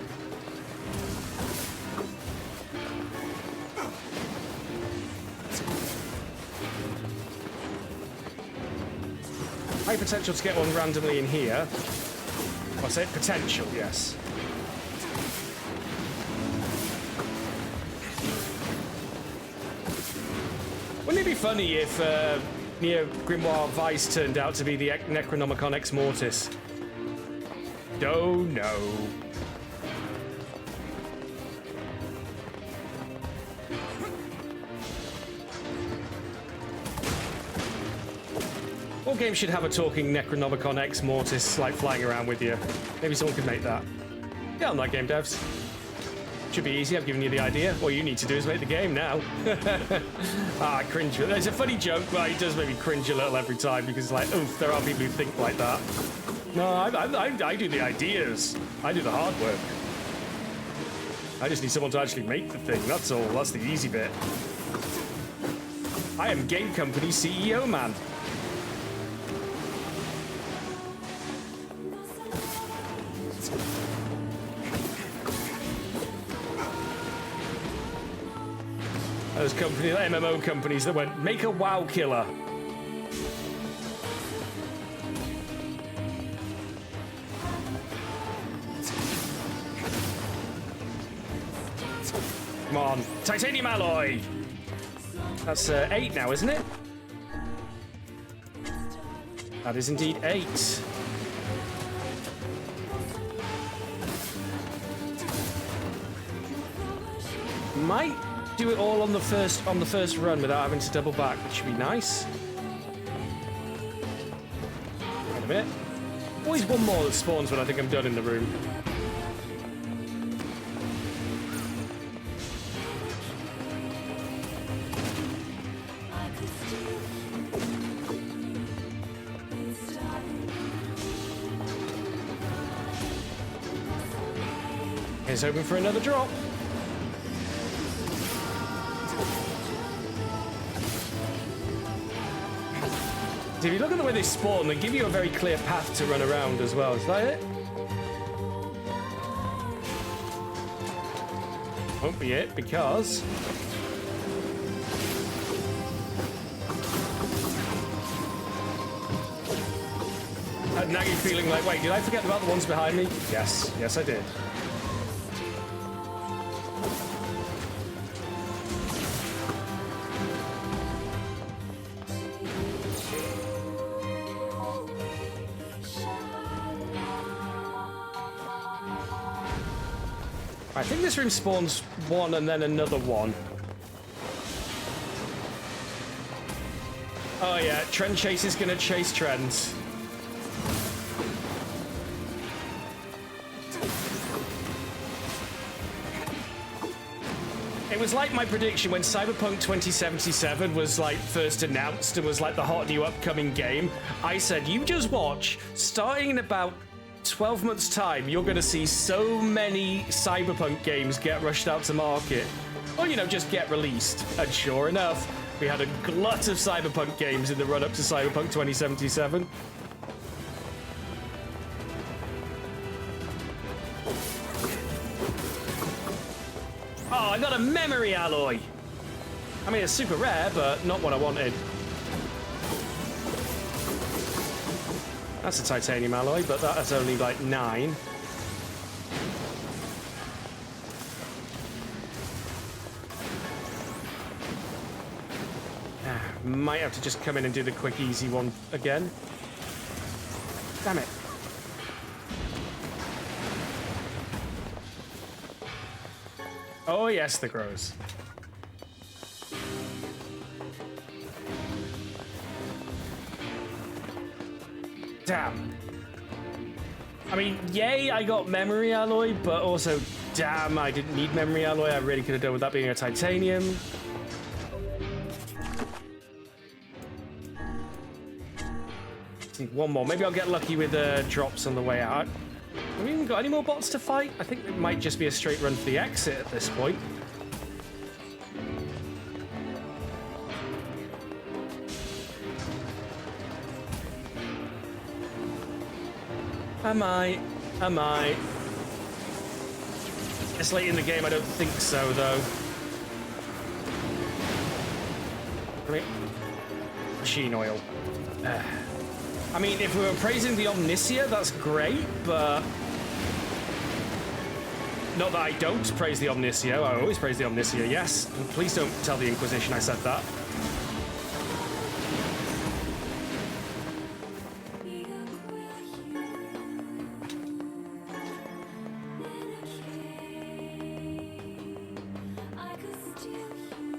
High potential to get one randomly in here. What's it? Potential, yes. Wouldn't it be funny if NieR Grimoire Vice turned out to be the Necronomicon Ex Mortis? Don't know. All games should have a talking Necronomicon Ex Mortis, like, flying around with you. Maybe someone could make that. Get on that, game devs. Should be easy, I've given you the idea. All you need to do is make the game now. I cringe. There's a funny joke, but it does make me cringe a little every time, because, like, oof, there are people who think like that. No, I do the ideas. I do the hard work. I just need someone to actually make the thing, that's all. That's the easy bit. I am Game Company CEO, man. Those companies, MMO companies that went, make a WoW killer. Come on, titanium alloy. That's 8 now, isn't it? That is indeed 8. Might do it all on the first run without having to double back, which should be nice. Wait a minute. Always one more that spawns when I think I'm done in the room. Here's hoping for another drop. If you look at the way they spawn, they give you a very clear path to run around as well. Is that it? Won't be it, because... now you're feeling like, wait, did I forget about the ones behind me? Yes, yes I did. I think this room spawns one and then another one. Oh yeah, Trend Chase is gonna chase trends. It was like my prediction when Cyberpunk 2077 was like first announced and was like the hot new upcoming game. I said, you just watch, starting in about 12 months time, you're going to see so many Cyberpunk games get rushed out to market. Or, you know, just get released. And sure enough, we had a glut of Cyberpunk games in the run-up to Cyberpunk 2077. Oh, I got a memory alloy! I mean, it's super rare, but not what I wanted. That's a titanium alloy, but that has only like 9. Might have to just come in and do the quick, easy one again. Damn it. Oh yes, the grows. Damn. I mean, yay, I got memory alloy, but also, damn, I didn't need memory alloy. I really could have done with that being a titanium. Need one more. Maybe I'll get lucky with drops on the way out. Have we even got any more bots to fight? I think it might just be a straight run for the exit at this point. I might. It's late in the game, I don't think so, though. I mean, machine oil. I mean, if we were praising the Omnicia, that's great, but... Not that I don't praise the Omnicia, I always praise the Omnicia, yes. And please don't tell the Inquisition I said that.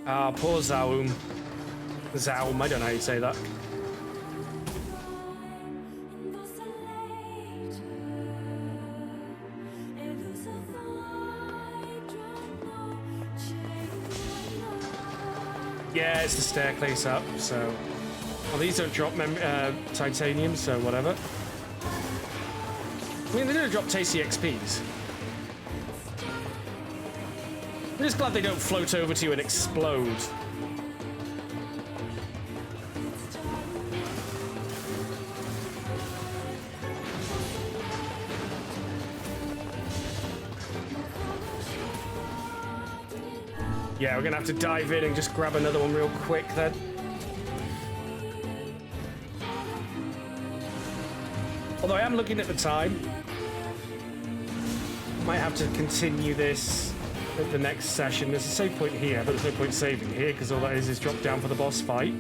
Ah, poor Zaum. Zaum, I don't know how you say that. Yeah, it's the staircase up, so... Well, these don't drop titanium, so whatever. I mean, they don't drop tasty XPs. I'm just glad they don't float over to you and explode. Yeah, we're gonna have to dive in and just grab another one real quick then. Although I am looking at the time. Might have to continue this at the next session. There's a save point here, but there's no point saving here because all that is drop down for the boss fight.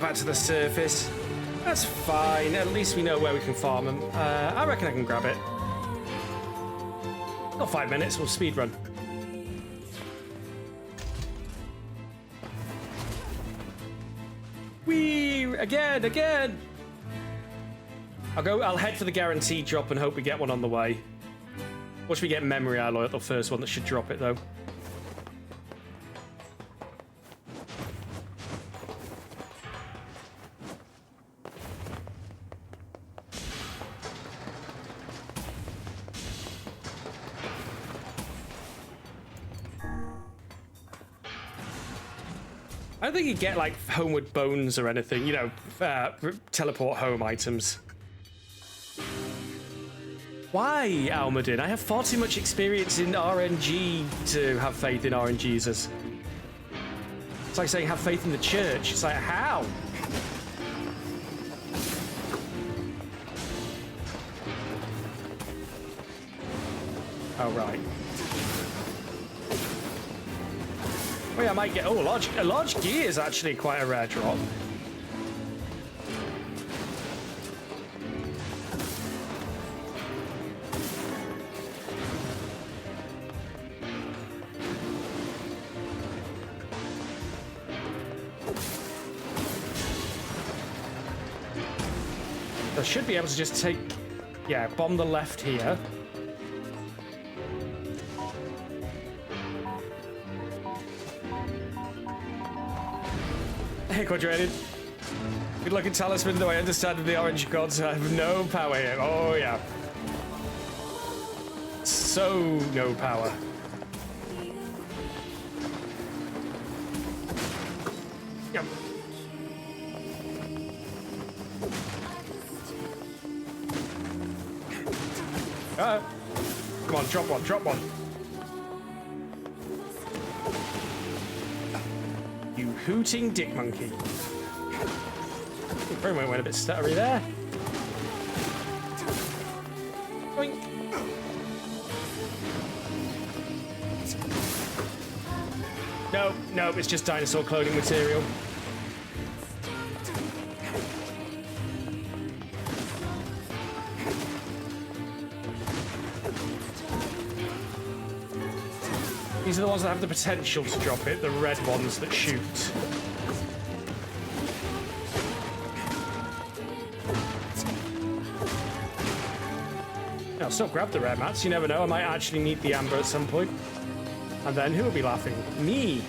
Back to the surface. That's fine. At least we know where we can farm them. I reckon I can grab it. Got 5 minutes. We'll speed run. Whee! Again! I'll head for the guaranteed drop and hope we get one on the way. Watch me get memory alloy at the first one that should drop it though. I don't think you get like homeward bones or anything, you know, teleport home items. Why, Almadin? I have far too much experience in RNG to have faith in RNGesus. It's like saying have faith in the church. It's like, how? Oh, right. Oh yeah, I might get... Oh, a large gear is actually quite a rare drop. I should be able to just take... Yeah, bomb the left here. Hey, Quadrated. Good luck in Talisman, though I understand the orange gods have no power here. Oh, yeah. So no power. Yep. Come on, drop one, drop one. You hooting dick monkey. Probably went a bit stuttery there. Boink. No, no, it's just dinosaur cloning material. These are the ones that have the potential to drop it, the red ones that shoot. I'll still grab the rare mats, you never know, I might actually need the amber at some point. And then who will be laughing? Me!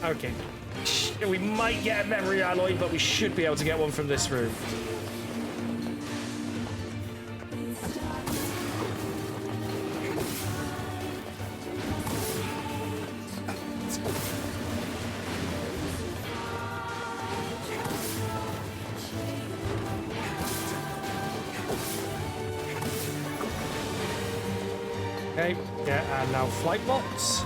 Okay. We might get a memory alloy, but we should be able to get one from this room. Okay, yeah, and now flight bots.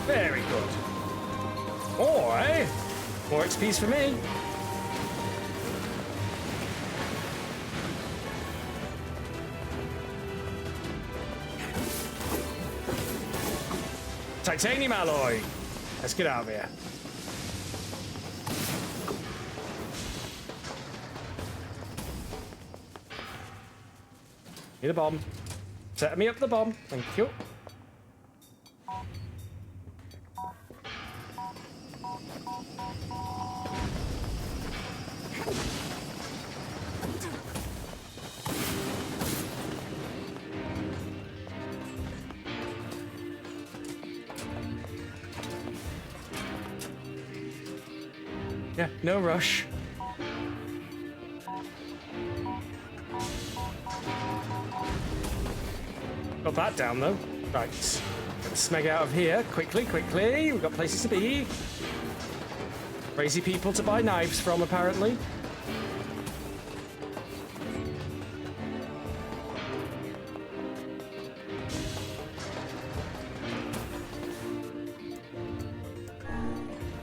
Very good. More, eh? More XP's for me. Titanium alloy. Let's get out of here. Need a bomb. Set me up the bomb. Thank you. Yeah, no rush. Got that down though. Right. Get the smeg out of here. Quickly, quickly. We've got places to be. Crazy people to buy knives from, apparently.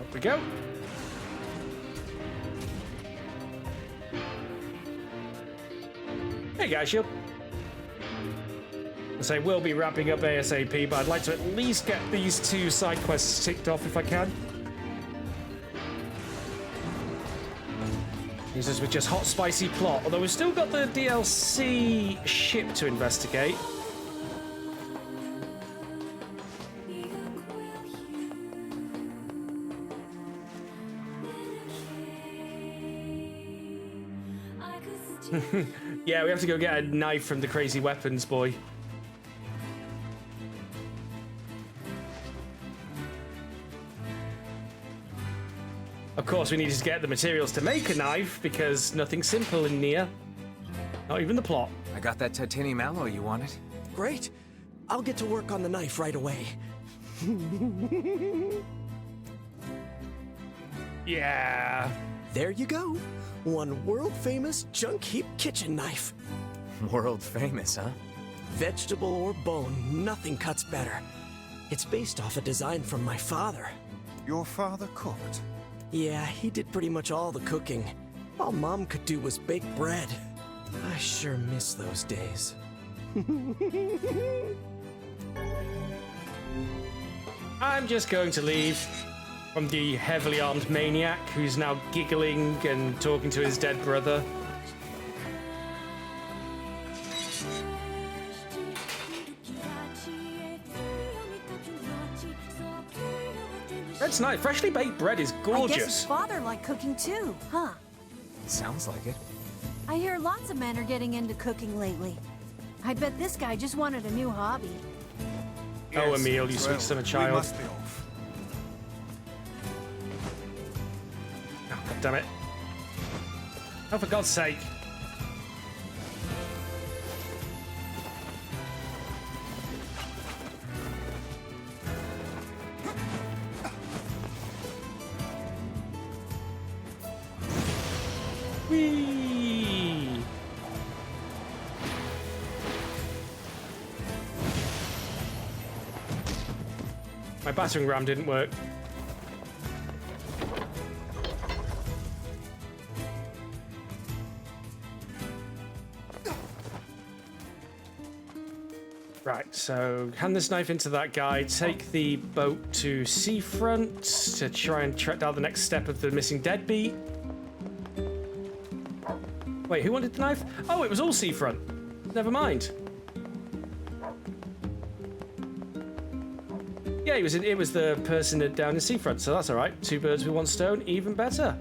Up we go. Hey guys, you. So we'll be wrapping up ASAP, but I'd like to at least get these 2 side quests ticked off if I can. Use this with just hot, spicy plot, although we've still got the DLC ship to investigate. Yeah, we have to go get a knife from the crazy weapons boy. Of course, we needed to get the materials to make a knife, because nothing's simple in NieR. Not even the plot. I got that titanium alloy you wanted. Great. I'll get to work on the knife right away. Yeah. There you go. One world-famous junk heap kitchen knife. World famous, huh? Vegetable or bone, nothing cuts better. It's based off a design from my father. Your father cooked? Yeah, he did pretty much all the cooking. All Mom could do was bake bread. I sure miss those days. I'm just going to leave from the heavily armed maniac who's now giggling and talking to his dead brother. Red's nice. Freshly baked bread is gorgeous. I guess his father liked cooking too, huh? Sounds like it. I hear lots of men are getting into cooking lately. I bet this guy just wanted a new hobby. Oh, Emil, you sweet son of a child. We must be off. Oh, God damn it. Oh, for God's sake. Whee! My battering ram didn't work. Right, so hand this knife into that guy, take the boat to seafront to try and track down the next step of the missing deadbeat. Wait, who wanted the knife? Oh, it was all seafront. Never mind. Yeah, it was the person down in seafront, so that's all right. 2 birds with 1 stone, even better.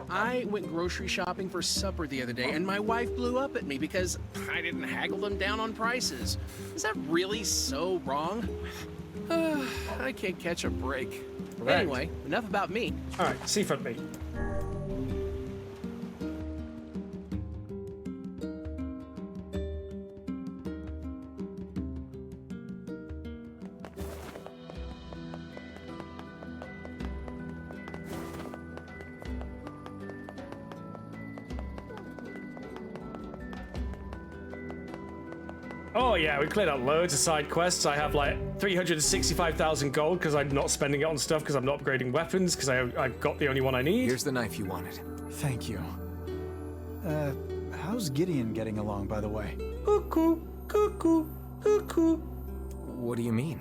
I went grocery shopping for supper the other day, and my wife blew up at me because I didn't haggle them down on prices. Is that really so wrong? I can't catch a break. Correct. Anyway, enough about me. All right, seafront meat. Oh yeah, we cleared out loads of side quests. I have like 365,000 gold because I'm not spending it on stuff because I'm not upgrading weapons because I've got the only one I need. Here's the knife you wanted. Thank you. How's Gideon getting along, by the way? Cuckoo, cuckoo, cuckoo. What do you mean?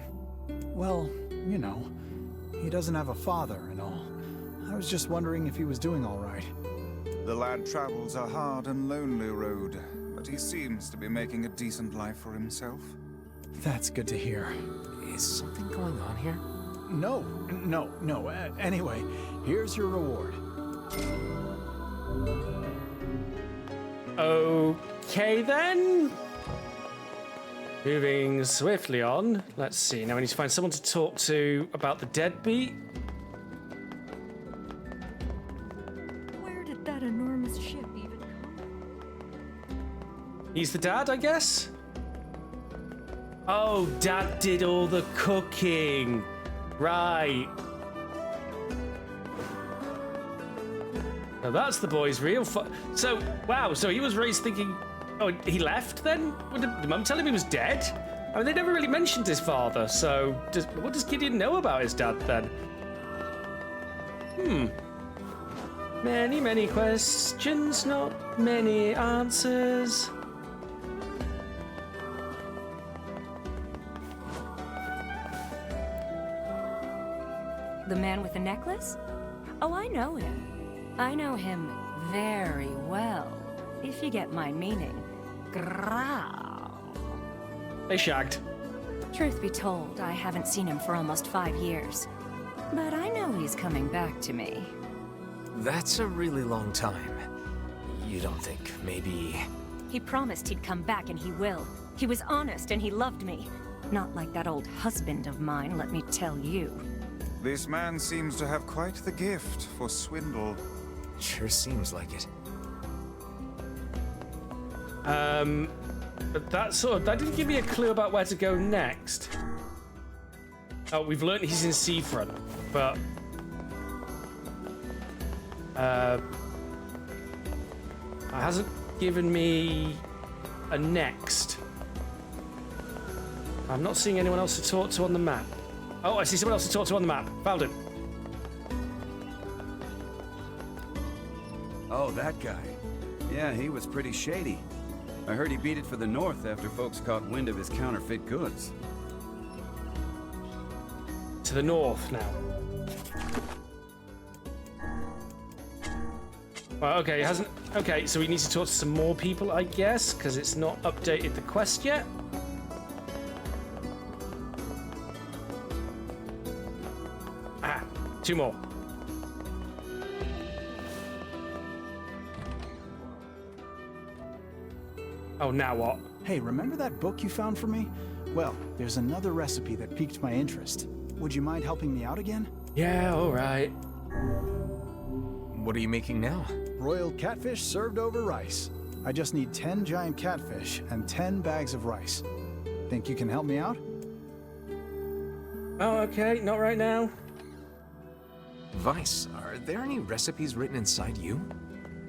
Well, you know, he doesn't have a father and all. I was just wondering if he was doing all right. The lad travels a hard and lonely road, but he seems to be making a decent life for himself. That's good to hear. Is something going on here? No. Anyway, here's your reward. Okay then. Moving swiftly on. Let's see. Now we need to find someone to talk to about the deadbeat. Where did that enormous ship even come? He's the dad, I guess? Oh, Dad did all the cooking. Right. Now that's the boy's real So, wow, so he was raised thinking... Oh, he left then? Did Mum tell him he was dead? I mean, they never really mentioned his father, so... what does Gideon know about his dad then? Many, many questions, not many answers. The man with the necklace? Oh, I know him. I know him very well, if you get my meaning. Growl. They shagged. Truth be told, I haven't seen him for almost 5 years. But I know he's coming back to me. That's a really long time. You don't think maybe... He promised he'd come back, and he will. He was honest, and he loved me. Not like that old husband of mine, let me tell you. This man seems to have quite the gift for swindle. Sure seems like it. But that didn't give me a clue about where to go next. Oh, we've learned he's in seafront, but it hasn't given me a next. I'm not seeing anyone else to talk to on the map. Oh, I see someone else to talk to on the map. Found him. Oh, that guy. Yeah, he was pretty shady. I heard he beat it for the North after folks caught wind of his counterfeit goods. To the north now. Well, okay, it hasn't... Okay, so we need to talk to some more people, I guess, because it's not updated the quest yet. Ah, 2 more. Oh, now what? Hey, remember that book you found for me? Well, there's another recipe that piqued my interest. Would you mind helping me out again? Yeah, all right. What are you making now? Broiled catfish served over rice. I just need 10 giant catfish and 10 bags of rice. Think you can help me out? Oh, okay, not right now. Vice, are there any recipes written inside you?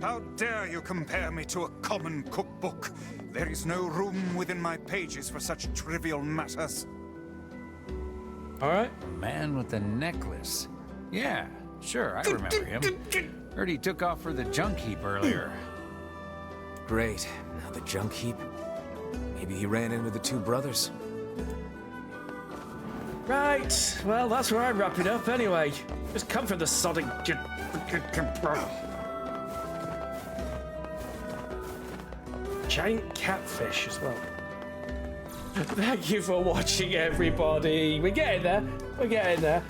How dare you compare me to a common cookbook? There is no room within my pages for such trivial matters. All right. Man with the necklace. Yeah, sure, I remember him. Heard he took off for the junk heap earlier. Great. Now the junk heap. Maybe he ran in with the two brothers. Right. Well, that's where I'm wrapping up anyway. Just come for the sodding. Giant catfish as well. Thank you for watching, everybody. We're getting there. We're getting there.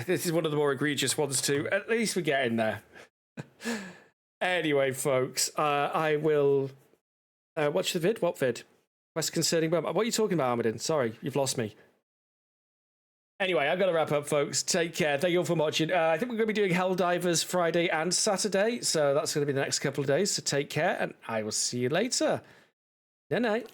This is one of the more egregious ones too. At least we're getting there. Anyway, folks, I will watch the vid. What vid? Quest concerning. What are you talking about, Armadin? Sorry, you've lost me. Anyway, I've got to wrap up, folks. Take care. Thank you all for watching. I think we're going to be doing Helldivers Friday and Saturday, so that's going to be the next couple of days. So take care, and I will see you later. Night night.